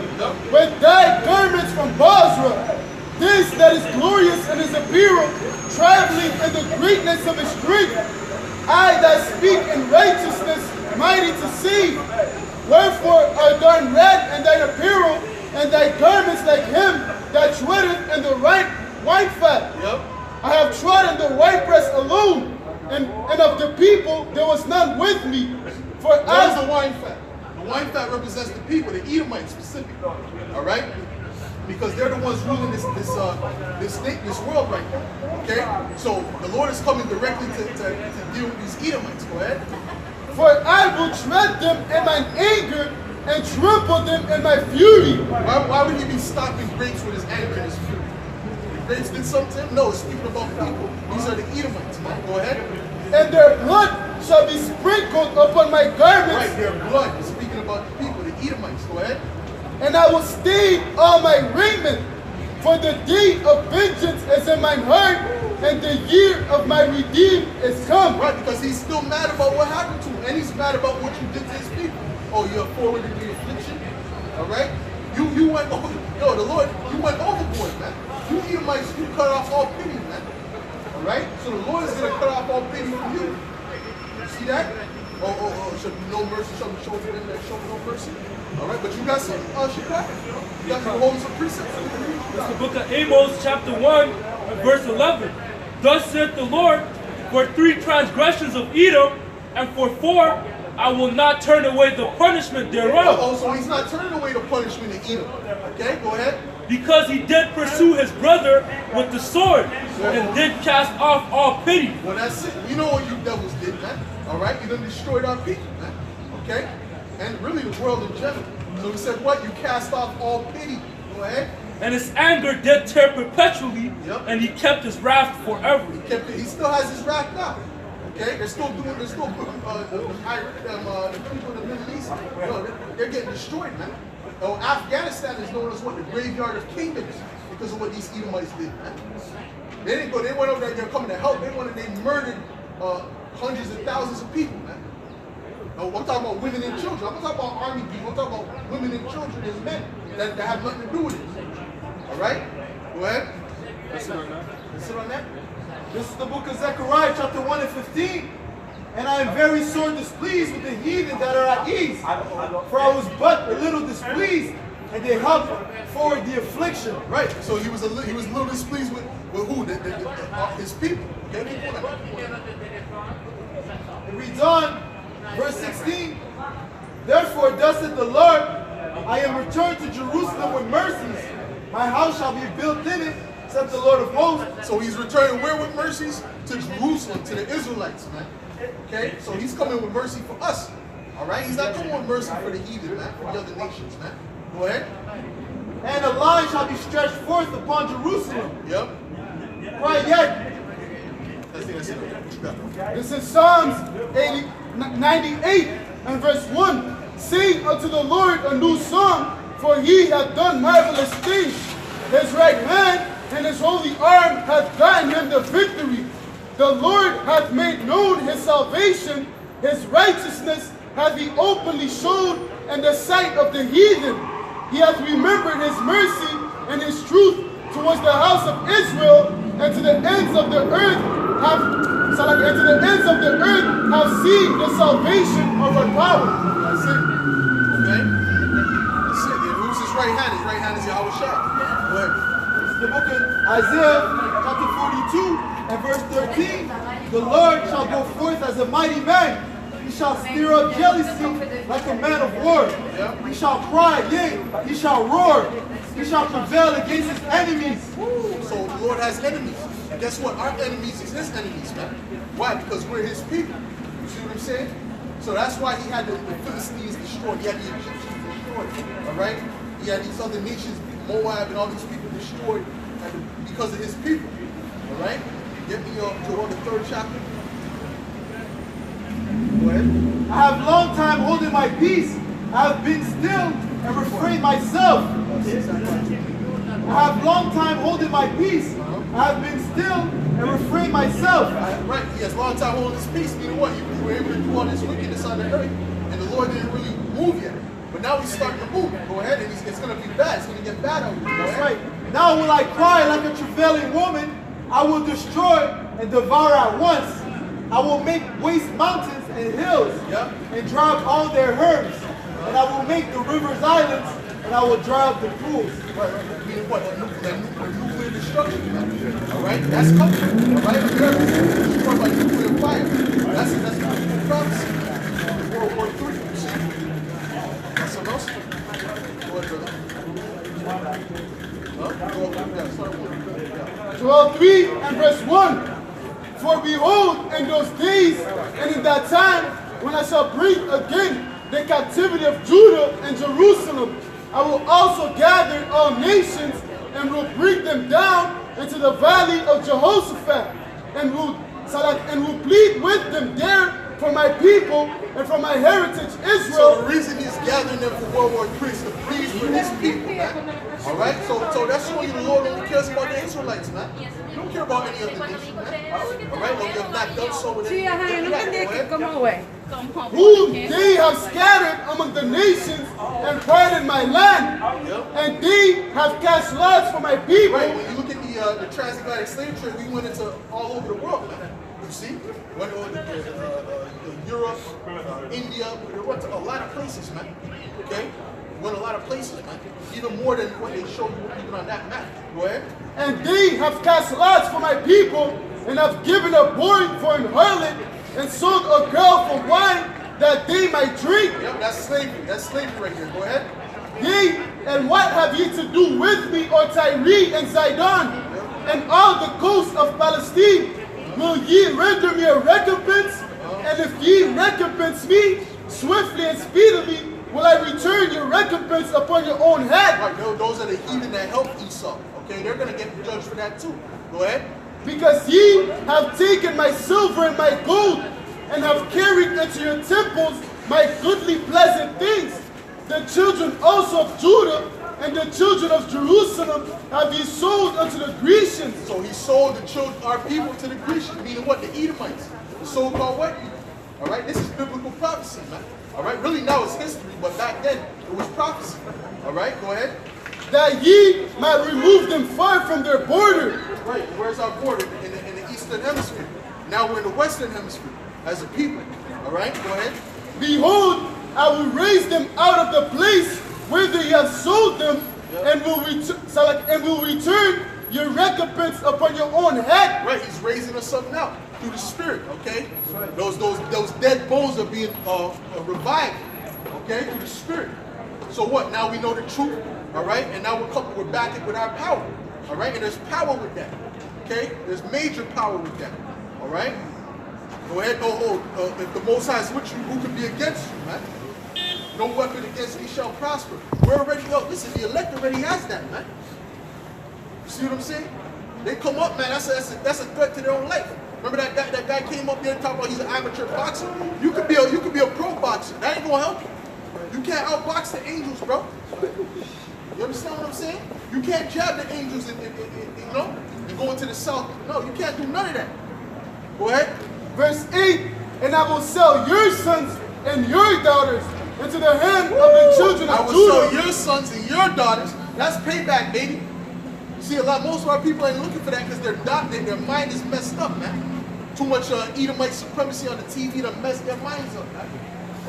with thy garments from Basra? This that is glorious in his apparel, traveling in the greatness of his strength. I that speak in righteousness, mighty to save. Wherefore art thou red in thine apparel, and thy garments like him that treadeth in the right wine fat. Yep. I have trodden the winepress alone, and of the people there was none with me. For What is as the wine fat? The wine fat represents the people, the Edomites specifically. All right? Because they're the ones ruling this world right now. Okay? So the Lord is coming directly to deal with these Edomites. Go ahead. for I will tread them in mine anger and trample them in my fury. Why would he be stopping grapes with his anger and his fury? Grapes did something to him? No, it's speaking about people. These are the Edomites, man. Go ahead. And their blood shall be sprinkled upon my garments. Right, their blood is speaking about the people, the Edomites. Go ahead. And I will stain all my raiment, for the day of vengeance is in mine heart, and the year of my redeem is come. Right, because he's still mad about what happened to him, and he's mad about what you did to his people. Oh, you're forward in the affliction. All right? You went over, the Lord, you went overboard, man. You Edomites, you cut off all pity, man. All right? So the Lord is going to cut off all pity from you. You see that? Oh, should be no mercy, shall be shown to them that show no mercy. All right, but you got some, Shikak? You got some holding some precepts. It's the book of Amos, chapter 1, and verse 11. Thus saith the Lord, for 3 transgressions of Edom, and for 4, I will not turn away the punishment thereof. Oh, so he's not turning away the punishment of Edom. Okay, go ahead. Because he did pursue his brother with the sword, and did cast off all pity. Well, that's it. You know what you devils did, man. All right, you done destroyed our people, man. Okay? And really the world in general. So he said what? You cast off all pity. Go ahead. And his anger did tear perpetually, Yep. and he kept his wrath forever. He still has his wrath now. Okay? They're still the people in the Middle East, they're getting destroyed, man. Oh, Afghanistan is known as what? The graveyard of kingdoms because of what these Edomites did, man. They didn't go, they went over there, they're coming to help. They murdered hundreds of thousands of people, man. No, I'm talking about women and children. I'm not talking about army people. I'm talking about women and children and men that have nothing to do with it. All right? Go ahead. Let's sit on that. This is the book of Zechariah, chapter 1 and 15. And I am very sore displeased with the heathen that are at ease. For I was but a little displeased and they helped forward the affliction. Right. So he was a little displeased with who? His people. Okay. It reads on, verse 16. Therefore, thus saith the Lord, I am returned to Jerusalem with mercies. My house shall be built in it, saith the Lord of hosts. So he's returning where with mercies? To Jerusalem, to the Israelites, man. Okay? So he's coming with mercy for us. All right? He's not coming with mercy for the heathen, man, for the other nations, man. Go ahead. And a line shall be stretched forth upon Jerusalem. Yep. Right, yet. This is Psalms 98 and verse 1. Sing unto the Lord a new song, for he hath done marvelous things. His right hand and his holy arm hath gotten him the victory. The Lord hath made known his salvation. His righteousness hath he openly showed in the sight of the heathen. He hath remembered his mercy and his truth towards the house of Israel, and to the ends of the earth have seen the salvation of our power. That's it. Okay? That's it. And who's his right hand? His right hand is Yahweh Shai. Go ahead. The book of Isaiah, chapter 42, and verse 13. The Lord shall go forth as a mighty man. He shall stir up jealousy like a man of war. He shall cry, yea, he shall roar. He shall prevail against his enemies. So the Lord has enemies. And guess what? Our enemies is his enemies, man. Why? Because we're his people. You see what I'm saying? So that's why he had the Philistines destroyed. He had the Egyptians destroyed. All right? He had these other nations, Moab and all these people destroyed because of his people. All right? Get me Joel the 3rd chapter. Go ahead. I have long time holding my peace. I have been still and refrained myself. I have long time holding my peace. I have been still and refrained myself. Right, he has long time holding his peace. Meaning what? You were able to do all this wickedness on the earth, and the Lord didn't really move yet. But now he's starting to move. Go ahead, and it's going to be bad. It's going to get bad over here. That's right. Now will I cry like a travailing woman. I will destroy and devour at once. I will make waste mountains and hills, and dry up all their herbs. And I will make the rivers islands, and I will dry up the pools. Right. Meaning what? Nuclear destruction. All right? That's coming. All right? The earth is destroyed by nuclear fire. That's the prophecy. World War III. You see? That's something else? Go ahead, brother. Joel 3 and verse 1. For behold, in those days and in that time, when I shall bring again the captivity of Judah and Jerusalem, I will also gather all nations and will bring them down into the valley of Jehoshaphat, and will plead with them there for my people and for my heritage Israel. So the reason he's gathering them for World War III is to plead for his people, man. All right? So that's showing you the Lord only cares about the Israelites, man. You don't care about any other nation, man. All right? Well, you have not done so with any whom they have scattered among the nations and parted my land, and they have cast lots for my people. Right, when you look at the transatlantic slave trade, we went into all over the world, man. You see? Went over Europe, India, we went to a lot of places, man. Okay? Went a lot of places, man. Even more than what they showed you even on that map. Go ahead. And they have cast lots for my people, and have given a boy for an harlot, and sold a girl for wine, that they might drink. Yep, that's slavery. That's slavery right here. Go ahead. Yea, and what have ye to do with me, O Tyre and Zidon, and all the coasts of Palestine? Will ye render me a recompense? And if ye recompense me, swiftly and speedily will I return your recompense upon your own head. Right, those are the heathen that helped Esau. Okay, they're going to get judged for that too. Go ahead. Because ye have taken my silver and my gold, and have carried into your temples my goodly pleasant things. The children also of Judah and the children of Jerusalem have ye sold unto the Grecians. So he sold the children, our people, to the Grecians, meaning what? The Edomites, the so-called white people. All right, this is biblical prophecy, man. All right, really now it's history, but back then it was prophecy. All right, go ahead. That ye might remove them far from their border. Right, where's our border? In the eastern hemisphere. Now we're in the western hemisphere as a people. All right, go ahead. Behold, I will raise them out of the place whither you have sold them, and will return your recompense upon your own head. Right, he's raising us up now through the Spirit, okay? Those dead bones are being revived, okay, through the Spirit. So what? Now we know the truth, all right? And now we're backing with our power, all right? And there's power with that, okay? There's major power with that, all right? Go ahead. If the Most High is with you, who can be against you, man? No weapon against me shall prosper. We're already, listen, the elect already has that, man. You see what I'm saying? They come up, man, that's a threat to their own life. Remember that guy came up there and talked about he's an amateur boxer? You could be a pro boxer. That ain't gonna help you. You can't outbox the angels, bro. You understand what I'm saying? You can't jab the angels and go into the south. No, you can't do none of that. Go ahead. Verse 8, and I will sell your sons and your daughters into the hand of the children of Judah. I will sell your sons and your daughters. That's payback, baby. You see, most of our people ain't looking for that because their mind is messed up, man. Too much Edomite supremacy on the TV to mess their minds up, man.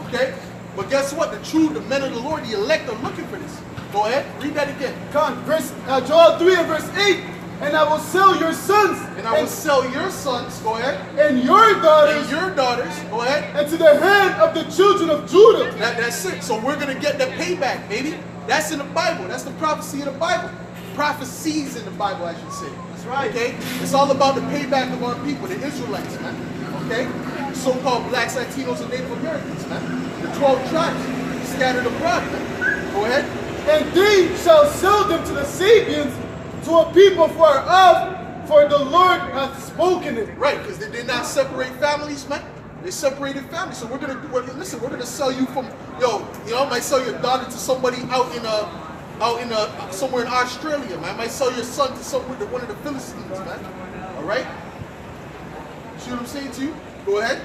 Okay? But guess what? The men of the Lord, the elect are looking for this. Go ahead, read that again. Come on, Joel 3 and verse 8. And I will sell your sons. And I will sell your sons, go ahead. And your daughters. And your daughters, go ahead. And to the hand of the children of Judah. That's it. So we're going to get the payback, baby. That's in the Bible. That's the prophecy in the Bible. Prophecies in the Bible, I should say. That's right. Okay? It's all about the payback of our people, the Israelites, man. Okay? The so-called blacks, Latinos, and Native Americans, man. The 12 tribes scattered abroad, man. Go ahead. And they shall sell them to the Sabians, to a people far off, for the Lord hath spoken it. Right, because they did not separate families, man. They separated families. So we're gonna sell you from, I might sell your daughter to somebody out in somewhere in Australia, man. I might sell your son to one of the Philistines, man. All right. See what I'm saying to you? Go ahead.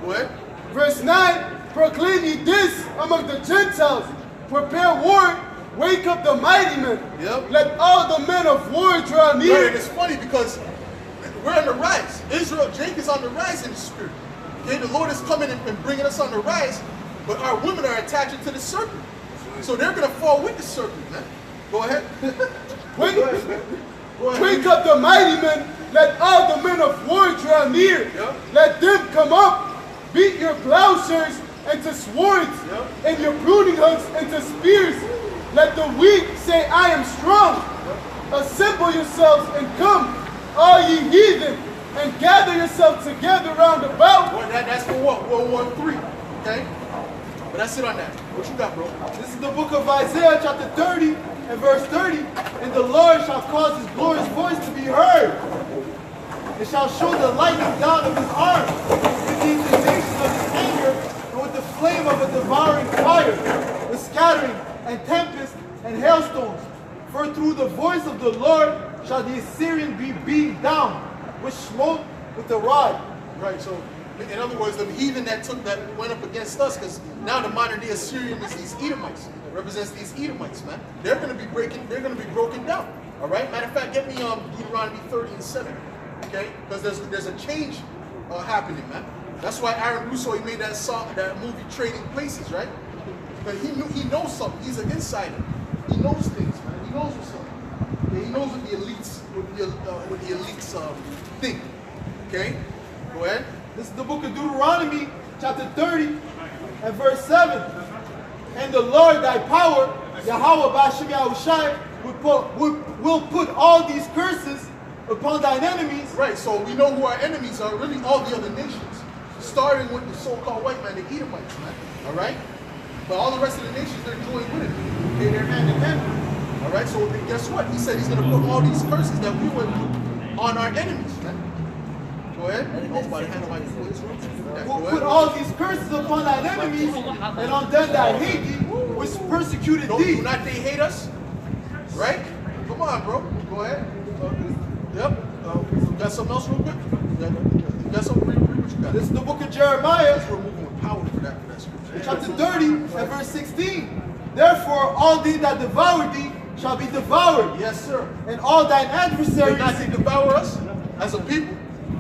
Go ahead. Verse 9: Proclaim ye this among the Gentiles. Prepare war. Wake up the mighty men. Yep. Let all the men of war draw near. Right, and it's funny because we're on the rise. Jake is on the rise in the spirit. Okay, the Lord is coming and bringing us on the rise, but our women are attaching to the serpent. So they're going to fall with the serpent, man. Go ahead. Wake up the mighty men. Let all the men of war draw near. Yep. Let them come up. Beat your plowshares into swords, and your pruning hooks into spears. Let the weak say, I am strong. Assemble yourselves and come, all ye heathen, and gather yourselves together round about. Well, that's for what? World War III. Okay? But that's it on that. What you got, bro? This is the book of Isaiah, chapter 30 and verse 30. And the Lord shall cause his glorious voice to be heard. It shall show the lightning down of his arm, with the indignation of his anger, and with the flame of a devouring fire, the scattering and tempest and hailstones. For through the voice of the Lord shall the Assyrian be beaten down, which smote with the rod. Right, so in other words, the heathen that went up against us, because now the modern day Assyrian is these Edomites. It represents these Edomites, man. They're gonna be broken down. All right? Matter of fact, get me Deuteronomy 30 and 7. Okay? Because there's a change happening, man. That's why Aaron Russo, he made that movie Trading Places, right? But he knows something. He's an insider. He knows things, man. He knows what's up. Okay? He knows what the elites think. Okay? Go ahead. This is the book of Deuteronomy, chapter 30 and verse 7. And the Lord thy power, Yahweh Ba'ashem Yahushai, will put all these curses upon thine enemies. Right, so we know who our enemies are, really all the other nations. Starting with the so-called white man, the Edomites, man. All right? But all the rest of the nations, they're joined with it. Okay, they're hand in hand. All right, so guess what? He said he's going to put all these curses that we went through on our enemies, man. Go ahead. Will put all these curses upon thine enemies, and on them that hate thee, which persecuted thee. Do not they hate us? Right? Come on, bro. Go ahead. Yep. You got something else real quick? You got something? Read what you got. This is the book of Jeremiah. We're moving with power for that scripture. Chapter 30 and verse 16. Therefore, all they that devour thee shall be devoured. Yes, sir. And all thine adversaries. Did not they devour us as a people?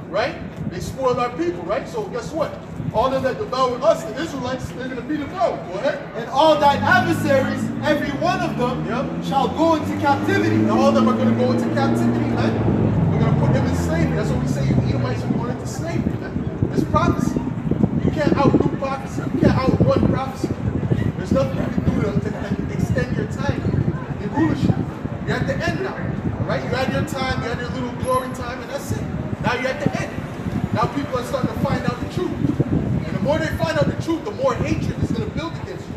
Right? They spoiled our people, right? So guess what? all them that devoured us, the Israelites, they're going to be devoured. Go ahead. And all thine adversaries, every one of them, shall go into captivity. And all of them are going to go into captivity, man. We're going to put them in slavery. That's what we say. The Edomites are going into slavery, man. It's prophecy. You can't outdo prophecy. You can't outrun prophecy. There's nothing you can do to extend your time in rulership. You're at the end now. All right? You had your time, you had your little glory time, and that's it. Now you're at the end. Now people are starting to find out the truth. And the more they find out the truth, the more hatred is going to build against you.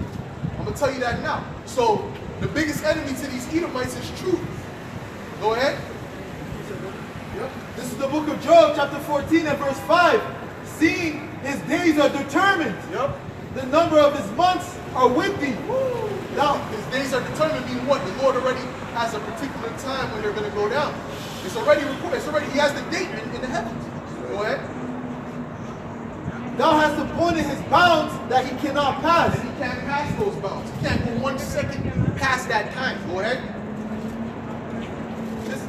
I'm going to tell you that now. So the biggest enemy to these Edomites is truth. Go ahead. Yep. This is the book of Job, chapter 14 and verse 5. Seeing his days are determined. Yep. The number of his months are with thee. Now, his days are determined, meaning what? The Lord already has a particular time when they're going to go down. It's already recorded. It's already, he has the date in the heavens. Go ahead. Thou hast appointed his bounds that he cannot pass. And he can't pass those bounds. He can't go 1 second past that time. Go ahead.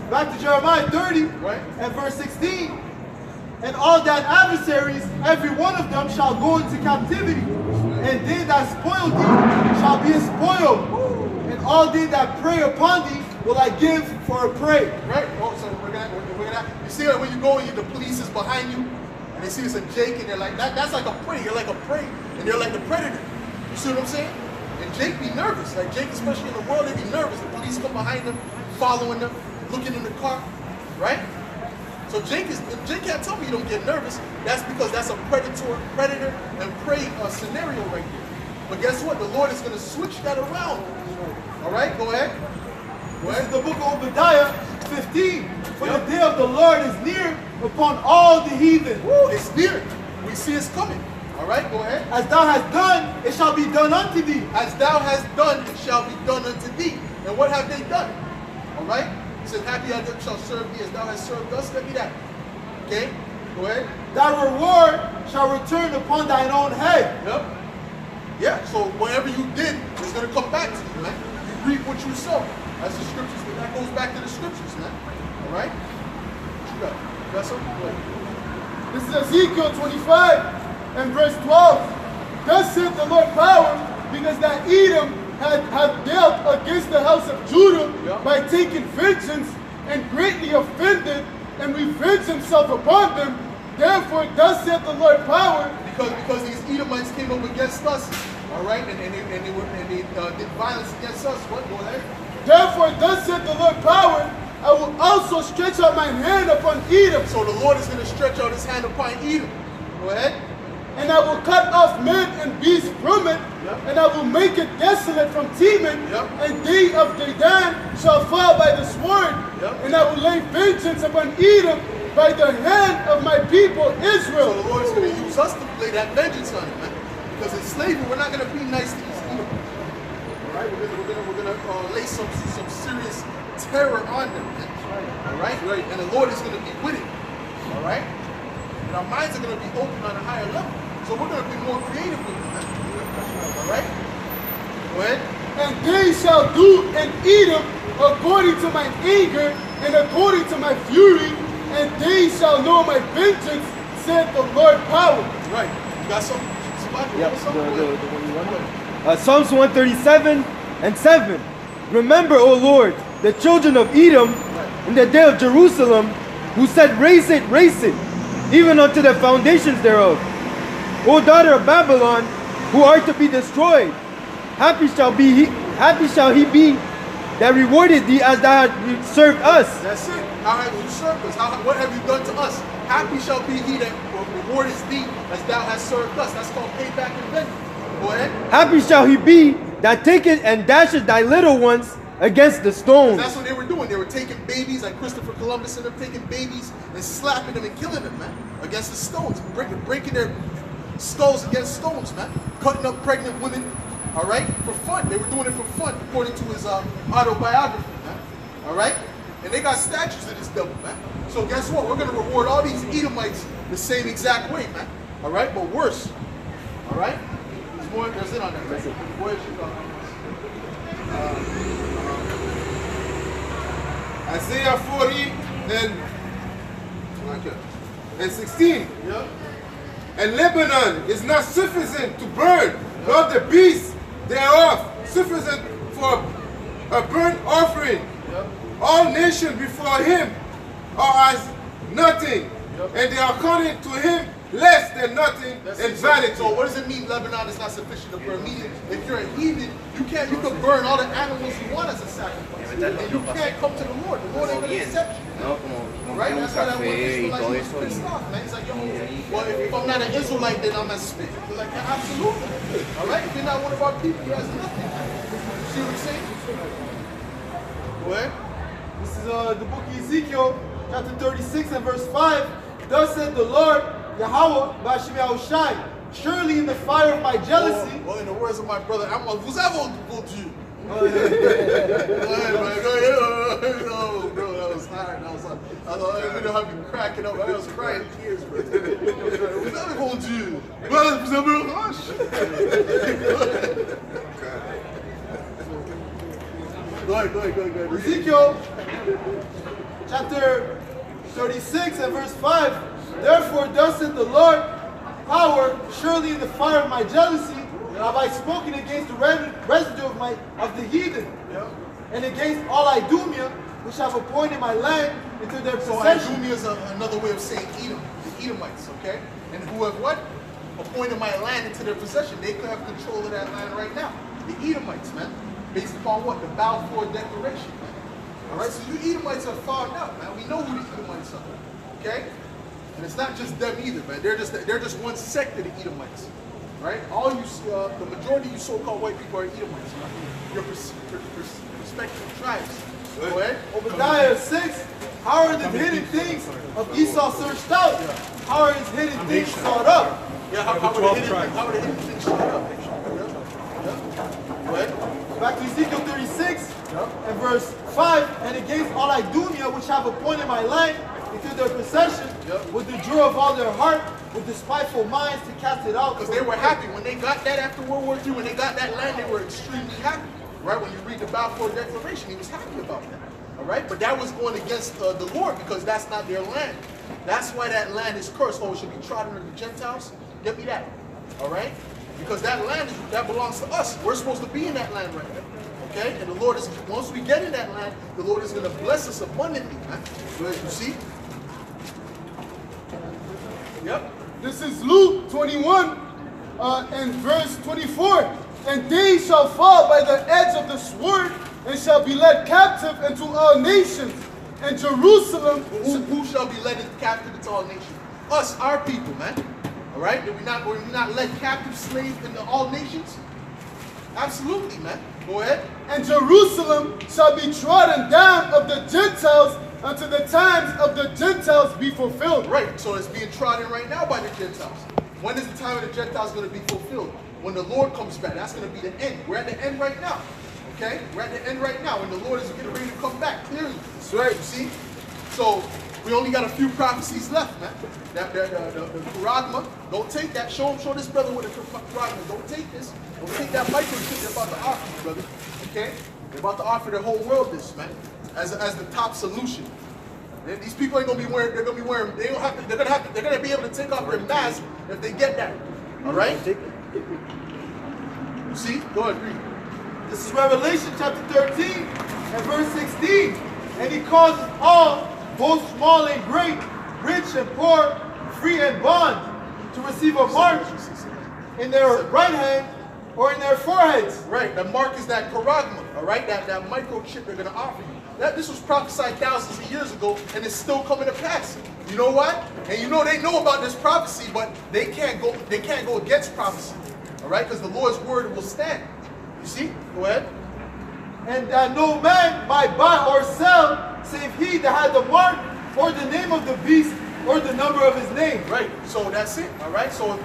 Back to Jeremiah 30 and verse 16. And all thine adversaries, every one of them shall go into captivity. And they that spoil thee shall be a spoil. And all they that prey upon thee will I give for a prey. Right? Oh, so we're gonna you see that when you go and the police is behind you and they see it's a Jake and they're like, that's like a prey. You're like a prey. And they're like the predator. You see what I'm saying? And Jake be nervous. Like Jake, especially in the world, they be nervous. The police come behind them, following them, looking in the car. Right? So Jake can't tell me you don't get nervous. That's because that's a predator and prey scenario right there. But guess what? The Lord is going to switch that around. All right, go ahead. This is the book of Obadiah 15. For the day of the Lord is near upon all the heathen. Woo, it's near. We see it's coming. All right, go ahead. As thou hast done, it shall be done unto thee. As thou hast done, it shall be done unto thee. And what have they done? All right. He said, happy are them shall serve thee as thou hast served us. Let me that. Okay? Go ahead. Thy reward shall return upon thine own head. Yep. Yeah, so whatever you did is going to come back to you, man. You reap what you sow. That's the scriptures. That goes back to the scriptures, man. All right? What you got? You got something? Go ahead. This is Ezekiel 25 and verse 12. Thus saith the Lord power, because that Edom hath dealt against the house of Judah by taking vengeance and greatly offended and revenged himself upon them. Therefore, thus saith the Lord power, because these Edomites came up against us, all right, and they did violence against us. What? Go ahead. Therefore, thus saith the Lord power, I will also stretch out my hand upon Edom. So the Lord is going to stretch out his hand upon Edom. Go ahead. And I will cut off men and beasts from it, and I will make it desolate from Teman, and they of Dedan shall fall by the sword, and I will lay vengeance upon Edom by the hand of my people Israel. So the Lord is going to use us to lay that vengeance on it, man. Because in slavery, we're not going to be nice to these Edom. All right, we're gonna lay some serious terror on them, man. All right, and the Lord is going to be with it. All right, and our minds are going to be open on a higher level. So we're going to be more creative with it, man. All right? Go ahead. And they shall do in Edom according to my anger and according to my fury, and they shall know my vengeance, said the Lord power. Right. You got something? Yep, the one you want. Psalms 137 and 7. Remember, O Lord, the children of Edom in the day of Jerusalem, who said, raise it, even unto the foundations thereof. O daughter of Babylon, who art to be destroyed, happy shall he be that rewarded thee as thou hast served us. That's it. How have you served us? What have you done to us? Happy shall be he that rewardeth thee as thou hast served us. That's called payback and vengeance. Go ahead. Happy shall he be that taketh and dasheth thy little ones against the stones. That's what they were doing. They were taking babies like Christopher Columbus and they're taking babies and slapping them and killing them, man, against the stones, breaking their skulls against stones, man, cutting up pregnant women, all right, for fun. They were doing it for fun, according to his autobiography, man, all right? And they got statues of this devil, man. So guess what? We're going to reward all these Edomites the same exact way, man, all right, but worse, all right? There's more, there's it on that, right? Where's your Isaiah 40 and 16. Yeah. And Lebanon is not sufficient to burn, nor the beasts thereof sufficient for a burnt offering. All nations before him are as nothing, and they are counted to him less than nothing and vanity. So what does it mean Lebanon is not sufficient to burn? Meaning, if you're a heathen, you can burn all the animals you want as a sacrifice. And you can't come to the Lord. The Lord ain't going to accept you. Right? That's why that one Israelite was pissed off, man. He's like, yo, well, if I'm not an Israelite, then I'm a spit. We're like, yeah, absolutely. All right? If you're not one of our people, he has nothing. See what I'm saying? Go ahead. This is the book of Ezekiel, chapter 36 and verse 5. Thus said the Lord, Yahweh, Bashim Yahushai, surely in the fire of my jealousy. Well, in the words of my brother, vous avez Book of Jude. Go ahead, man. Go ahead. Oh, bro, that was hard. I was have been cracking up. I was crying tears, bro. Vous avez Book of Jude. Well, vous avez rush. Go ahead. Ezekiel, chapter 36 and verse 5. Therefore, thus said the Lord, power, surely in the fire of my jealousy have I spoken against the residue of the heathen, and against all Idumea, which have appointed my land into their possession. So Idumea is another way of saying Edom, the Edomites, okay? And who have what? Appointed my land into their possession. They could have control of that land right now. The Edomites, man. Based upon what? The Balfour Declaration, man. Alright, so you Edomites are found out, man. We know who the Edomites are. Okay? And it's not just them either, man. They're just one sect of the Edomites. Right? All you the majority of you so-called white people are Edomites, right? Your respective tribes. Go ahead. Obadiah 6. How are the hidden things of Esau searched out? How are his hidden things sought up? Yeah, how are the hidden things sought up? Go ahead. Back to Ezekiel 36 and verse 5. And against all Idumea, which have appointed my land into their possession, with the joy of all their heart, with the spiteful minds to cast it out. Because they were happy. When they got that after World War II, when they got that land, they were extremely happy. Right? When you read the Balfour Declaration, he was happy about that. All right? But that was going against the Lord because that's not their land. That's why that land is cursed. Oh, it should be trodden under the Gentiles? Get me that. All right? Because that land, that belongs to us. We're supposed to be in that land right now. Okay? And the Lord is, once we get in that land, the Lord is going to bless us abundantly, man. You see? Yep. This is Luke 21 and verse 24. And they shall fall by the edge of the sword and shall be led captive into all nations. And Jerusalem... Who shall be led captive into all nations? Us, our people, man. All right? We're not led captive slave into all nations? Absolutely, man. Go ahead. And Jerusalem shall be trodden down of the Gentiles until the times of the Gentiles be fulfilled. Right, so it's being trodden right now by the Gentiles. When is the time of the Gentiles going to be fulfilled? When the Lord comes back. That's going to be the end. We're at the end right now. Okay? We're at the end right now. When the Lord is getting ready to come back, clearly. That's right, you see? So, we only got a few prophecies left, man. The Kuragma, don't take that. Show this brother with the Kuragma. Don't take this. Don't take that microchip they're about to offer you, brother. Okay? They're about to offer the whole world this, man. As the top solution. These people ain't gonna be wearing. They're gonna be wearing. They're gonna be able to take off their mask if they get that. All right. You see? Go ahead, read. This is Revelation chapter 13 and verse 16. And he causes all, both small and great, rich and poor, free and bond, to receive a mark in their right hand or in their foreheads. Right. The mark is that Kuragma. All right. That microchip they're gonna offer you. This was prophesied thousands of years ago, and it's still coming to pass. You know what? And you know they know about this prophecy, but they can't go against prophecy. All right? Because the Lord's word will stand. You see? Go ahead. And that no man might buy or sell, save he that had the mark, or the name of the beast, or the number of his name. Right. So that's it. All right? So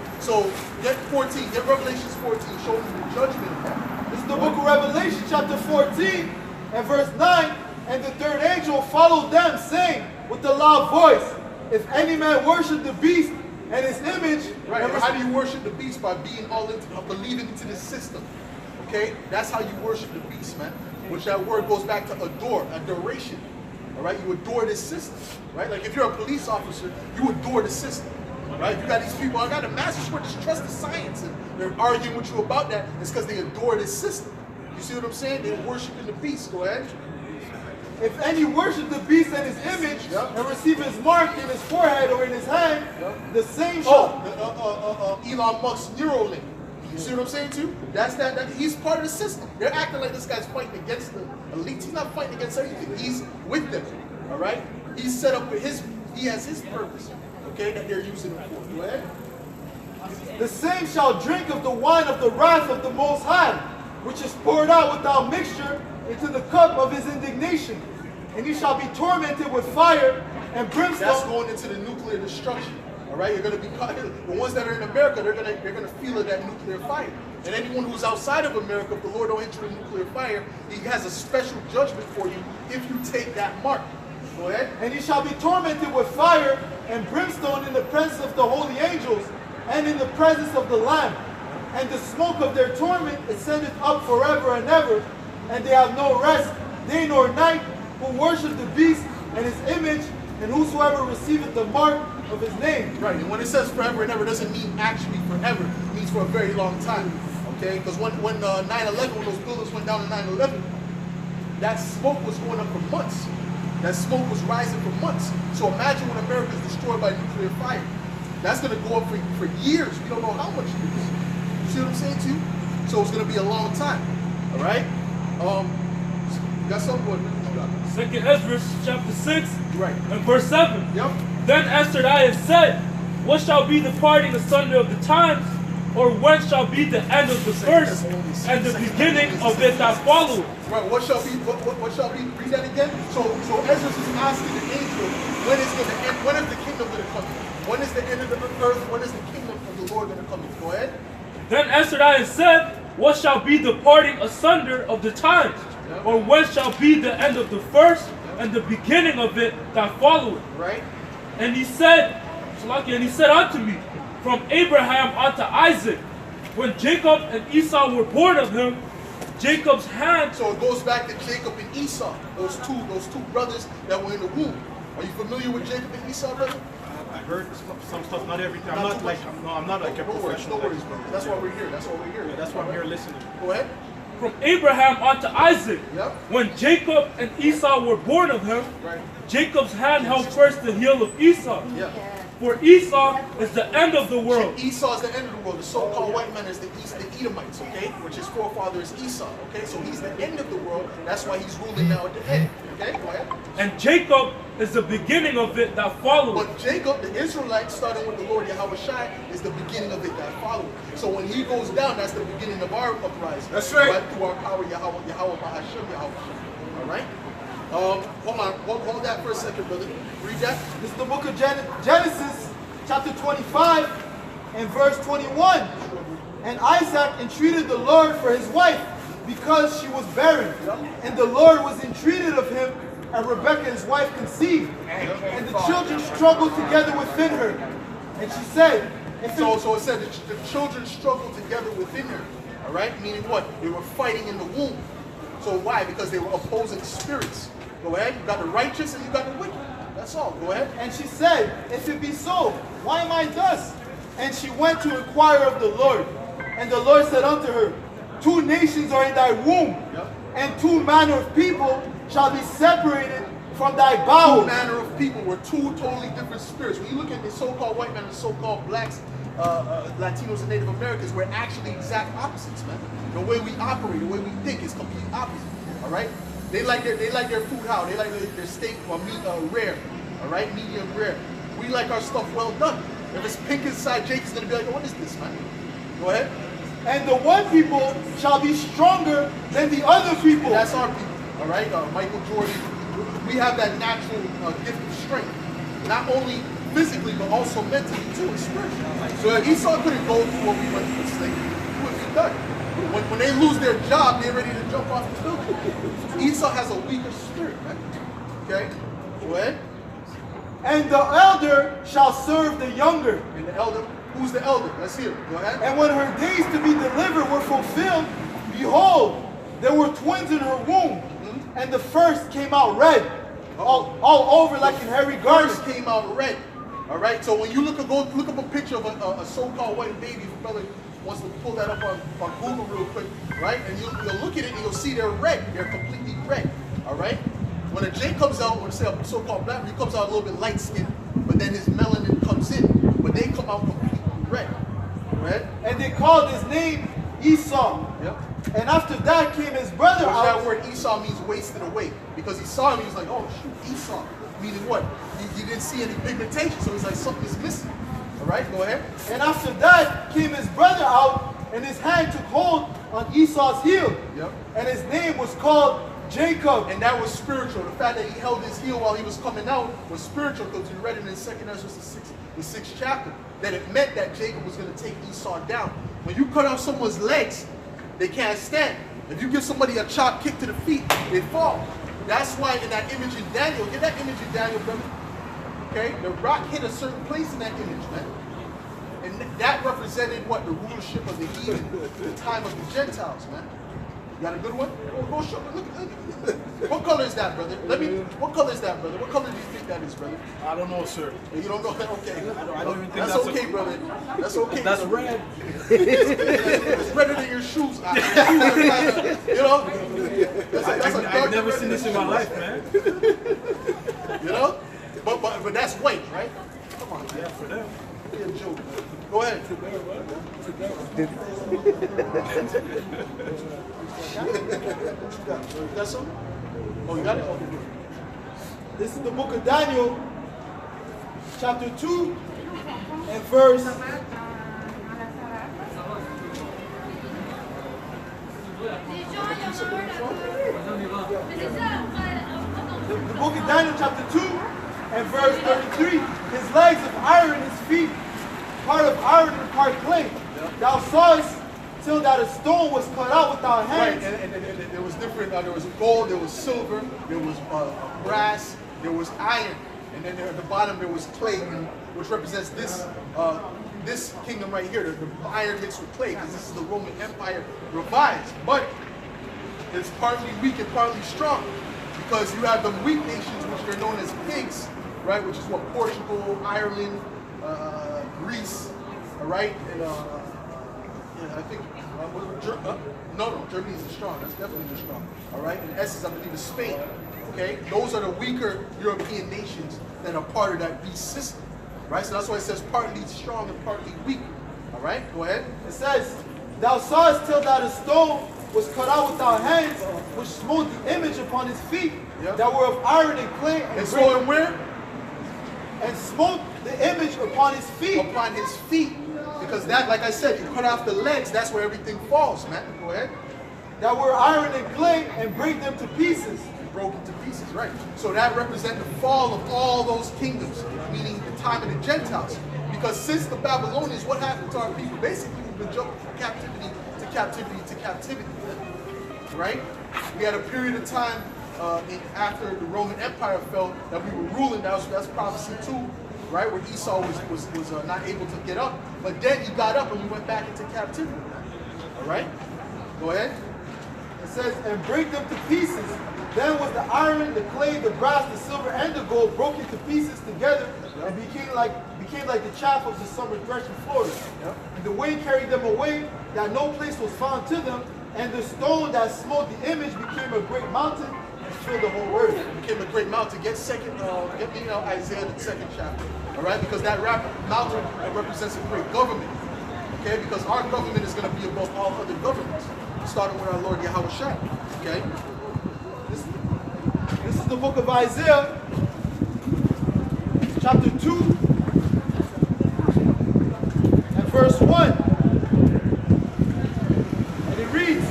get 14. Get Revelation 14. Show them the judgment of that. This is the book of Revelation, chapter 14, and verse 9. And the third angel followed them, saying with a loud voice, if any man worship the beast and his image... Right, how do you worship the beast? By being believing into the system. Okay? That's how you worship the beast, man. Which that word goes back to adore, adoration. All right? You adore this system. Right? Like if you're a police officer, you adore the system. Right? You got these people, I got a master's for just trust the science, and they're arguing with you about that. It's because they adore this system. You see what I'm saying? They're worshiping the beast. Go ahead. If any worship the beast and his image and receive his mark in his forehead or in his hand, the same shall. Elon Musk's Neuralink. You see what I'm saying too? That's that. He's part of the system. They're acting like this guy's fighting against the elites. He's not fighting against anything. He's with them. All right. He's set up with his. He has his purpose. Okay, that they're using him for. Go ahead. The same shall drink of the wine of the wrath of the Most High, which is poured out without mixture into the cup of his indignation, and he shall be tormented with fire and brimstone. That's going into the nuclear destruction. All right, you're going to be the ones that are in America. They're going to feel that nuclear fire. And anyone who's outside of America, if the Lord don't hit you with nuclear fire, He has a special judgment for you if you take that mark. Go ahead. And he shall be tormented with fire and brimstone in the presence of the holy angels and in the presence of the Lamb. And the smoke of their torment ascendeth up forever and ever, and they have no rest day nor night, who worship the beast and his image, and whosoever receiveth the mark of his name. Right, and when it says forever and ever, it doesn't mean actually forever. It means for a very long time. Okay, because when 9/11, when those buildings went down in 9/11, that smoke was going up for months. That smoke was rising for months. So imagine when America is destroyed by nuclear fire. That's going to go up for years. We don't know how much years. You see what I'm saying to you? So it's going to be a long time. All right? You got something? What? 2nd Ezra chapter 6 Right. and verse 7. Yep. Then answered I and said, what shall be the parting asunder of the times, or when shall be the end of the first and the beginning of it that followeth? Right. What shall be? What shall be? Read that again. So Ezra is asking the angel, when is going to end? When is the kingdom going to come? When is the end of the earth? When is the kingdom of the Lord going to come in? Go ahead. Then answered I and said, what shall be the parting asunder of the times, or when shall be the end of the first and the beginning of it that followeth? Right. And he said, unto me, from Abraham unto Isaac, when Jacob and Esau were born of him, Jacob's hand. So it goes back to Jacob and Esau, those two brothers that were in the womb. Are you familiar with Jacob and Esau, brother? I heard some stuff, not everything. I'm not like a professional. No worries, brother. That's why we're here. Yeah, that's why I'm here listening. Go ahead. From Abraham unto Isaac, Yep. when Jacob and Esau were born of him, Right. Jacob's hand held first the heel of Esau. Yeah. For Esau is the end of the world. Esau is the end of the world. The so-called white man is the Edomites, okay? Which his forefather is Esau, okay? So he's the end of the world. That's why he's ruling now at the end, okay? Go ahead. And Jacob is the beginning of it that followeth. But Jacob, the Israelite, starting with the Lord Yahweh Shai, is the beginning of it that followeth. So when he goes down, that's the beginning of our uprising. That's right. Through our power, Yahweh Bahashem, Yahweh. All right? Hold on. Hold that for a second, brother. Read that. This is the book of Genesis, chapter 25, and verse 21. And Isaac entreated the Lord for his wife, because she was barren. And the Lord was entreated of him, and Rebekah his wife conceived. And the children struggled together within her. And she said, So it said the children struggled together within her. All right? Meaning what? They were fighting in the womb. So why? Because they were opposing spirits. Go ahead. You got the righteous and you got the wicked. That's all. Go ahead. And she said, if it be so, why am I thus? And she went to inquire of the Lord. And the Lord said unto her, 2 nations are in thy womb, and 2 manner of people shall be separated from thy bowels. 2 manner of people were 2 totally different spirits. When you look at the so-called white man and the so-called blacks, Latinos and Native Americans, we're actually exact opposites, man. The way we operate, the way we think is complete opposite. All right? They like their food how? They like their steak or meat rare. All right? Medium rare. We like our stuff well done. If it's pink inside, Jake is going to be like, oh, what is this, man? Go ahead. And the one people shall be stronger than the other people. And that's our people. All right? Michael Jordan. We have that natural gift of strength. Not only physically, but also mentally, too, and spiritually. So if Esau couldn't go through what we went through, it would be done. When they lose their job, they're ready to jump off the building. Esau has a weaker spirit, man. Okay? Go ahead. And the elder shall serve the younger. And the elder, who's the elder? Let's hear it. Go ahead. And when her days to be delivered were fulfilled, behold, there were twins in her womb. And the first came out red, all over like in hairy garment. First came out red. All right. So when you look up a picture of a so-called white baby, if a brother wants to pull that up on Google real quick, right? And you'll look at it and you'll see they're red. They're completely red. All right. When a J comes out, or say a so-called black, he comes out a little bit light skinned, but then his melanin comes in, but they come out completely red. Right? And they called his name Esau. Yep. And after that came his brother out. That word Esau means wasted away. Because he saw him, he was like, oh shoot, Esau. Meaning what? He didn't see any pigmentation, so he's like, something's missing. All right, go ahead. And after that came his brother out, and his hand took hold on Esau's heel. Yep. And his name was called Jacob. And that was spiritual. The fact that he held his heel while he was coming out was spiritual, because we read it in 2nd Ezra, the 6th chapter, that it meant that Jacob was going to take Esau down. When you cut off someone's legs, they can't stand. If you give somebody a chop kick to the feet, they fall. That's why in that image in Daniel, get that image in Daniel, brother. Okay? The rock hit a certain place in that image, man. And that represented what? The rulership of the heathen, the time of the Gentiles, man. You got a good one? Go show me. Look. What color is that, brother? What color is that, brother? What color do you think that is, brother? I don't know, sir. You don't know that? Okay. I don't even think that's okay, brother. That's okay. That's red. It's redder than your shoes. You know? I've never seen this in my life, man. You know? But that's white, right? Come on, man. Yeah, for them. Be a joke. Go ahead. That's some? Oh, you got it? Okay, good. This is the book of Daniel, chapter 2, and verse. The book of Daniel, chapter 2, and verse 33. His legs of iron, his feet, part of iron and part clay. Thou sawest till that a stone was cut out without hands. Right, and there was different, there was gold, there was silver, there was brass, there was iron, and then at the bottom there was clay, which represents this kingdom right here, the iron mixed with clay, because this is the Roman Empire revised. But it's partly weak and partly strong, because you have the weak nations, which are known as pigs, right, which is what, Portugal, Ireland, Greece, all right, and I think, no, Germany is strong. That's definitely strong. All right, and S is, I believe, is Spain. Okay, those are the weaker European nations that are part of that beast system. Right, so that's why it says partly strong and partly weak. All right, go ahead. It says, thou sawest till that a stone was cut out without hands, which smote the image upon his feet, that were of iron and clay. And so and where? And smote the image upon his feet. Upon his feet. Because that, like I said, you cut off the legs, that's where everything falls, man. Go ahead. That were iron and clay, and break them to pieces. Broken to pieces, right. So that represents the fall of all those kingdoms, meaning the time of the Gentiles. Because since the Babylonians, what happened to our people? Basically, we've been jumping from captivity to captivity to captivity, right? We had a period of time after the Roman Empire fell that we were ruling. That's prophecy too. Right, where Esau was not able to get up, but then he got up and we went back into captivity. All right, go ahead. It says, and break them to pieces. Then was the iron, the clay, the brass, the silver, and the gold broke into pieces together, and became like the chaff of the summer threshing floors. And the wind carried them away, that no place was found to them, and the stone that smote the image became a great mountain and filled the whole earth. It became a great mountain. Get me Isaiah the 2nd chapter. All right, because that mountain represents a great government. Okay, because our government is going to be above all other governments, starting with our Lord Yahweh Shai. Okay. This is the book of Isaiah, chapter 2, and verse 1. And it reads,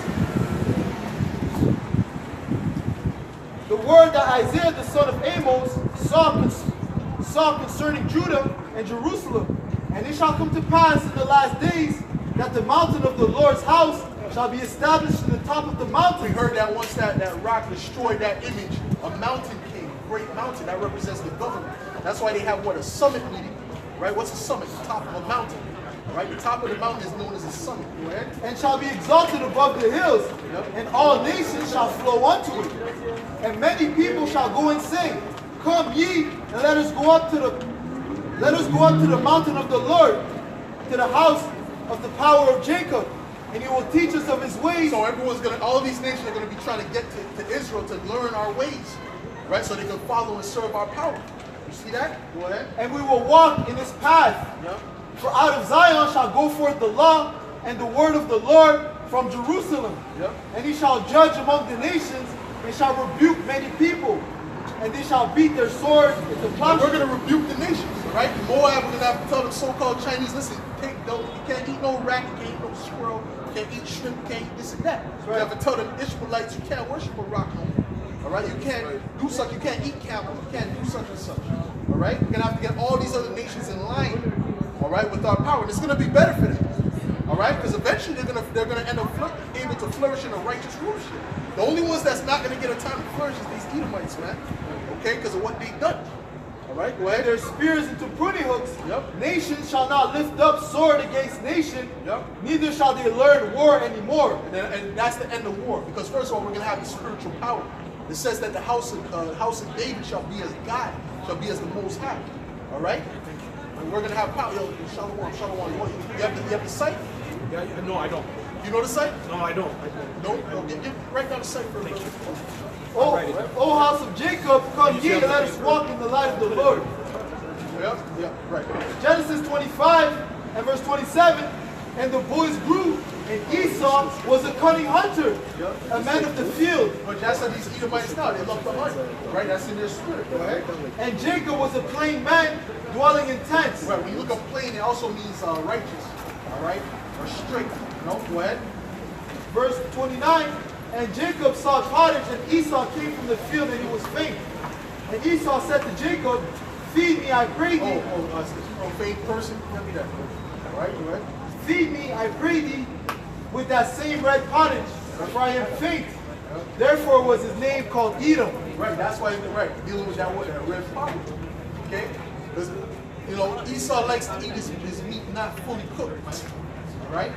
the word that Isaiah the son of Amos saw concerning Judah and Jerusalem. And it shall come to pass in the last days that the mountain of the Lord's house shall be established in the top of the mountain. We heard that once that rock destroyed that image, a mountain came, a great mountain, that represents the government. That's why they have what, a summit meeting, right? What's a summit? The top of a mountain, right? The top of the mountain is known as a summit, go ahead. And shall be exalted above the hills, and all nations shall flow unto it. And many people shall go and say, come ye, and let us go up to the Let us go up to the mountain of the Lord, to the house of the power of Jacob, and he will teach us of his ways. So all these nations are going to be trying to get to Israel to learn our ways, right? So they can follow and serve our power. You see that? Go ahead. And we will walk in his path. Yep. For out of Zion shall go forth the law and the word of the Lord from Jerusalem. Yep. And he shall judge among the nations, and shall rebuke many people. And they shall beat their swords into plowshares. We're going to rebuke the nations, right? Moab, we're going to have to tell the so-called Chinese, listen, you can't eat no rat, you can't eat no squirrel, you can't eat shrimp, you can't eat this and that. Right. You have to tell them Ishmaelites, you can't worship a rock no more. All right? You can't do such, you can't eat camel, you can't do such and such. All right? We're going to have to get all these other nations in line, all right, with our power. And it's going to be better for them. All right? Because eventually they're going to end up able to flourish in a righteous rulership. The only ones that's not going to get a time to flourish is these Edomites, man. Okay? Because of what they've done. All right? Go ahead. Their spears into pruning hooks. Yep. Nation shall not lift up sword against nation. Yep. Neither shall they learn war anymore. And that's the end of war. Because first of all, we're going to have the spiritual power. It says that the house of David shall be as God, shall be as the Most High. All right? And we're going to have power. Yo, Shalom. You have the site? Yeah, no, I don't. You know the site? No, I don't. No? Write down the site for me. O house of Jacob, come ye and let us walk in the light of the Lord. Yeah, right. Genesis 25 and verse 27. And the boys grew, and Esau was a cunning hunter, a man of the field. But that's how these Edomites now, they love to hunt. Right? That's in their spirit. Go ahead. And Jacob was a plain man, dwelling in tents. Right. When you look up plain, it also means righteous. All right? Or straight. No? Go ahead. Verse 29. And Jacob saw pottage, and Esau came from the field, and he was faint. And Esau said to Jacob, feed me, I pray thee. Profane person. Tell me that. All right, go ahead. Feed me, I pray thee, with that same red pottage, for I am faint. Therefore was his name called Edom. Right, that's why they're right. Dealing with that red pottage. Okay? Because, you know, Esau likes to eat his meat not fully cooked. All right?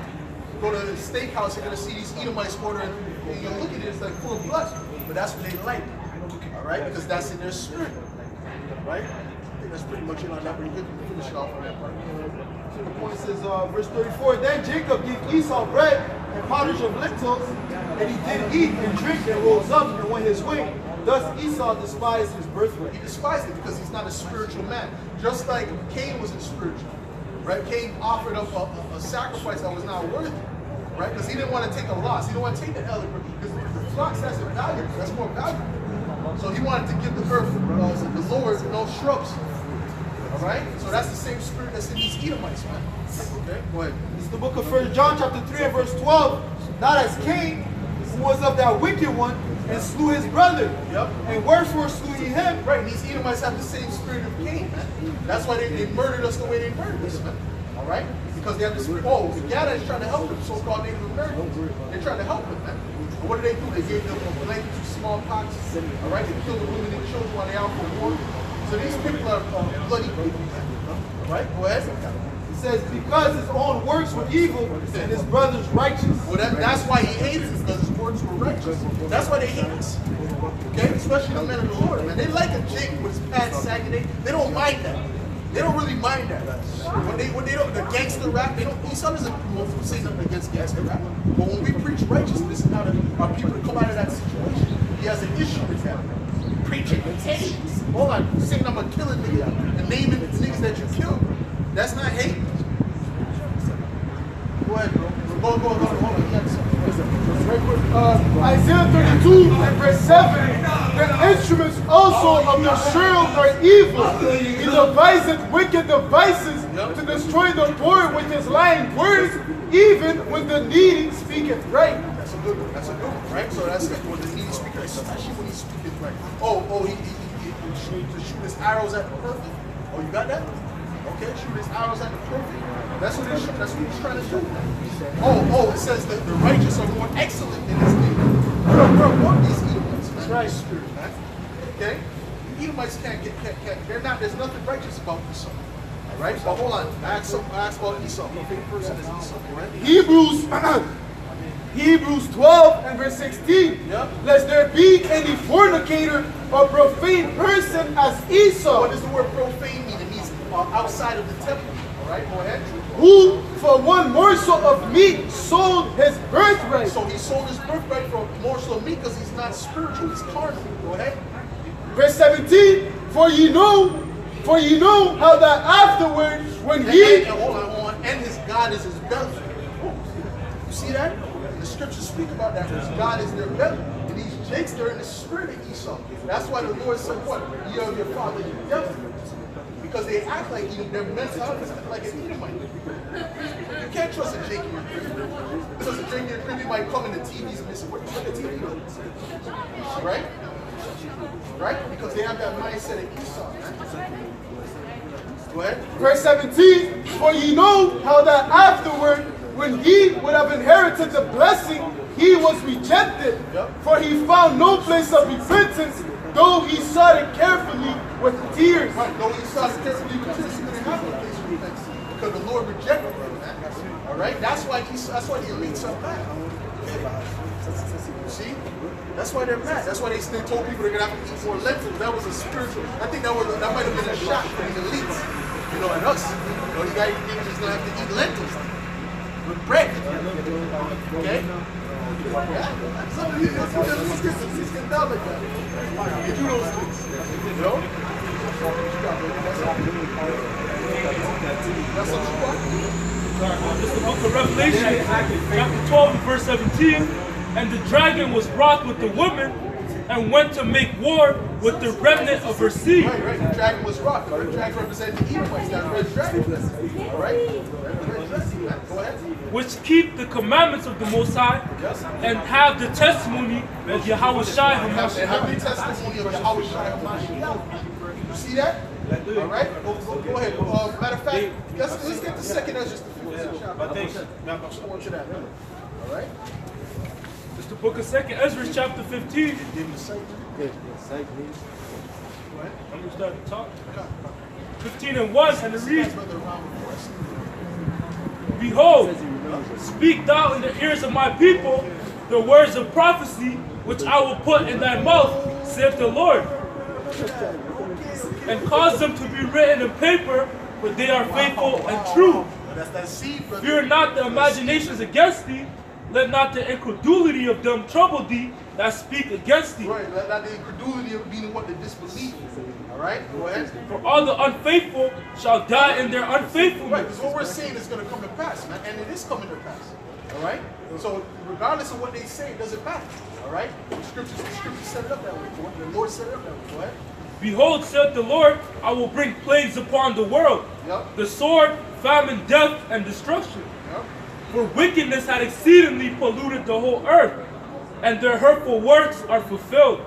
Go to the steakhouse, you're going to see these Edomites ordering, and you look at it, it's like full of blood. But that's what they like. All right? Because that's in their spirit. Right? I think that's pretty much it on that. We're good to finish it off on that part. So the point says, verse 34, then Jacob gave Esau bread and pottage of lentils, and he did eat and drink and rose up and went his way. Thus Esau despised his birthright. He despised it because he's not a spiritual man. Just like Cain wasn't spiritual. Right? Cain offered up a sacrifice that was not worthy. Right? Because he didn't want to take a loss. He didn't want to take the elder. Because the flocks, that's valuable. That's more valuable. So he wanted to give the earth, the Lord, no shrubs. All right? So that's the same spirit that's in these Edomites, man. Okay? Go ahead. This is the book of 1 John chapter 3 and verse 12. Not as Cain, who was of that wicked one, and slew his brother. Yep. And wherefore slew he him? Right, and these Edomites have the same spirit of Cain, man. That's why they murdered us the way they murdered us, man. All right? Because they have the spirit. Oh, Gada is trying to help them, so-called Native Americans. They're trying to help them, man. But what do? They gave them a blanket to smallpox. All right? They killed the women and children while they're out for war. So these people are bloody people, man. All right? Go ahead. It says, because his own works were evil and his brother's righteous. Well, that's why he hated us, because his works were righteous. That's why they hate us. Okay? Especially the men of the Lord, man. They like a Jacob with his pants sagging. They don't mind that. They don't really mind that. When they don't, the gangster rap, Esau doesn't say nothing against gangster rap. But when we preach righteousness and how our people come out of that situation, he has an issue with that. Preaching, hey, hold on, saying I'm going to kill a nigga and naming the niggas that you killed. That's not hate. Go ahead, bro. Go, hold on. Isaiah 32 and verse 7. The instruments also of the shield are evil. He deviseth wicked devices to destroy the poor with his lying words, even when the needy speaketh right. That's a good one. That's a good one, right? So that's when the needy speaker, especially when he speaketh right. He to shoot his arrows at the perfect. Oh, you got that? Okay, shoot his arrows at the perfect. That's what he's trying to do. Oh, it says that the righteous are more excellent than his neighbor. We're above these Edomites, man. Right. Spirit, man. Okay? The Edomites can't, there's nothing righteous about Esau. All right? But hold on. I asked about Esau. My favorite person is Esau, right? Hebrews 12 and verse 16. Yep. Lest there be any fornicator or profane person as Esau. What does the word profane mean? It means outside of the temple. All right, go ahead. Who for one morsel of meat sold his birthright. So he sold his birthright for a morsel of meat because he's not spiritual, he's carnal. Go ahead. Verse 17, for ye know how that afterward, when he... Hold on. And his God is his belly. You see that? The scriptures speak about that. His God is their belly. And these jakes, they're in the spirit of Esau. That's why the Lord said, what? Ye are your father, the devil. Because they act like their mentality is like an Edomite. You can't trust a Jake in your crib. Because a Jake in your crib, you might come in the TVs and miss what the TV does. Right? Right? Because they have that mindset of Esau. Man. Go ahead. Verse 17, for ye know how that afterward, when he would have inherited the blessing, he was rejected. For he found no place of repentance, though he sought it carefully with tears. Right, though he sought it carefully with tears, he didn't have no place of repentance. Because the Lord rejected him, man. Alright? That's why the elites are mad. See? That's why they're mad. That's why they told people they're gonna have to eat more lentils. That was a spiritual. I think that might have been a shock for the elites. You know, and us. You know, you guys think just gonna have to eat lentils with bread. Okay? Yeah. Some of these get down like that. You do those things. You know? That's what you want. This is the book of Revelation, chapter 12 and verse 17. And the dragon was wroth with the woman and went to make war with the remnant of her seed. Right. The dragon was wroth. The dragon represented the Edomites. That red dragon. All right? Red dragon. Go ahead. Which keep the commandments of the Most High and have the testimony of Yahweh Shai HaMashiach. And have the testimony of Yahweh Shai HaMashiach. You see that? All right? Go ahead. Matter of fact, let's get the second Ezra, the 15th chapter. Just go into that. All right? It's the book of 2nd Ezra, chapter 15. Give him the site. I'm going to start the top. 15 and 1, and it reads, Behold, speak thou in the ears of my people the words of prophecy which I will put in thy mouth, saith the Lord, and cause them to be written in paper, for they are faithful and true. Fear not the imaginations against thee, let not the incredulity of them trouble thee that speak against thee. Right, let not the incredulity of meaning what they disbelieve. All right, go ahead. For all the unfaithful shall die in their unfaithfulness. Right, because what we're saying is going to come to pass, man, and it is coming to pass. All right? So regardless of what they say, it doesn't matter. All right? The scriptures set it up that way. The Lord set it up that way. Go ahead. Behold, saith the Lord, I will bring plagues upon the world, the sword, famine, death, and destruction. For wickedness had exceedingly polluted the whole earth, and their hurtful works are fulfilled.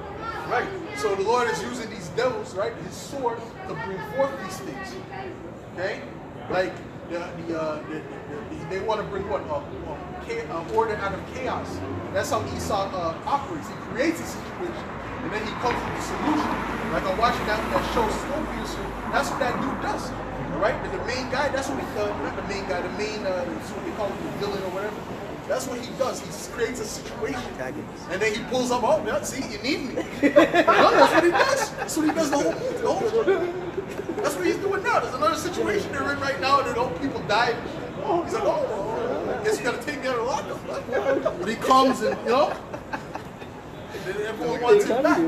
Right. So the Lord is using these devils, right, his sword, to bring forth these things. Okay? Like, they want to bring what? Order out of chaos. That's how Esau operates. He creates a situation, and then he comes with a solution. Like I'm watching that show, Snowpiercer. That's what that dude does. Right? But the main guy, that's what he does. Not the main guy, that's what they call him, the villain or whatever. That's what he does. He creates a situation. And then he pulls up, oh, yeah, see, you need me. That's what he does. That's what he does the whole movie. That's what he's doing now. There's another situation they're in right now, and all people die. He's like, oh, I guess you got to take me out of lockup. But he comes and, you know, everyone wants him back.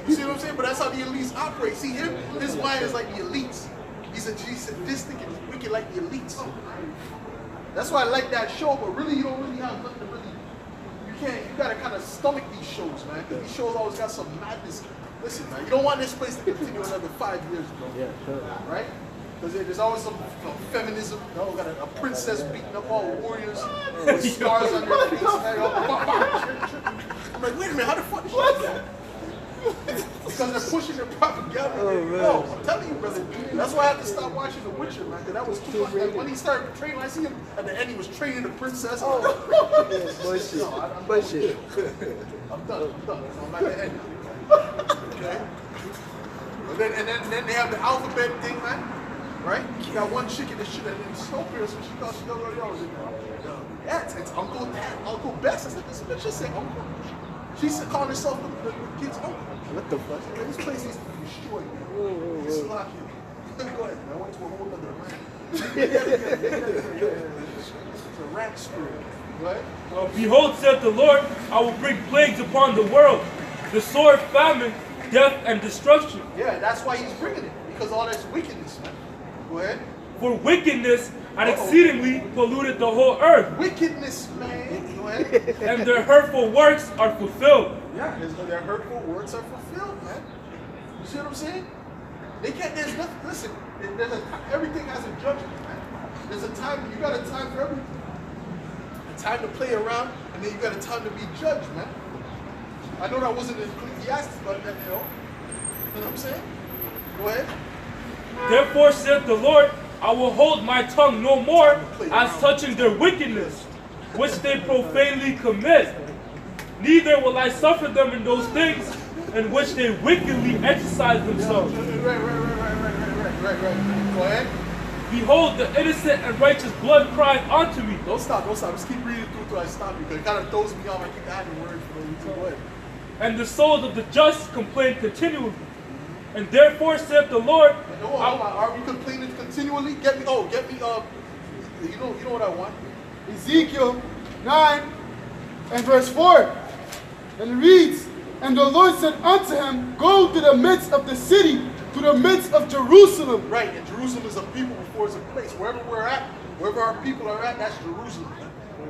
You see what I'm saying? But that's how the elites operate. See, his mind is like the elites. He's sadistic and wicked like the elites. That's why I like that show, but really you don't really have nothing to really, you gotta kind of stomach these shows, man, because these shows always got some madness. Listen, man, you don't want this place to continue another 5 years, bro. Yeah, sure. Right? Because there's always some feminism, you know, got a princess beating up all warriors with scars on their face. I'm like, wait a minute, how the fuck did she do that? Because they're pushing their propaganda. Oh, I'm telling you, brother. That's why I had to stop watching The Witcher, man, because that was too much. Like, when he started training, I see him at the end, he was training the princess. Oh, bullshit. No, bullshit. I'm done. I'm at the end. Okay? And then they have the alphabet thing, man. Right? You got one chick in the shit, and then Snowpiercer, she thought she knows what y'all was in there. Yeah, it's Uncle Dad, Uncle Bess. I said, this bitch just said Uncle. She's calling herself the kid's uncle. What the fuck? This place needs to be destroyed. It's locked in. Go ahead. I went to a whole other rank. It's a rank spirit. Right? Behold, saith the Lord, I will bring plagues upon the world, the sword, famine, death, and destruction. Yeah, that's why he's bringing it. Because all that's wickedness, man. Go ahead. For wickedness had exceedingly polluted the whole earth, Wickedness, man. Go ahead. and their hurtful works are fulfilled. Yeah, their hurtful words are fulfilled, man. You see what I'm saying? They can't, there's nothing, listen, everything has a judgment, man. There's a time, you got a time for everything. A time to play around, and then you got a time to be judged, man. I know that wasn't in Ecclesiastes, but you know what I'm saying? Go ahead. Therefore saith the Lord, I will hold my tongue no more as touching their wickedness, which they profanely commit. Neither will I suffer them in those things in which they wickedly exercise themselves. Right. Go ahead. Behold, the innocent and righteous blood crieth unto me. Don't stop. Just keep reading through till I stop you, because it kind of throws me off. I keep adding words for no reason. Go ahead. And the souls of the just complain continually. And therefore saith the Lord, are we complaining continually? Get me, you know what I want? Ezekiel 9 and verse 4. And it reads, and the Lord said unto him, go to the midst of the city, to the midst of Jerusalem. Right, and Jerusalem is a people before it's a place. Wherever we're at, wherever our people are at, that's Jerusalem.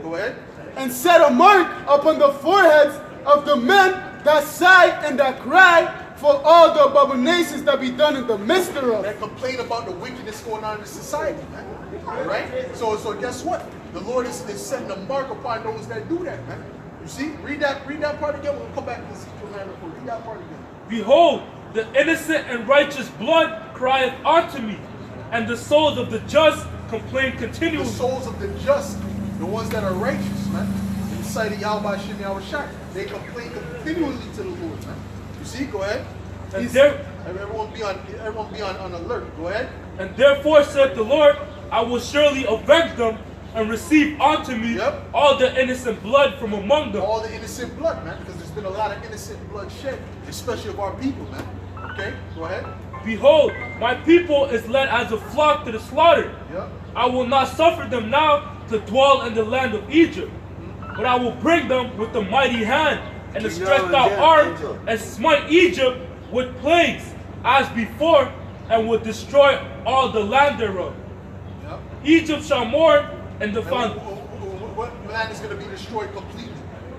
Go ahead. And set a mark upon the foreheads of the men that sigh and that cry for all the abominations that be done in the midst thereof. That complain about the wickedness going on in society, man. All right? So guess what? The Lord is setting a mark upon those that do that, man. You see? Read that part again. We'll come back to Ezekiel 9. Read that part again. behold, the innocent and righteous blood crieth unto me, and the souls of the just complain continually. The souls of the just, the ones that are righteous, man, in the sight of Yahweh Shem Yahweh Shai, they complain continually to the Lord, man. You see? Go ahead. And there, everyone be on alert. Go ahead. and therefore said the Lord, I will surely avenge them and receive unto me all the innocent blood from among them. All the innocent blood, man, because there's been a lot of innocent blood shed, especially of our people, man. Okay, go ahead. Behold, my people is led as a flock to the slaughter. I will not suffer them now to dwell in the land of Egypt, but I will bring them with the mighty hand and the stretched out arm and smite Egypt with plagues as before, and will destroy all the land thereof. Egypt shall mourn, and the what land is going to be destroyed completely?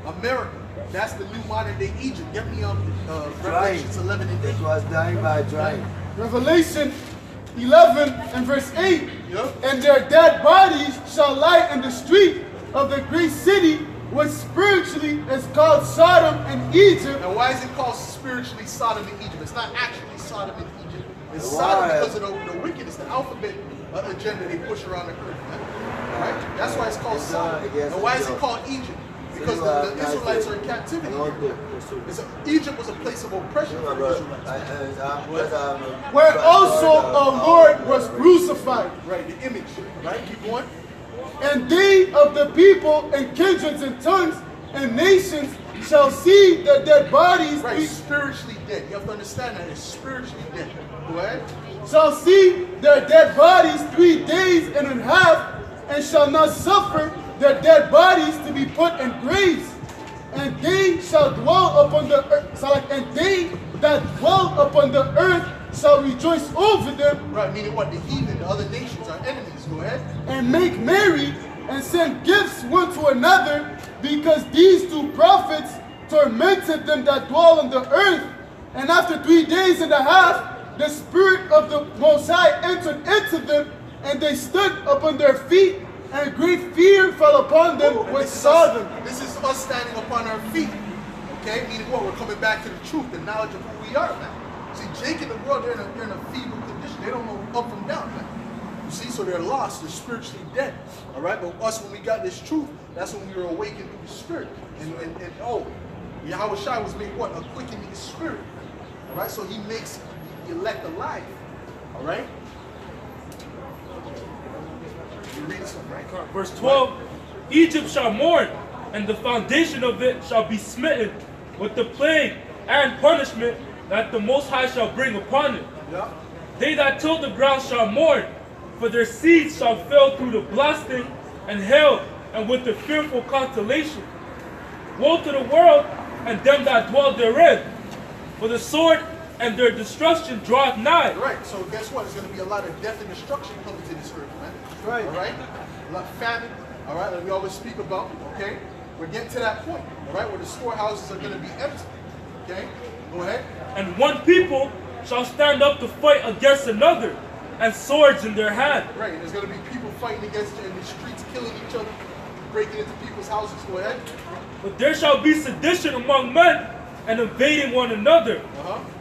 America. That's the new modern day Egypt. Get me Revelations 11 and 8. It was dying by drying. Revelation 11 and verse 8. And their dead bodies shall lie in the street of the great city, which spiritually is called Sodom and Egypt. Now why is it called spiritually Sodom and Egypt? It's not actually Sodom and Egypt. It's Sodom because of the wickedness, the alphabet agenda they push around the earth. Right? That's why it's called Sodom. And why is it called Egypt? Because the Israelites are in captivity. Egypt was a place of oppression for the Israelites. Where also our Lord was crucified. Right, the image. Right, keep going. And they of the people and kindreds and tongues and nations shall see the dead bodies. Right, spiritually dead. You have to understand that it's spiritually dead. Go ahead. Shall see their dead bodies 3 days and a half, and shall not suffer their dead bodies to be put in graves. And they shall dwell upon the earth, and they that dwell upon the earth shall rejoice over them. Right, meaning what? The heathen, the other nations, our enemies. Go ahead. And make merry and send gifts one to another, because these 2 prophets tormented them that dwell on the earth. And after 3 days and a half, the Spirit of the Most High entered into them, and they stood upon their feet, and great fear fell upon them which saw them. This is us standing upon our feet. Okay, meaning what? We're coming back to the truth, the knowledge of who we are, man. See, Jake and the world, they're in a feeble condition. They don't know up from down, man. You see, so they're lost. They're spiritually dead. All right, but us, when we got this truth, that's when we were awakened through the Spirit. And Yahweh Shai was made what? A quickening spirit. All right, so he makes the elect alive. All right. You read something, right? Verse 12, Egypt shall mourn, and the foundation of it shall be smitten with the plague and punishment that the Most High shall bring upon it. They that till the ground shall mourn, for their seeds shall fail through the blasting and hail, and with the fearful constellation. Woe to the world and them that dwell therein, for the sword and their destruction draweth nigh. Right, so guess what? There's going to be a lot of death and destruction coming to this earth, man. Right. All right? A lot of famine, all right, like we always speak about, okay? We're getting to that point, all right, where the storehouses are going to be empty, okay? Go ahead. And one people shall stand up to fight against another, and swords in their hand. Right, and there's going to be people fighting against you in the streets, killing each other, breaking into people's houses. Go ahead. But there shall be sedition among men, and invading one another.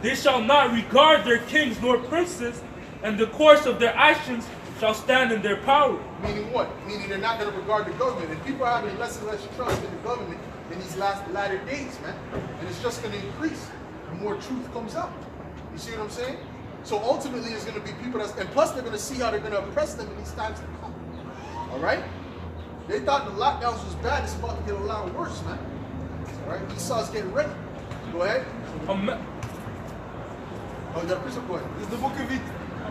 They shall not regard their kings nor princes, and the course of their actions shall stand in their power. Meaning what? Meaning they're not going to regard the government. And people are having less and less trust in the government in these latter days, man. And it's just going to increase the more truth comes out. You see what I'm saying? So ultimately, there's going to be people that's, and plus they're going to see how they're going to oppress them in these times to come. All right? They thought the lockdowns was bad. It's about to get a lot worse, man. All right? Esau's getting ready. Go ahead. Oh, you got a prison point. This is the book of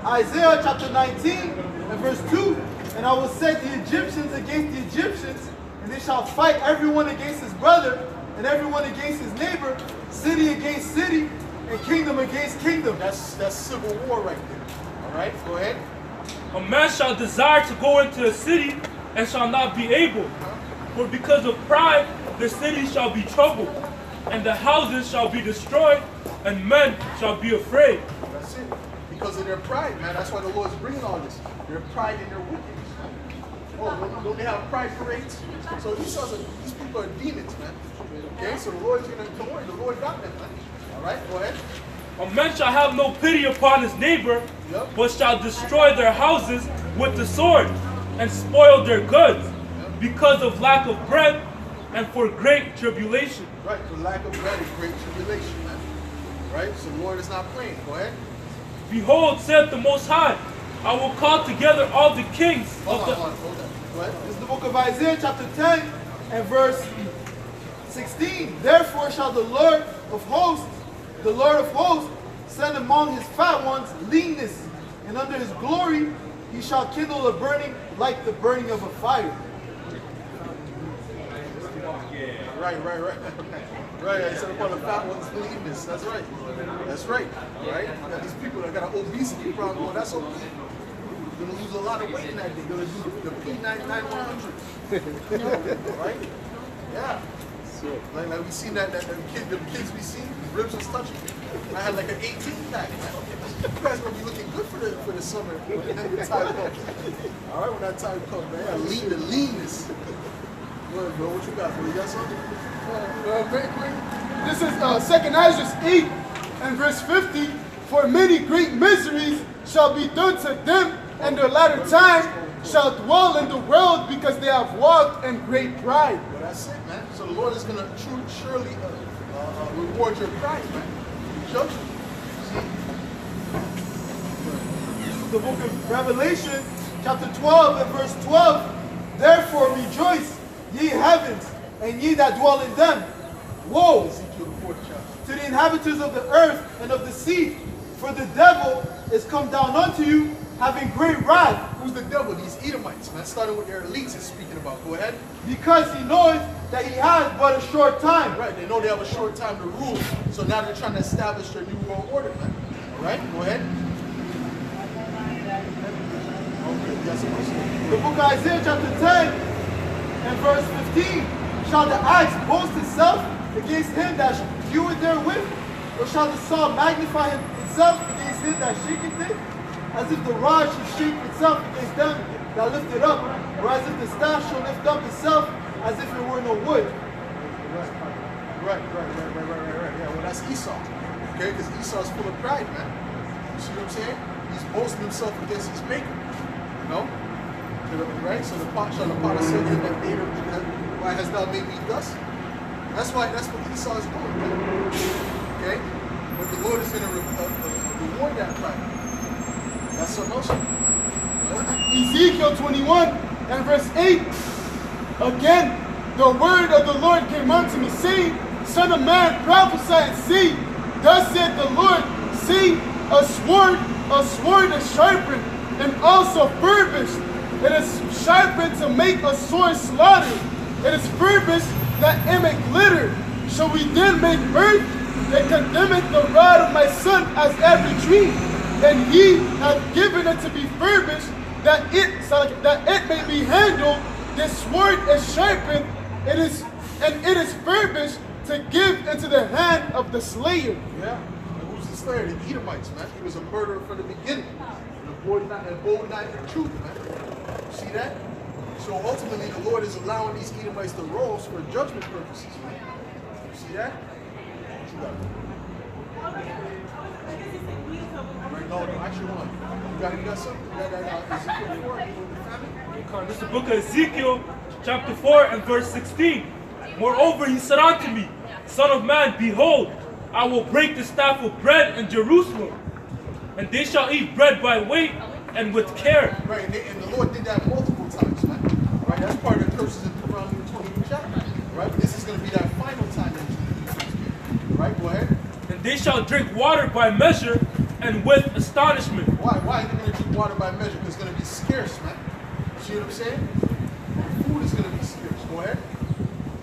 Isaiah chapter 19 and verse 2. And I will set the Egyptians against the Egyptians, and they shall fight everyone against his brother, and everyone against his neighbor, city against city, and kingdom against kingdom. That's civil war right there. All right, go ahead. A man shall desire to go into a city, and shall not be able. For because of pride, the city shall be troubled, and the houses shall be destroyed, and men shall be afraid. That's it. Because of their pride, man. That's why the Lord's bringing all this. Their pride and their wickedness. Oh, don't they have pride parades? So these people are demons, man. Okay, so the Lord's going to come on. The Lord got them, man. All right, go ahead. A man shall have no pity upon his neighbor, but shall destroy their houses with the sword, and spoil their goods, because of lack of bread, and for great tribulation. Right, for lack of bread and great tribulation, man. Right, so the Lord is not playing. Go ahead. Behold, saith the Most High, I will call together all the kings Hold of on. the... Go ahead. This is the book of Isaiah chapter 10 and verse 16. Therefore shall the Lord of hosts, send among his fat ones leanness, and under his glory he shall kindle a burning like the burning of a fire. Right. Right, I said upon the fat ones leanness. That's right. That's right. Right? You got these people that got an obesity problem. Well, that's okay. You're going to lose a lot of weight in that day. You're going to do the P99100. Right? Yeah. Like we seen that the kids we seen, ribs was touching. I had like an 18-pack. You guys are going to be looking good for the summer when the time comes. All right, when that time comes, man. The leanness. Bro, what you got? You got something? Very quick. This is 2nd Ezra 8 and verse 50. For many great miseries shall be done to them, and their latter time shall dwell in the world, because they have walked in great pride. Well, that's it, man. So the Lord is going to surely reward your pride, man. Judge you. The book of Revelation chapter 12 and verse 12. Therefore rejoice, ye heavens, and ye that dwell in them. Woe Ezekiel the 4th chapter. to the inhabitants of the earth and of the sea, for the devil is come down unto you, having great wrath. Who's the devil? These Edomites, man. Starting with their elites is speaking about. Go ahead. Because he knoweth that he has but a short time. Right, they know they have a short time to rule, so now they're trying to establish their new world order, man. All right, go ahead. Okay, yes, The book of Isaiah chapter 10 and verse 15. Shall the axe boast itself against him that heweth therewith? Or shall the saw magnify itself against him that shaketh it? As if the rod should shake itself against them that lift it up, or as if the staff shall lift up itself as if it were no wood. Right. Yeah, well, that's Esau. Okay, because Esau's full of pride, man. You see what I'm saying? He's boasting himself against his maker. You know? Right? So the pot shall the potter say to him that made her, why hast thou made me thus? That's what Esau is doing, man. Okay? But the Lord is going to reward that pride. That's some else. Ezekiel 21 and verse 8. Again, the word of the Lord came unto me, saying, Son of man, prophesy and see. Thus said the Lord, see, a sword a sword is sharpened and also furbished. It is sharpened to make a sword slaughter. It is furbished that it may glitter. Shall we then make earth and condemneth the rod of my son as every tree? And he hath given it to be furbished that it may be handled. This sword is sharpened, it is furbished to give into the hand of the slayer. Yeah. And who's the slayer? The Edomites, man. He was a murderer from the beginning. And a bold knight of truth, man. See that? So ultimately the Lord is allowing these Edomites to rose for judgment purposes, man. You see that? What you got? Right, no, actually one. You got something? You got Ezekiel 4? This is the book of Ezekiel, chapter 4 and verse 16. Moreover, he said unto me, Son of man, behold, I will break the staff of bread in Jerusalem, and they shall eat bread by weight and with care. Right, and the Lord did that multiple times, man. Right, that's part of the curses in Deuteronomy 22 chapter. Right, but this is going to be that final time that he's going to speak. Right, go ahead. And they shall drink water by measure and with astonishment. Why? Why are they going to drink water by measure? Because it's going to be scarce, man. See what I'm saying? Food is going to be scarce. Go ahead.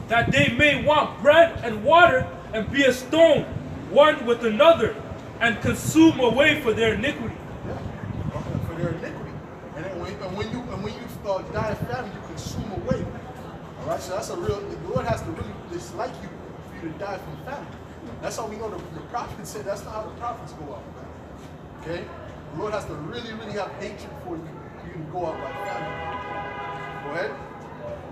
That they may want bread and water and be a stone one with another and consume away for their iniquity. Yeah, for their iniquity. And then when you die of famine, you consume away. All right, so that's a real. The Lord has to really dislike you for you to die from famine. That's how we know the prophets said. That's not how the prophets go out, man. Okay, the Lord has to really, really have hatred for you to go out by famine. Go ahead.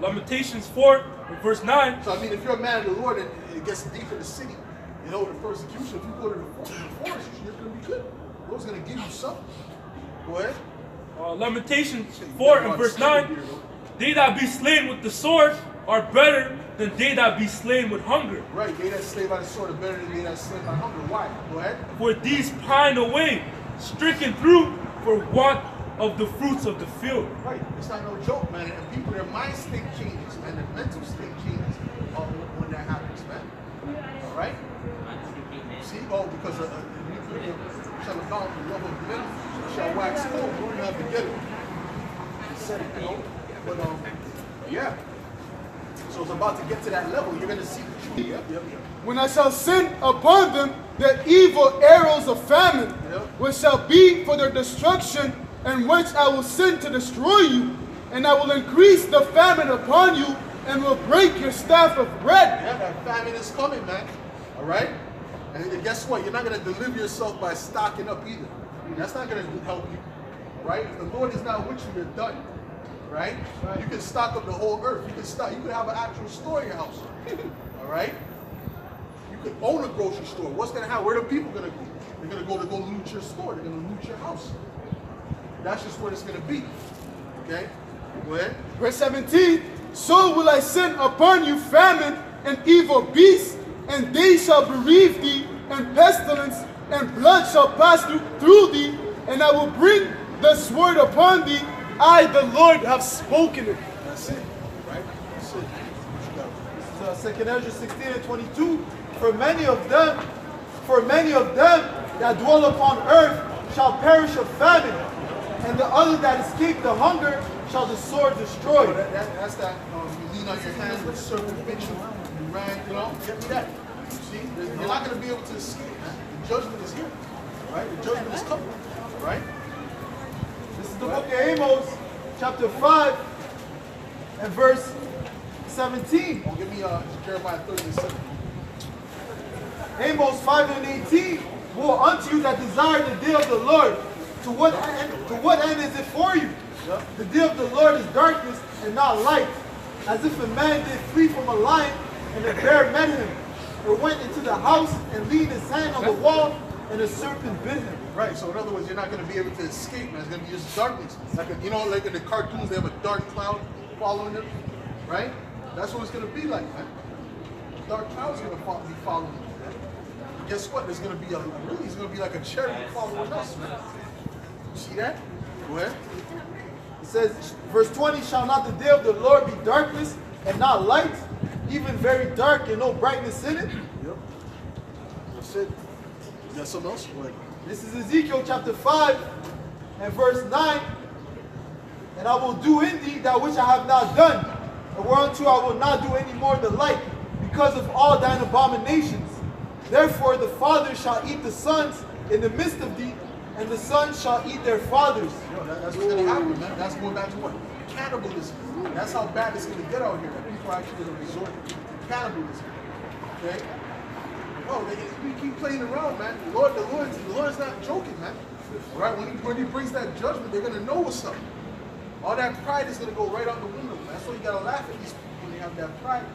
Lamentations 4, verse 9. So I mean, if you're a man of the Lord and it gets deep in the city, you know, the persecution, if you go to the forest, you're going to be good. The Lord's going to give you something. Go ahead. Lamentations 4 and verse 9. They that be slain with the sword are better than they that be slain with hunger. Right, they that slay by the sword are better than they that slay by hunger. Why? Go ahead. For these pine away, stricken through for want of the fruits of the field. Right, it's not no joke, man. And people, their mind state changes, man. Their mental state changes when that happens, man. All right? See? Oh, because the nuclear shall abound, the love of men shall wax cold. You don't even have to get it. He said it, you know? But, yeah. So it's about to get to that level. You're going to see the truth. Yep. When I shall send upon them the evil arrows of famine, which shall be for their destruction, and which I will send to destroy you, and I will increase the famine upon you, and will break your staff of bread. Yeah, that famine is coming, man. All right? And guess what? You're not going to deliver yourself by stocking up either. That's not going to help you. Right? If the Lord is not with you, you're done. Right? You can stock up the whole earth. You can have an actual store in your house. All right? You could own a grocery store. What's going to happen? Where are the people going to go? They're going to go loot your store. They're going to loot your house. That's just what it's going to be. Okay? Go ahead. Verse 17. So will I send upon you famine and evil beasts, and they shall bereave thee, and pestilence and blood shall pass through thee, and I will bring the sword upon thee. I, the Lord, have spoken it. That's it. Right? That's it. So 2 Ezra 16 and 22. For many of them that dwell upon earth shall perish of famine, and the other that escape the hunger shall the sword destroy. That's that. You lean on your hands with serpent bit you. You ran, you know. Get me that. You see, you're not going to be able to escape. The judgment is here. Right? The judgment is coming. Right? This is the book of Amos, chapter 5, and verse 17. Oh, give me Jeremiah 30 and 17. Amos 5 and 18. Woe unto you that desire the day of the Lord. To what end is it for you? Yep. The day of the Lord is darkness and not light. As if a man did flee from a lion, and a bear met him, or went into the house and leaned his hand on the wall, and a serpent bit him. Right, so in other words, you're not going to be able to escape, man. It's going to be just darkness. Like like in the cartoons, they have a dark cloud following them, right? That's what it's going to be like, man. A dark cloud's going to be following you, man. Guess what? There's going to be it's going to be like a chariot following us, man. You see that? Go ahead. It says, verse 20, shall not the day of the Lord be darkness and not light, even very dark and no brightness in it? Yep. That's it. You got something else? Go ahead. This is Ezekiel chapter 5 and verse 9. And I will do in thee that which I have not done, and whereunto I will not do any more the like, because of all thine abominations. Therefore the fathers shall eat the sons in the midst of thee, and the sons shall eat their fathers. That's what's going to happen, man. That's going back to what? Cannibalism. That's how bad it's going to get out here. That people are actually going to resort to cannibalism. Okay? Oh, we keep playing around, man. The Lord's not joking, man. Right? When he brings that judgment, they're going to know what's up. All that pride is going to go right out the window. Man. That's why you got to laugh at these people when they have that pride.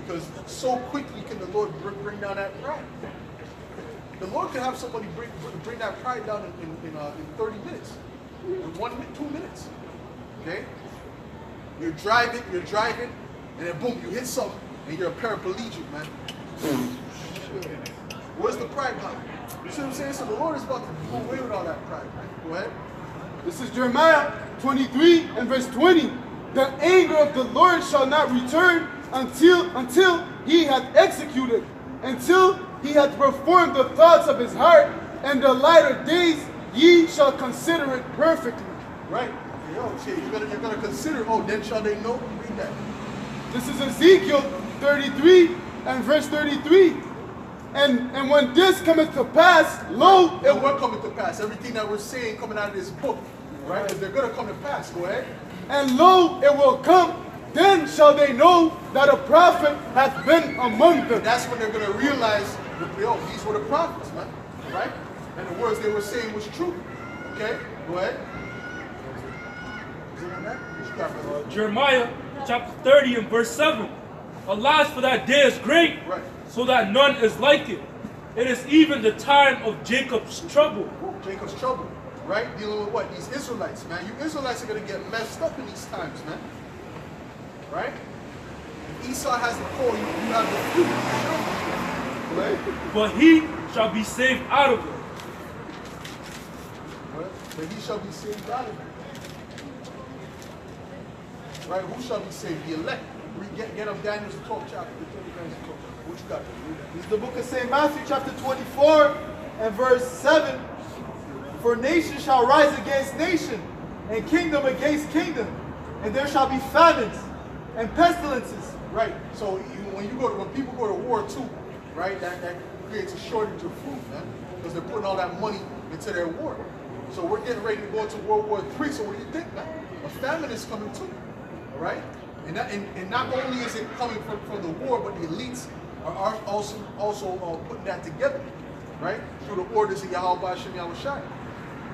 Because so quickly can the Lord bring down that pride. The Lord can have somebody bring that pride down in 30 minutes. In 2 minutes. Okay? You're driving, and then boom, you hit something, and you're a paraplegic, man. Where's the pride now? You see what I'm saying? So the Lord is about to do away with all that pride, man. Go ahead. This is Jeremiah 23 and verse 20. The anger of the Lord shall not return until he hath executed, until he hath performed the thoughts of his heart, and the latter days ye shall consider it perfectly. Right. You're gonna consider, oh, then shall they know? Read that. This is Ezekiel 33 and verse 33. And when this cometh to pass, lo, it will come to pass. Everything that we're saying coming out of this book, right? Because they're going to come to pass. Go ahead. And lo, it will come. Then shall they know that a prophet hath been among them. And that's when they're going to realize, yo, these were the prophets, man. Right? And the words they were saying was true. Okay? Go ahead. Is it on that? What you got, brother? Jeremiah chapter 30 and verse 7. Alas, for that day is great, right, so that none is like it. It is even the time of Jacob's trouble. Jacob's trouble, right? Dealing with what? These Israelites, man. You Israelites are going to get messed up in these times, man. Right? If Esau has the core, you have the fruit. Right? But he shall be saved out of it. Right? But he shall be saved out of it. Right? Who shall be saved? The elect. Get up Daniel's 12th chapter. What you got? This is the book of St. Matthew chapter 24 and verse 7. For nation shall rise against nation, and kingdom against kingdom, and there shall be famines and pestilences. Right. So when people go to war too, right, that creates a shortage of food, man, because they're putting all that money into their war. So we're getting ready to go into World War III. So what do you think, man? A famine is coming too. All right. And not only is it coming from the war, but the elites are also putting that together, right? Through the orders of Yahweh Ba'ashem Yahushai.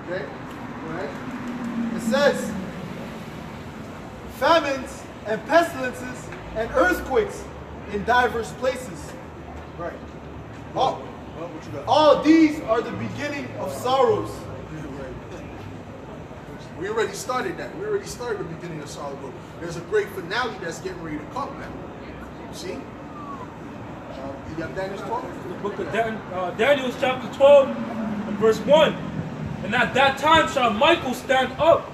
Okay? Right? It says, famines and pestilences and earthquakes in diverse places. Right. All these are the beginning of sorrows. We already started that. We already started the beginning of sorrow. But there's a great finale that's getting ready to come, man. See? You got Daniel's 12? The book of Daniel chapter 12 and verse 1. And at that time shall Michael stand up,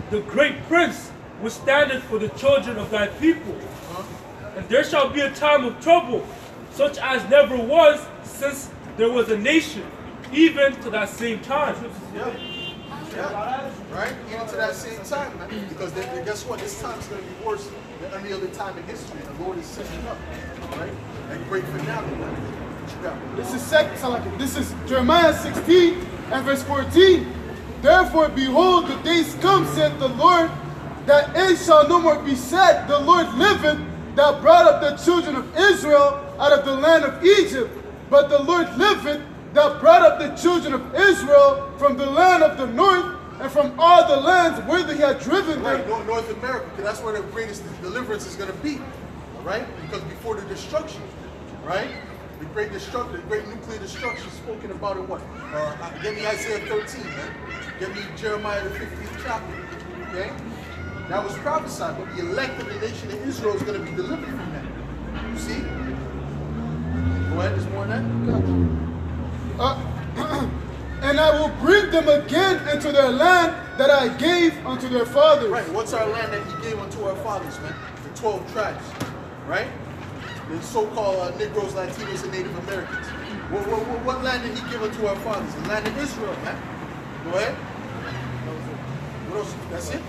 the great prince, which standeth for the children of thy people. And there shall be a time of trouble, such as never was since there was a nation, even to that same time. Yeah. Yeah. Right? Even to that same time, man. Because then, guess what? This time is going to be worse than any other time in history. The Lord is setting up. Right? That great finale, man. What you got? This is Jeremiah 16 and verse 14. Therefore, behold, the days come, saith the Lord, that it shall no more be said, the Lord liveth, that brought up the children of Israel out of the land of Egypt. But the Lord liveth, that brought up the children of Israel from the land of the north and from all the lands whither he had driven them. Right, North America, because that's where the greatest deliverance is going to be. Right? Because before the destruction, right? The great destruction, the great nuclear destruction spoken about in what? Get me Isaiah 13, man. Get me Jeremiah the 50th chapter. Okay? That was prophesied, but the elect of the nation of Israel is going to be delivered from that. You see? Go ahead, there's more than that. And I will bring them again into their land that I gave unto their fathers. Right, what's our land that he gave unto our fathers, man? The 12 tribes, right? the so-called Negroes, Latinos, and Native Americans. What land did he give unto our fathers? The land of Israel, man. Go ahead. What else? That's it?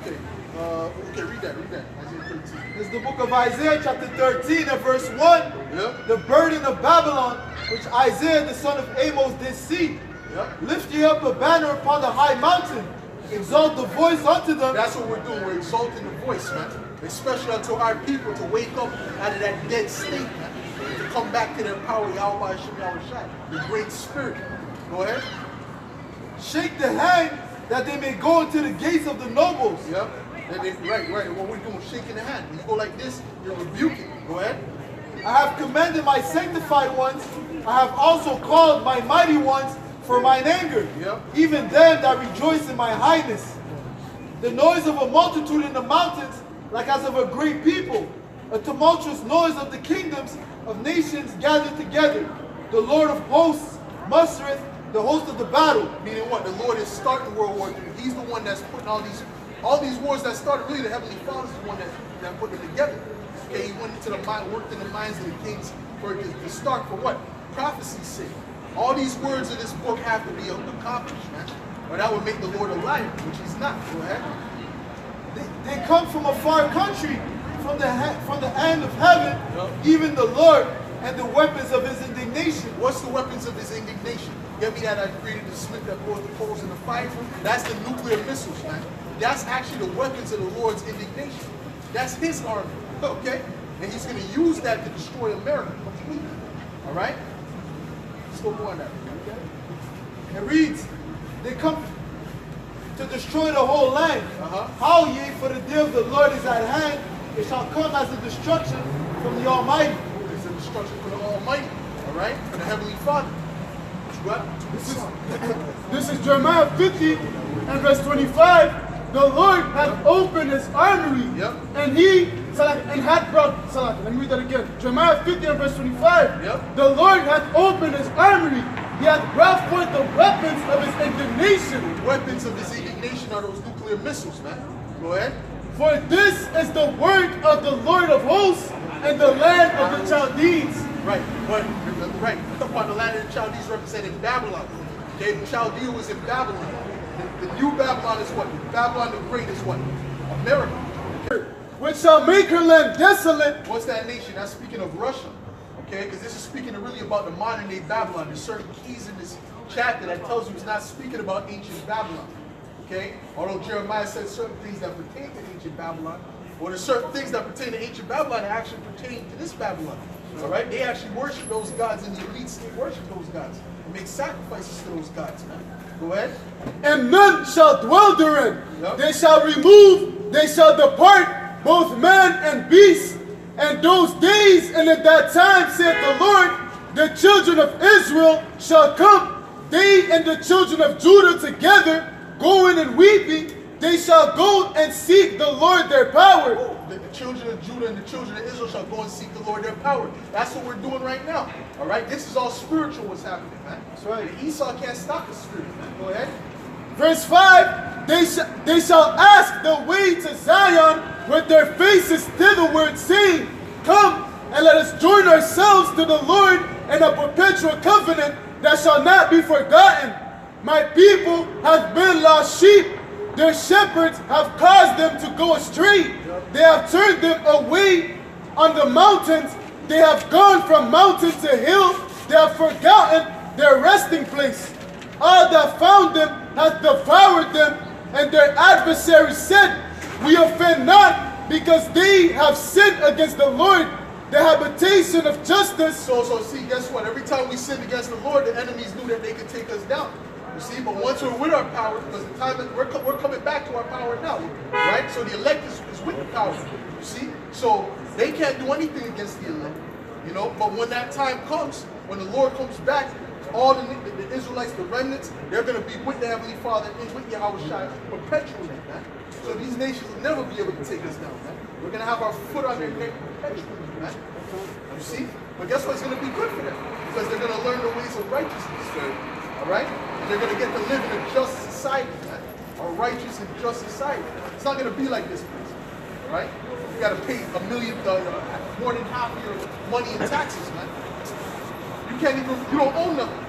Okay. Okay, read that. Isaiah 13. This is the book of Isaiah, chapter 13, and verse 1. Yep. The burden of Babylon, which Isaiah the son of Amos did see. Yep. Lift ye up a banner upon the high mountain. Exalt the voice unto them. That's what we're doing. We're exalting the voice, man. Especially unto our people to wake up out of that dead state, man. To come back to their power, Yahweh Hashem Yahweh Shai, the great spirit. Go ahead. Shake the hand that they may go into the gates of the nobles. Yep. Right. What we're doing, shaking the hand. When you go like this, you're rebuking. Go ahead. I have commanded my sanctified ones. I have also called my mighty ones for mine anger. Yep. Even them that rejoice in my highness. The noise of a multitude in the mountains, like as of a great people. A tumultuous noise of the kingdoms of nations gathered together. The Lord of hosts mustereth the host of the battle. Meaning what? The Lord is starting World War III. He's the one that's putting all these wars that started. Really, the Heavenly Father is the one that put them together. Okay, he went into the mind, worked in the minds of the kings for it to start for what? Prophecy's sake. All these words of this book have to be accomplished, man. Or that would make the Lord a liar, which he's not. Go ahead. They come from a far country, from the end of heaven, even the Lord, and the weapons of his indignation. What's the weapons of his indignation? Get me that I created the smith that brought the coals in the fire? That's the nuclear missiles, man. That's actually the weapons of the Lord's indignation. That's his army, okay? And he's going to use that to destroy America completely, all right? Let's go more on that, okay? It reads, they come to destroy the whole land. How ye, for the day of the Lord is at hand, it shall come as a destruction from the Almighty. It's a destruction from the Almighty, all right? From the Heavenly Father. This is Jeremiah 50 and verse 25. The Lord hath opened his armory, and he had brought. Let me read that again. Jeremiah 50 and verse 25. The Lord hath opened his armory. He hath brought forth the weapons of his indignation. The weapons of his indignation are those nuclear missiles, man. Go ahead. For this is the word of the Lord of hosts and the land of the Chaldees. Right, but talk about the land of the Chaldees representing Babylon. Okay, Chaldea was in Babylon. The new Babylon is what? Babylon the Great is what? America. Which shall make her land desolate. What's that nation? That's speaking of Russia. Okay, because this is speaking really about the modern day Babylon. There's certain keys in this chapter that tells you it's not speaking about ancient Babylon. Okay? Although Jeremiah said certain things that pertain to ancient Babylon, or there's certain things that pertain to ancient Babylon that actually pertain to this Babylon. All right? They actually worship those gods, and the elites, they worship those gods and make sacrifices to those gods, man. Go ahead. And none shall dwell therein. They shall remove, they shall depart, both man and beast. And those days and at that time, saith the Lord, the children of Israel shall come, they and the children of Judah together, going and weeping. They shall go and seek the Lord their power. The children of Judah and the children of Israel shall go and seek the Lord their power. That's what we're doing right now. All right? This is all spiritual what's happening, man. That's right. And Esau can't stop the spirit, man. Go ahead. Verse 5, they shall ask the way to Zion with their faces thitherward, saying, come and let us join ourselves to the Lord in a perpetual covenant that shall not be forgotten. My people have been lost sheep. Their shepherds have caused them to go astray. They have turned them away on the mountains. They have gone from mountain to hill. They have forgotten their resting place. All that found them hath devoured them, and their adversaries said, we offend not, because they have sinned against the Lord, the habitation of justice. So see, guess what? Every time we sinned against the Lord, the enemies knew that they could take us down. You see, but once we're with our power, because the time that we're coming back to our power now, right? So the elect is with the power. You see, so they can't do anything against the elect, you know. But when that time comes, when the Lord comes back, all the Israelites, the remnants, they're going to be with the Heavenly Father and with Yahweh Shai perpetually, man. So these nations will never be able to take us down, man. We're going to have our foot on their neck perpetually, man. You see? But guess what's going to be good for them? Because they're going to learn the ways of righteousness. All right? And they're going to get to live in a just society, man. A righteous and just society. It's not going to be like this place. right? You got to pay $1 million, more than half of your money in taxes, man. You can't even, you don't own nothing.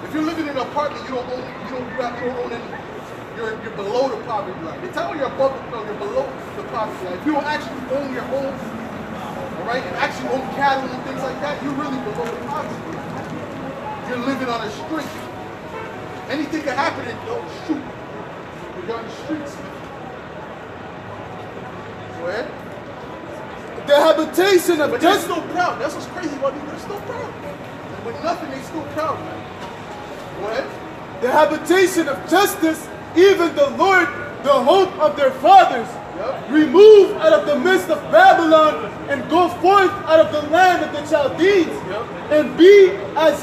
If you're living in an apartment, you don't own anything. You're below the poverty line. They tell you you're above it, no, you're below the poverty line. If you don't actually own your home, all right, and actually own cattle and things like that, you're really below the poverty line. You're living on a street. Anything can happen and don't shoot. You're on the streets. Go ahead. The habitation of But they're justice. still proud. That's what's crazy about them. They're still proud. And with nothing, they're still proud, man. Go ahead. The habitation of justice, even the Lord, the hope of their fathers. Yep. Remove out of the midst of Babylon and go forth out of the land of the Chaldees, Yep. and be as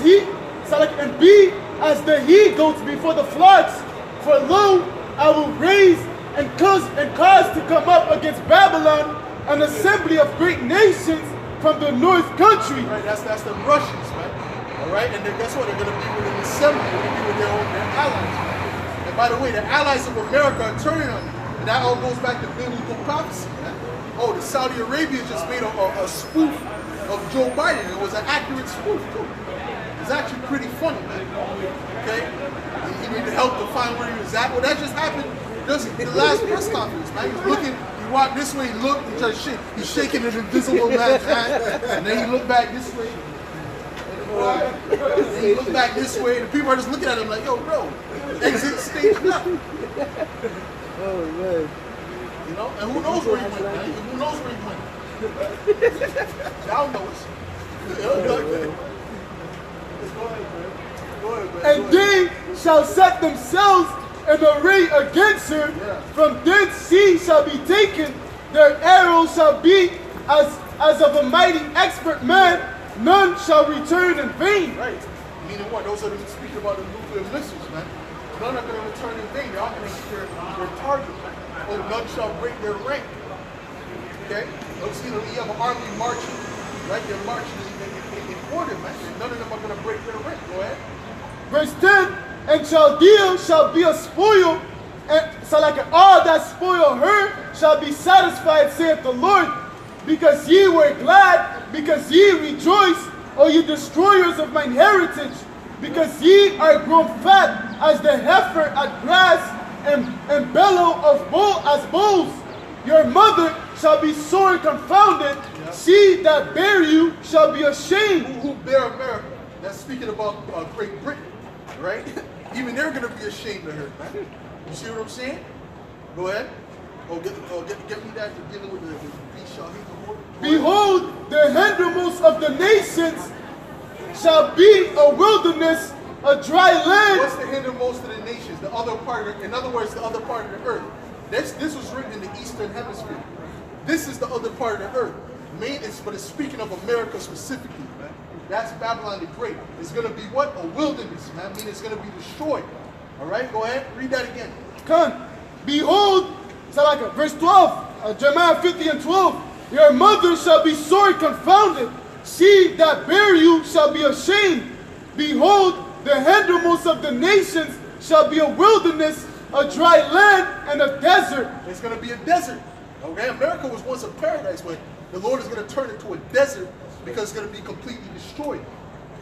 the he goats before the flocks. For lo, I will raise and cause to come up against Babylon an assembly of great nations from the north country. Right, that's the Russians, man. All right, and then guess what? They're going to be with an assembly. They're going to be with their allies. Man. And by the way, the allies of America are turning on them. And that all goes back to biblical prophecy, man. Oh, the Saudi Arabia just made a spoof of Joe Biden. It was an accurate spoof, too. It's actually pretty funny, man. Okay? He needed help to find where he was at. Well, that just happened just in the last press conference, man. He was looking, he walked this way, he looked, he just shit. He's shaking an invisible man's hand. And then he looked back this way. And then he looked back this way, and the people are just looking at him like, yo, bro, exit stage left. Oh, man. You know? And who knows where he went, man? Who knows where he went? Y'all know it. And they shall set themselves in array against her. From thence she shall be taken. Their arrows shall be as of a mighty expert man. None shall return in vain. Right. Meaning what? Those are the speaking about the nuclear missiles, man. None are going to return in vain. They're all going to hit their target, man. Oh, none shall break their rank. Okay? You know, you have an army marching, right? They're marching in order, man. And none of them are going to break their rank. Go ahead. Verse 10, and Chaldea shall be a spoil, and so like all that spoil her shall be satisfied, saith the Lord, because ye were glad, because ye rejoice, O ye destroyers of mine heritage, because ye are grown fat as the heifer at grass, and bellow as bulls. Your mother shall be sore confounded, she that bare you shall be ashamed. Who bear America? That's speaking about Great Britain, right? Even they're going to be ashamed of her, man. You see what I'm saying? Go ahead. Get me that to dealing with the beast shall hate the Lord. Behold, the hindermost of the nations shall be a wilderness, a dry land. What's the hindermost of the nations? The other part of, in other words, the other part of the earth. This was written in the Eastern Hemisphere. This is the other part of the earth. But it's speaking of America specifically, man. That's Babylon the Great. It's going to be what? A wilderness, man. I mean, it's going to be destroyed. All right, go ahead. Read that again. Come. Behold, verse 12, Jeremiah 50 and 12. Your mother shall be sore confounded. She that bare you shall be ashamed. Behold, the hindermost of the nations shall be a wilderness, a dry land, and a desert. It's going to be a desert. Okay, America was once a paradise, but the Lord is going to turn it to a desert because it's going to be completely destroyed.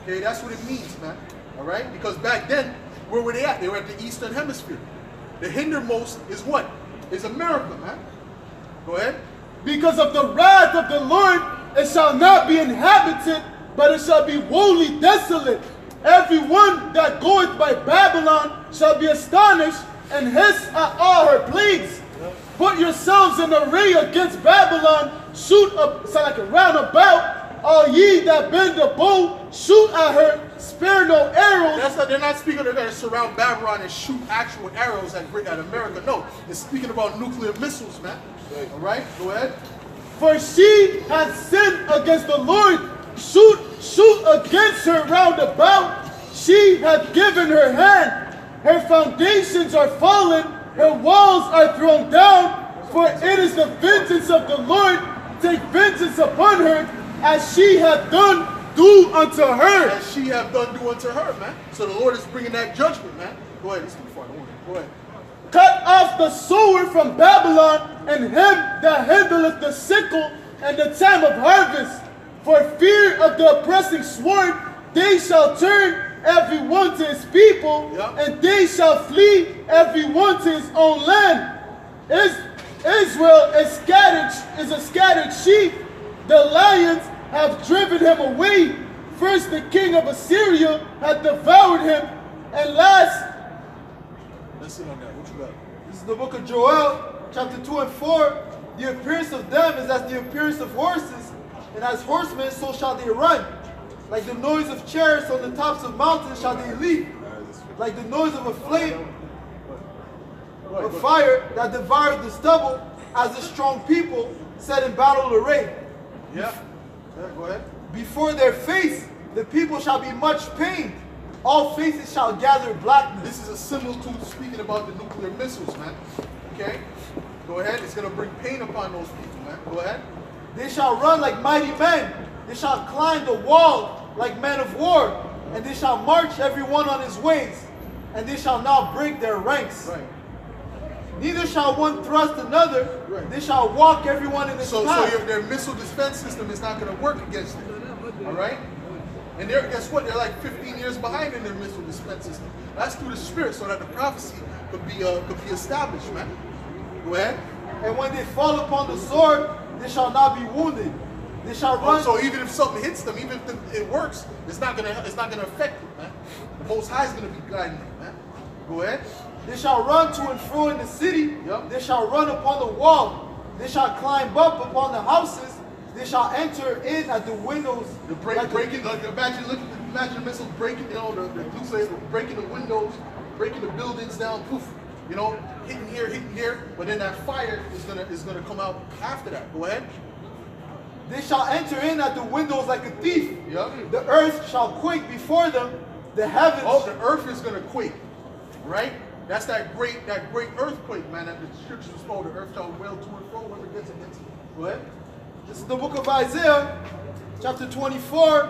Okay, that's what it means, man. All right, because back then, where were they at? They were at the Eastern Hemisphere. The hindermost is what? Is America, man. Go ahead. Because of the wrath of the Lord, it shall not be inhabited, but it shall be wholly desolate. Everyone that goeth by Babylon shall be astonished and hiss at all her plagues. Put yourselves in array against Babylon, shoot up round about, all ye that bend the bow, shoot at her, spare no arrows. They're not speaking they're going to surround Babylon and shoot actual arrows at America. No, it's speaking about nuclear missiles, man. All right, go ahead. For she hath sinned against the Lord. Shoot against her round about. She hath given her hand. Her foundations are fallen. Her walls are thrown down. For it is the vengeance of the Lord. Take vengeance upon her, as she hath done, do unto her. As she hath done, do unto her, man. So the Lord is bringing that judgment, man. Go ahead. It's too far. Don't worry. Go ahead. cut off the sword from Babylon, and him that handleth the sickle and the time of harvest. For fear of the oppressing sword, they shall turn every one to his people, and they shall flee every one to his own land. Israel is a scattered sheep. The lions have driven him away. First the king of Assyria had devoured him, and last... Let's sit on that. What you got? This is the book of Joel, chapter 2 and 4. The appearance of them is as the appearance of horses, and as horsemen so shall they run. Like the noise of chariots on the tops of mountains shall they leap. Like the noise of a flame of fire that devoured the stubble, as a strong people set in battle array. Yeah, go ahead. Before their face, the people shall be much pained. All faces shall gather blackness. This is a symbol to speaking about the nuclear missiles, man. Okay? Go ahead. It's going to bring pain upon those people, man. Go ahead. They shall run like mighty men. They shall climb the wall like men of war. And they shall march every one on his ways. And they shall not break their ranks. Right. Neither shall one thrust another. Right. They shall walk everyone in his path. So their missile defense system is not going to work against them. All right? And guess what? They're like 15 years behind in their missile defense system. That's through the Spirit, so that the prophecy could be established, man. Go ahead. And when they fall upon the sword, they shall not be wounded. They shall run. So even if something hits them, even if it works, it's not gonna affect them, man. The Most High is gonna be guiding them, man. Go ahead. They shall run to and fro in the city. Yep. They shall run upon the wall. They shall climb up upon the houses. They shall enter in at the windows. Imagine missiles breaking, the nuclear breaking the windows, breaking the buildings down, poof, hitting here, but then that fire is gonna come out after that. Go ahead. They shall enter in at the windows like a thief. Yep. The earth shall quake before them. The heavens. Oh, the earth is gonna quake, right? That's that great earthquake, man. That the scriptures spoke. The earth shall wail to and fro when it gets against it. Go ahead. This is the book of Isaiah, chapter 24,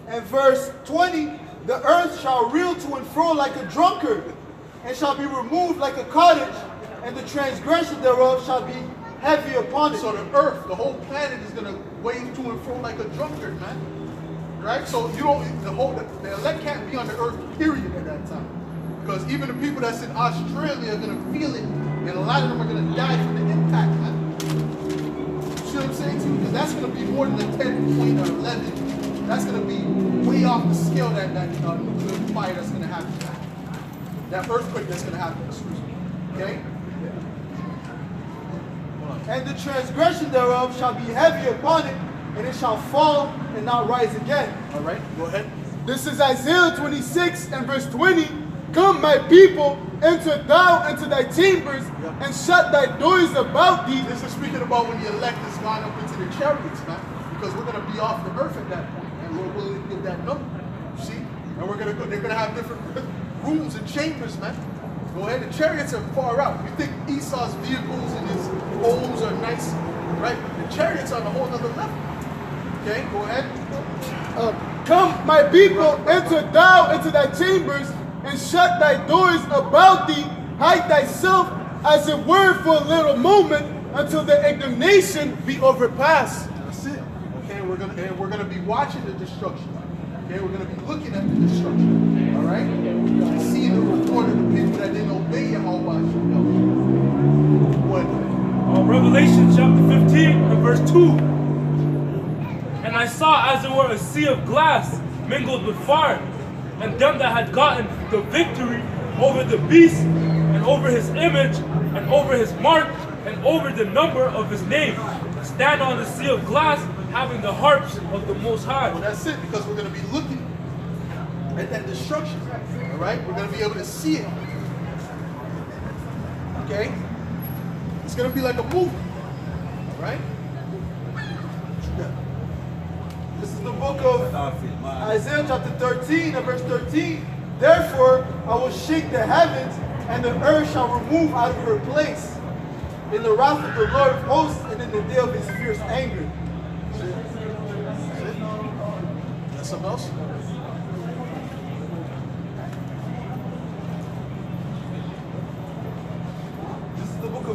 and verse 20. The earth shall reel to and fro like a drunkard, and shall be removed like a cottage, and the transgression thereof shall be heavy upon it. So the earth, the whole planet is going to wave to and fro like a drunkard, man. Right? So the elect can't be on the earth, period, at that time. Because even the people that's in Australia are going to feel it, and a lot of them are going to die from the impact, man. You see what I'm saying to you? Because that's going to be more than a 10 point or 11. That's going to be way off the scale that nuclear fire that's going to happen. That earthquake that's going to happen. Okay? And the transgression thereof shall be heavy upon it, and it shall fall and not rise again. All right, go ahead. This is Isaiah 26 and verse 20. Come, my people, enter thou into thy chambers, and shut thy doors about thee. This is speaking about when the elect is gone up into the chariots, man. Because we're going to be off the earth at that point, and we're willing to give that number. You see? And they're going to have different rooms and chambers, man. Go ahead. The chariots are far out. You think Esau's vehicles and his homes are nice, right? The chariots are on a whole other level. Okay, go ahead. Come, my people, enter thou into thy chambers, and shut thy doors about thee. Hide thyself, as it were, for a little moment, until the indignation be overpassed. That's it. Okay, we're gonna be watching the destruction. Okay, we're gonna be looking at the destruction. All right, and seeing the report of the people that didn't obey Yahweh. What? Revelation chapter 15 and verse 2. And I saw as it were a sea of glass mingled with fire, and them that had gotten the victory over the beast, and over his image, and over his mark, and over the number of his name, stand on the sea of glass, having the harps of the Most High. Well, that's it, because we're going to be looking at that destruction. All right, we're going to be able to see it. Okay, it's going to be like a movie. All right. This is the book of Isaiah chapter 13 and verse 13. Therefore, I will shake the heavens, and the earth shall remove out of her place in the wrath of the Lord of hosts and in the day of his fierce anger. That's something else?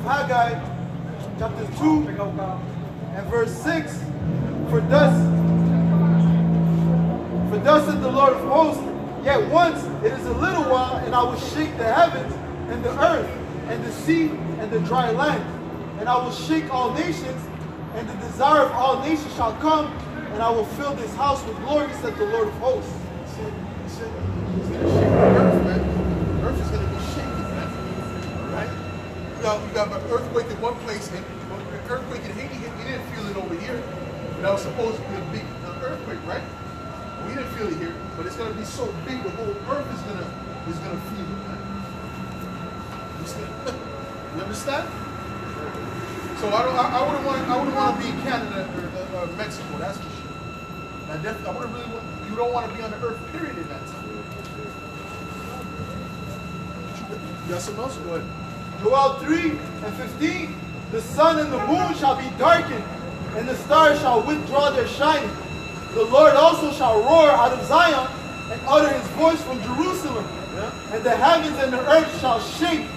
of Haggai, chapter 2, and verse 6. For thus saith the Lord of hosts, yet once it is a little while, and I will shake the heavens and the earth and the sea and the dry land. And I will shake all nations, and the desire of all nations shall come, and I will fill this house with glory, said the Lord of hosts. He's going to shake the earth, man. The earth is going to be shaken, man. Right? You got an earthquake in one place, and an earthquake in Haiti, we didn't feel it over here. That was supposed to be a big earthquake, right? We didn't feel it here, but it's going to be so big, the whole earth is going to feel it, man. You understand? So I wouldn't want to be in Canada or Mexico, that's for sure. I wouldn't really want, you don't want to be on the earth, period, in that time. You got something else? Go ahead. Joel 3 and 15. The sun and the moon shall be darkened, and the stars shall withdraw their shining. The Lord also shall roar out of Zion, and utter his voice from Jerusalem. And the heavens and the earth shall shake,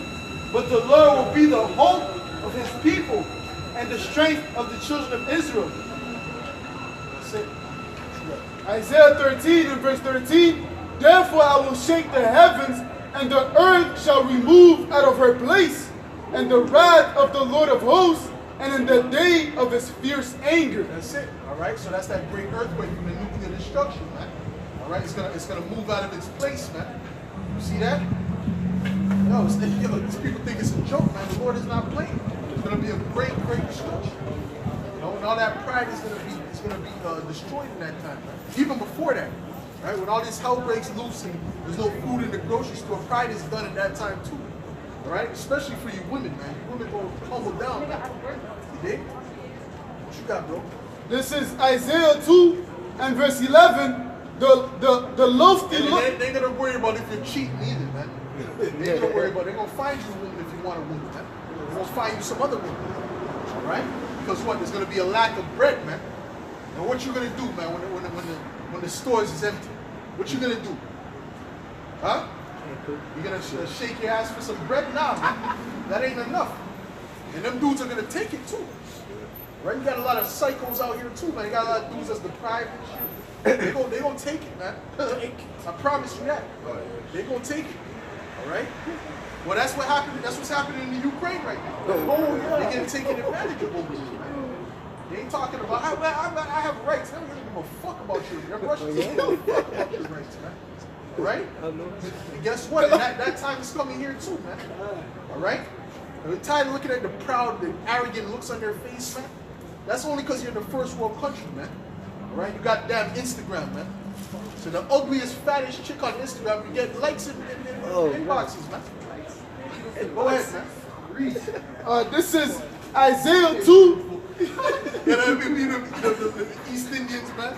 but the Lord will be the hope of his people, and the strength of the children of Israel. That's it. Isaiah 13 and verse 13. Therefore I will shake the heavens, and the earth shall remove out of her place, and the wrath of the Lord of hosts, and in the day of his fierce anger. That's it. All right. So that's that great earthquake from the nuclear destruction, man. All right. It's gonna move out of its place, man. You see that? Yo, these people think it's a joke, man. The Lord is not playing. It's gonna be a great destruction. You know, and all that pride is gonna be destroyed in that time, man. Even before that, right? When all this hell breaks loose and there's no food in the grocery store, pride is done at that time too. All right, especially for you women, man. You women go humble down, man. You dig? What you got, bro? This is Isaiah 2 and verse 11. The lofty They look. ain't gonna worry about if you're cheating either, man. They ain't gonna worry about it. They're gonna find you a woman if you want a woman, man. They're gonna find you some other woman. All right? Because what? There's gonna be a lack of bread, man. And what you gonna do, man, when the stores is empty? What you gonna do? Huh? You gonna shake your ass for some bread? Nah, man. That ain't enough. And them dudes are gonna take it too. Right? You got a lot of psychos out here too, man. You got a lot of dudes that's deprived and shit. They gonna take it, man. I promise you that. They gonna take it. All right? Well, that's what happened. That's what's happening in the Ukraine right now. They're getting taken advantage of over here, man. They ain't talking about, I have rights. I don't give a fuck about you. Your Russians don't give a fuck about your rights, man. All right? And guess what? And that time is coming here too, man. All right? I'm tired of looking at the proud, the arrogant looks on their face, man. That's only because you're in the first world country, man. All right? You got damn Instagram, man. So the ugliest, fattest chick on Instagram, you get likes in inboxes, man. Go ahead, man. Read. This is Isaiah 2. You know, the East Indians, man.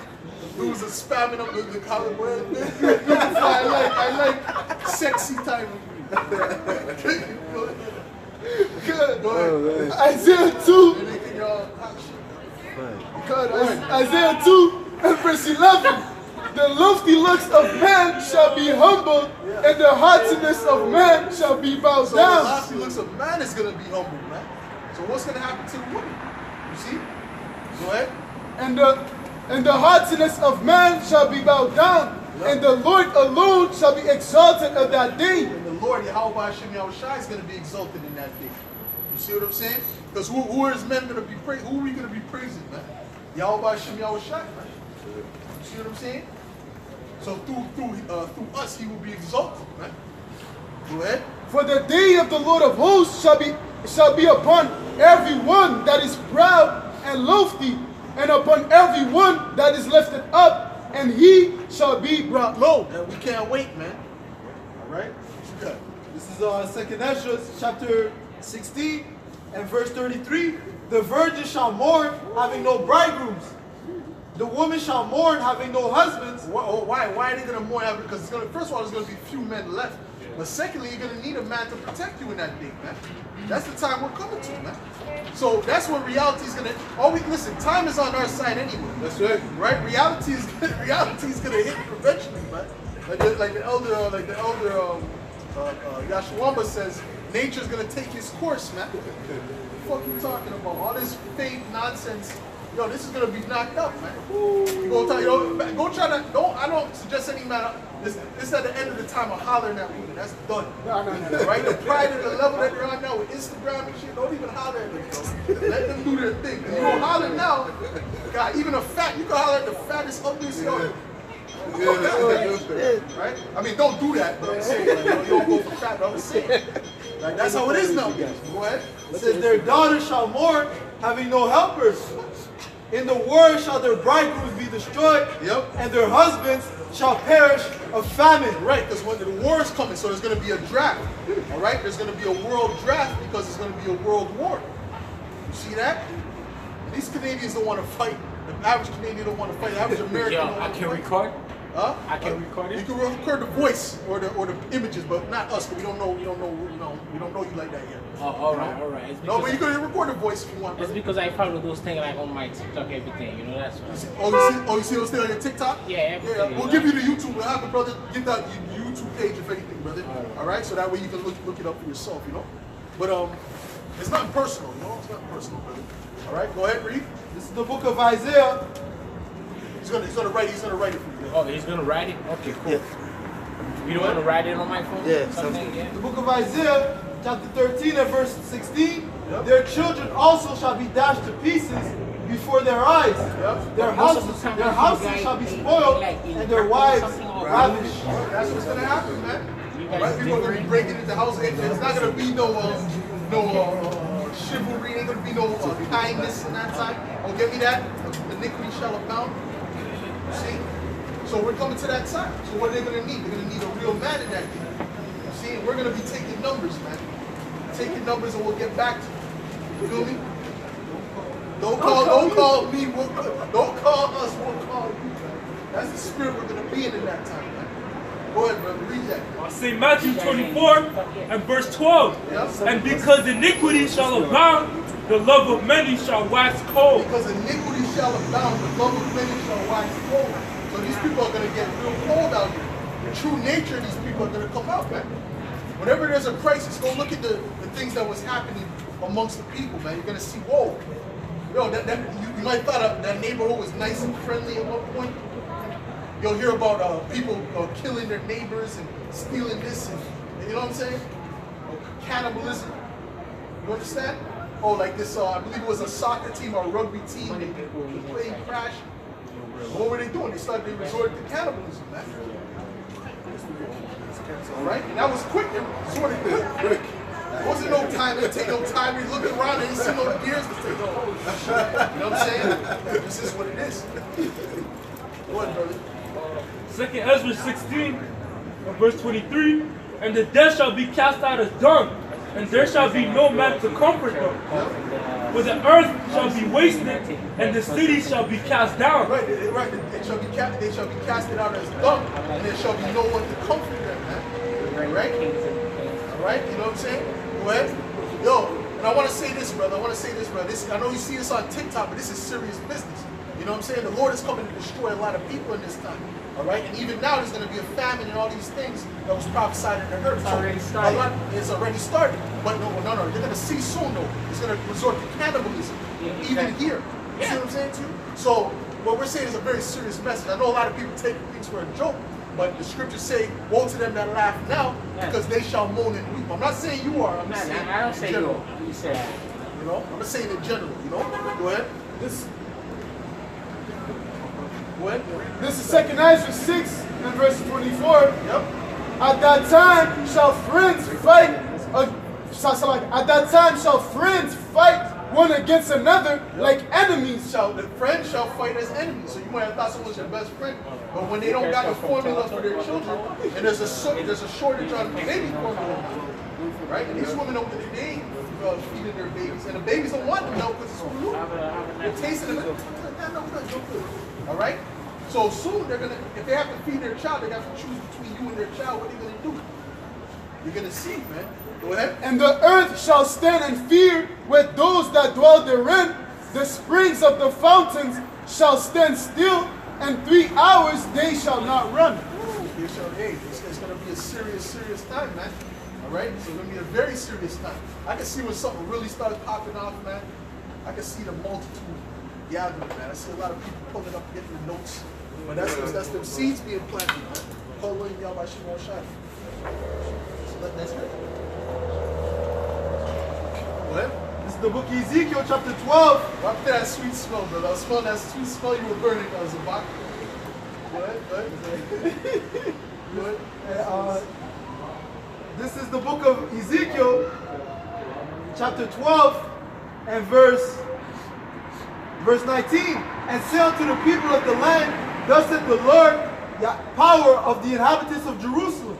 Dudes are spamming up the college word. I like sexy time. Good. Go ahead. Isaiah 2. Anything y'all Isaiah 2 and verse 11. The lofty looks of man shall be humbled, and the haughtiness of man shall be bowed So the down. lofty looks of man is going to be humbled, man. So what's going to happen to the woman? You see? Go ahead. And the haughtiness of man shall be bowed down, and the Lord alone shall be exalted of that day. And the Lord, Yahweh Hashem Yahushai, is going to be exalted in that day. You see what I'm saying? Because who are his men going to be praising? Who are we going to be praising, man? Yahweh Hashem Yahushai, man. You see what I'm saying? So through us, he will be exalted, man. Go ahead. For the day of the Lord of hosts shall be upon every one that is proud and lofty, and upon every one that is lifted up, and he shall be brought low. And we can't wait, man. All right? What you got? This is 2nd Ezra, chapter 16 and verse 33. The virgin shall mourn, having no bridegrooms. The woman shall mourn, having no husbands. Why are they going to mourn? Because first of all, there's going to be few men left. But secondly, you're going to need a man to protect you in that day, man. That's the time we're coming to, man. So that's what reality is going to... Listen, time is on our side anyway. That's right. Right? Reality is going to hit eventually, man. Like the elder Yashwamba says, nature's gonna take its course, man. What the fuck you talking about? All this fake nonsense. Yo, this is gonna be knocked up, man. You go try, go try to. I don't suggest any man. This at the end of the time of hollering at women. That's done. No. Right? The pride at the level that they're on now with Instagram and shit. Don't even holler at them. Bro. Let them do their thing. You don't holler now. God, even you can holler at the fattest, ugliest yo. Right? I mean, don't do that, but I'm saying, like, you don't go for fat, but I'm saying. Like, that's how it is now. Go ahead. It says, their daughters shall mourn, having no helpers. In the war shall their bridegrooms be destroyed, and their husbands shall perish of famine. Right, because when the war is coming, so there's going to be a draft. All right, there's going to be a world draft because there's going to be a world war. You see that? And these Canadians don't want to fight. The average Canadian don't want to fight. The average American don't want to fight. I can record. Huh? I can record it. You can record the voice or the images, but not us. Because we don't know you like that yet. Oh, all right. No, but you can record the voice if you want. It's because I follow those things like on my TikTok, everything. You know, that's why. You see those things on your TikTok? Yeah, everything. Yeah, we'll give you the YouTube. We'll have the brother get that YouTube page if anything, brother. All right, so that way you can look it up for yourself, you know. But it's not personal, you know. It's not personal, brother. All right, go ahead, read. This is the book of Isaiah. He's gonna write it for you. Oh, he's gonna write it? Okay, cool. Yeah. You don't want to write it on my phone? Yeah, the book of Isaiah, chapter 13 and verse 16. Their children also shall be dashed to pieces before their eyes. Their houses shall be spoiled, and their wives ravished. That's what's gonna happen, man. Right? People are gonna be breaking into houses. It's not gonna be no chivalry. Ain't gonna be no kindness in that time. Oh, get me that? Iniquity shall abound. See? So we're coming to that time. So what are they going to need? They're going to need a real man in that game. See? We're going to be taking numbers, man. Taking numbers and we'll get back to you. You feel me? Don't call me. Don't call us. We'll call you. That's the spirit we're going to be in that time, man. Go ahead, brother. Read that. St. Matthew 24 and verse 12. Yes. And because iniquity shall abound, the love of many shall wax cold. Because iniquity shall abound, the love of many shall wax cold. So these people are going to get real cold out here. The true nature of these people are going to come out, man. Whenever there's a crisis, go look at the things that was happening amongst the people, man. You're going to see, whoa. Yo, you might thought that neighborhood was nice and friendly at one point. You'll hear about people killing their neighbors and stealing this, and you know what I'm saying? Cannibalism. You understand? Oh, like this, I believe it was a soccer team or a rugby team. The plane crashed. What were they doing? They resorted to cannibalism, man. All right? And that was quick. They resorted quick. There wasn't no time. It didn't take no time. We looked around and didn't see no gears to take over. You know what I'm saying? This is what it is. Go ahead, brother. 2 Ezra 16, verse 23. And the dead shall be cast out as dung, and there shall be no man to comfort them. For the earth shall be wasted, and the cities shall be cast down. Right. They shall be casted out as dung, and there shall be no one to comfort them, man. Right? All right? You know what I'm saying? Go ahead. Yo, and I want to say this, brother. I know you see this on TikTok, but this is serious business. You know what I'm saying? The Lord is coming to destroy a lot of people in this time. All right? And even now, there's going to be a famine and all these things that was prophesied in the earth. It's already started. But no. You're going to see soon, though. It's going to resort to cannibalism. Even here. You see what I'm saying to you? So, what we're saying is a very serious message. I know a lot of people take things for a joke, but the scriptures say, woe to them that laugh now, because they shall moan and weep. I'm not saying you are. I'm saying I don't say general. you say that. You know? I'm just saying in general, you know? Go ahead. This is 2 Ezra 6 and verse 24. Yep. At that time shall friends fight. At that time shall friends fight one against another like enemies. The friends shall fight as enemies. So you might have thought someone's your best friend, but when they don't got the formula for their children, and there's a shortage on baby formula, right? And these women over the day feeding their babies, and the babies don't want the milk because it's screwed. They're tasting the milk. All right? So soon they're gonna, if they have to feed their child, they have to choose between you and their child. What are they gonna do? You're gonna see, man. Go ahead. And the earth shall stand in fear with those that dwell therein. The springs of the fountains shall stand still, and 3 hours they shall not run. It's gonna be a serious time, man. All right? So it's going to be a very serious time. I can see when something really starts popping off, man. I can see the multitude gathering, man. I see a lot of people pulling up, getting the notes. But that's them seeds being planted, man. Calling y'all by Shimon Shai. So let's hear it. What? This is the book of Ezekiel, chapter 12. Right there, that sweet smell, brother. I was smelling that sweet smell you were burning. I was about to. What? This is the book of Ezekiel, chapter 12, and verse 19. And say unto the people of the land, thus saith the Lord, power of the inhabitants of Jerusalem,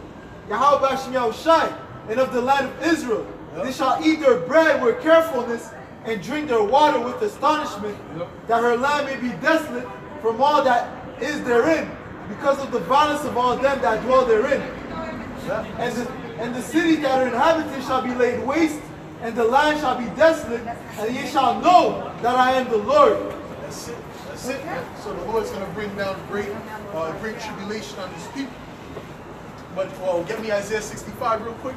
Yahweh Bashim Yahushai, and of the land of Israel. They shall eat their bread with carefulness, and drink their water with astonishment, that her land may be desolate from all that is therein, because of the violence of all them that dwell therein. And the cities that are inhabited shall be laid waste, and the land shall be desolate, and ye shall know that I am the Lord. That's it. That's it, man. So the Lord's going to bring down great tribulation on these people. But get me Isaiah 65 real quick.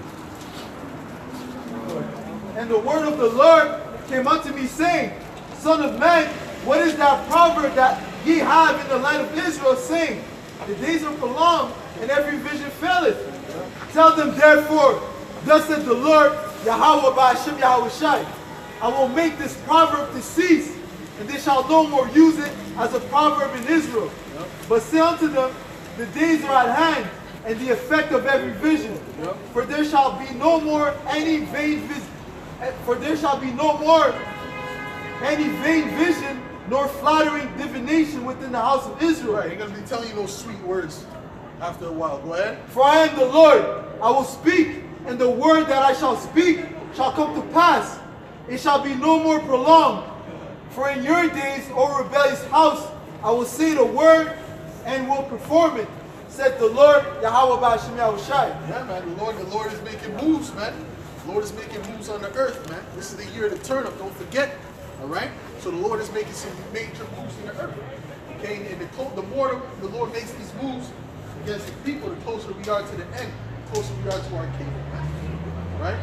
And the word of the Lord came unto me, saying, Son of man, what is that proverb that ye have in the land of Israel, saying, the days are prolonged, and every vision faileth? Tell them therefore, thus saith the Lord, Yahweh Ba'ashem Yahushai, I will make this proverb to cease, and they shall no more use it as a proverb in Israel. But say unto them, the days are at hand, and the effect of every vision. For there shall be no more any vain vision. For there shall be no more any vain vision, nor flattering divination within the house of Israel. Right, you're going to be telling you those sweet words after a while. Go ahead. For I am the Lord, I will speak, and the word that I shall speak shall come to pass. It shall be no more prolonged. For in your days, O rebellious house, I will say the word and will perform it, said the Lord, Yahweh Ba'ashem Yahushai. Yeah, man, the Lord is making moves, man. The Lord is making moves on the earth, man. This is the year of the turn up, don't forget. All right? So the Lord is making some major moves in the earth. Okay, and the more the Lord makes these moves against the people, the closer we are to the end, the closer we are to our kingdom, man. All right?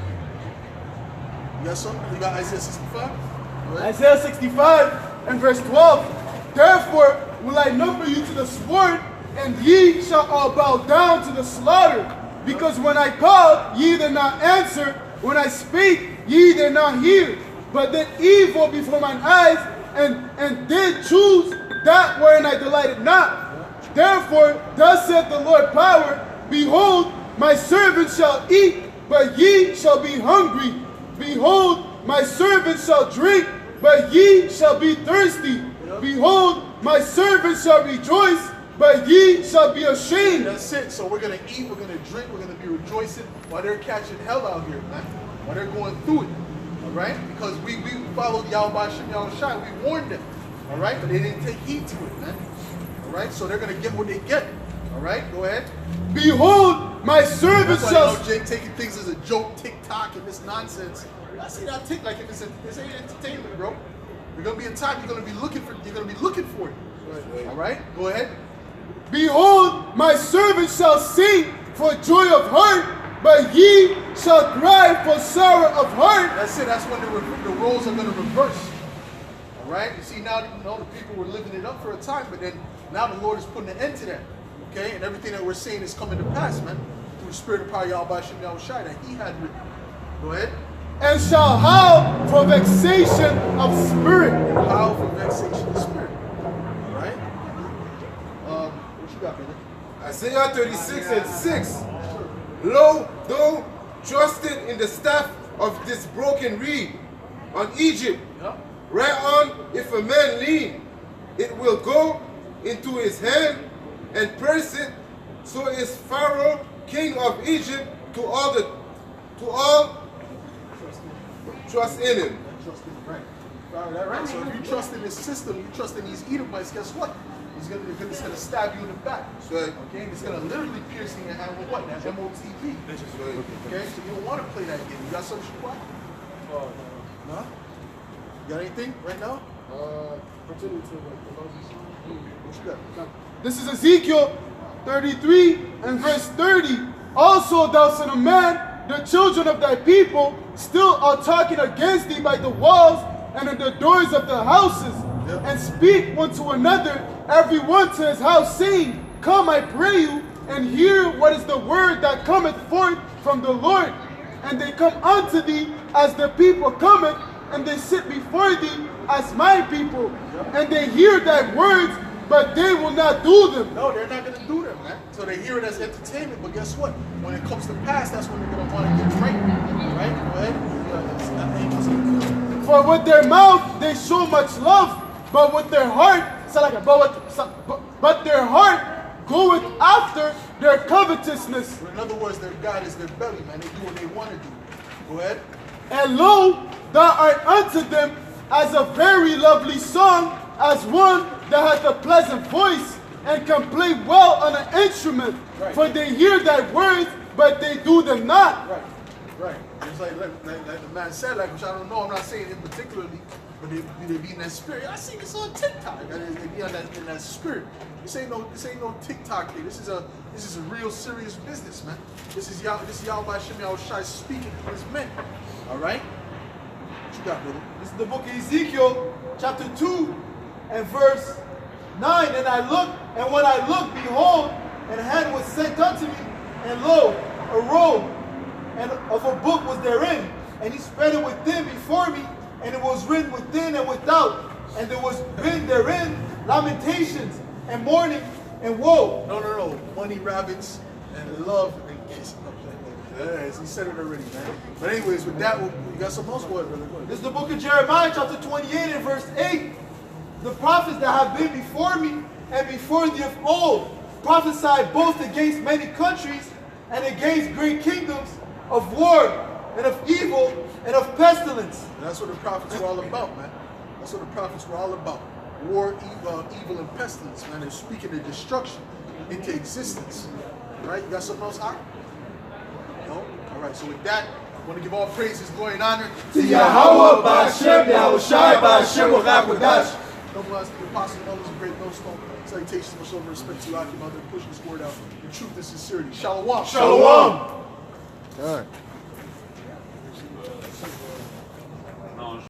You got something? You got Isaiah 65? Right. Isaiah 65 and verse 12. Therefore will I number you to the sword, and ye shall all bow down to the slaughter. Because when I called, ye did not answer. When I spake, ye did not hear. But did evil before mine eyes, and did choose that wherein I delighted not. Therefore, thus saith the Lord power, behold, my servants shall eat, but ye shall be hungry. Behold, my servants shall drink, but ye shall be thirsty. Behold, my servants shall rejoice, but ye shall be ashamed. That's it. So we're going to eat, we're going to drink, we're going to be rejoicing while they're catching hell out here, man. While they're going through it. All right? Because we followed Yahweh Shem Yahushai. We warned them. All right? But they didn't take heed to it, man. All right? So they're going to get what they get. All right? Go ahead. Behold, my servants shall... That's why Jake taking things as a joke, TikTok, and this nonsense. I see that tick like this ain't entertainment, bro. There's going to be a time you're going to be looking for it. All right? Go ahead. Behold, my servants shall sing for joy of heart, but ye shall cry for sorrow of heart. That's it. That's when the roles are going to reverse. All right? You see, now the people were living it up for a time, but then now the Lord is putting an end to that. Okay? And everything that we're saying is coming to pass, man. Through the spirit of power, Yahweh Shem Yahushai, that he had written. Go ahead. And shall howl for vexation of spirit. Howl for vexation of spirit. All right? What you got, brother? Isaiah 36 and 6. Lo, thou trusted in the staff of this broken reed on Egypt. Right on, if a man lean, it will go into his hand and press it. So is Pharaoh, king of Egypt, to all trust in him. Trust in him, right? Right. So if you trust in this system, you trust in these Edomites, guess what? It's going to stab you in the back. Right. Okay? It's going to literally pierce in your hand with what? That MOTV. Okay? So you don't want to play that game. You got something to play? No? You got anything right now? Continue to what you got? This is Ezekiel 33 and verse 30. Also, thou son of man, the children of thy people still are talking against thee by the walls and at the doors of the houses, and speak one to another, every one to his house, saying, Come, I pray you, and hear what is the word that cometh forth from the Lord. And they come unto thee as the people cometh, and they sit before thee as my people. And they hear thy words, but they will not do them. No, they're not going to do them, man. So they hear it as entertainment, but guess what? When it comes to pass, that's when they're going to want to get right. Right? Go ahead. For with their mouth they show much love, but with their heart, but their heart goeth after their covetousness. In other words, their God is their belly, man. They do what they want to do. Go ahead. And lo, thou art unto them as a very lovely song, as one that hath a pleasant voice, and can play well on an instrument. Right. For they hear thy words, but they do them not. Right. Right. It's like the man said, like, which I don't know, I'm not saying it particularly, but they be in that spirit. I see this on TikTok. They be in that spirit. This ain't no TikTok thing. This is a real serious business, man. This is Yahweh Shem Yahushai speaking to his men. All right? What you got, brother? This is the book of Ezekiel, chapter 2, and verse 9. And when I looked, behold, an hand was sent unto me, and lo, a robe and of a book was therein. And he spread it within before me, and it was written within and without. And there was written therein lamentations and mourning and woe. No. Money, rabbits, and love and kiss. He said it already, man. But anyways, with that, you got something else? Go ahead, brother. Go ahead. This is the book of Jeremiah, chapter 28 and verse 8. The prophets that have been before me and before thee of old prophesied both against many countries and against great kingdoms, of war and of evil and of pestilence. And that's what the prophets were all about, man. That's what the prophets were all about. War, evil, and pestilence, man. They're speaking of destruction into existence. Right? You got something else, Ak? No? All right, so with that, I want to give all praises, glory, and honor to Yahweh, Ba'ashem, Yahushai, Ba'ashem, U'Chakodash. Double honors to the apostle, elders, and great millstone. Salutations, much love and respect to you, Akim, out there pushing this word out in truth and sincerity. Shalom. Shalom. All right.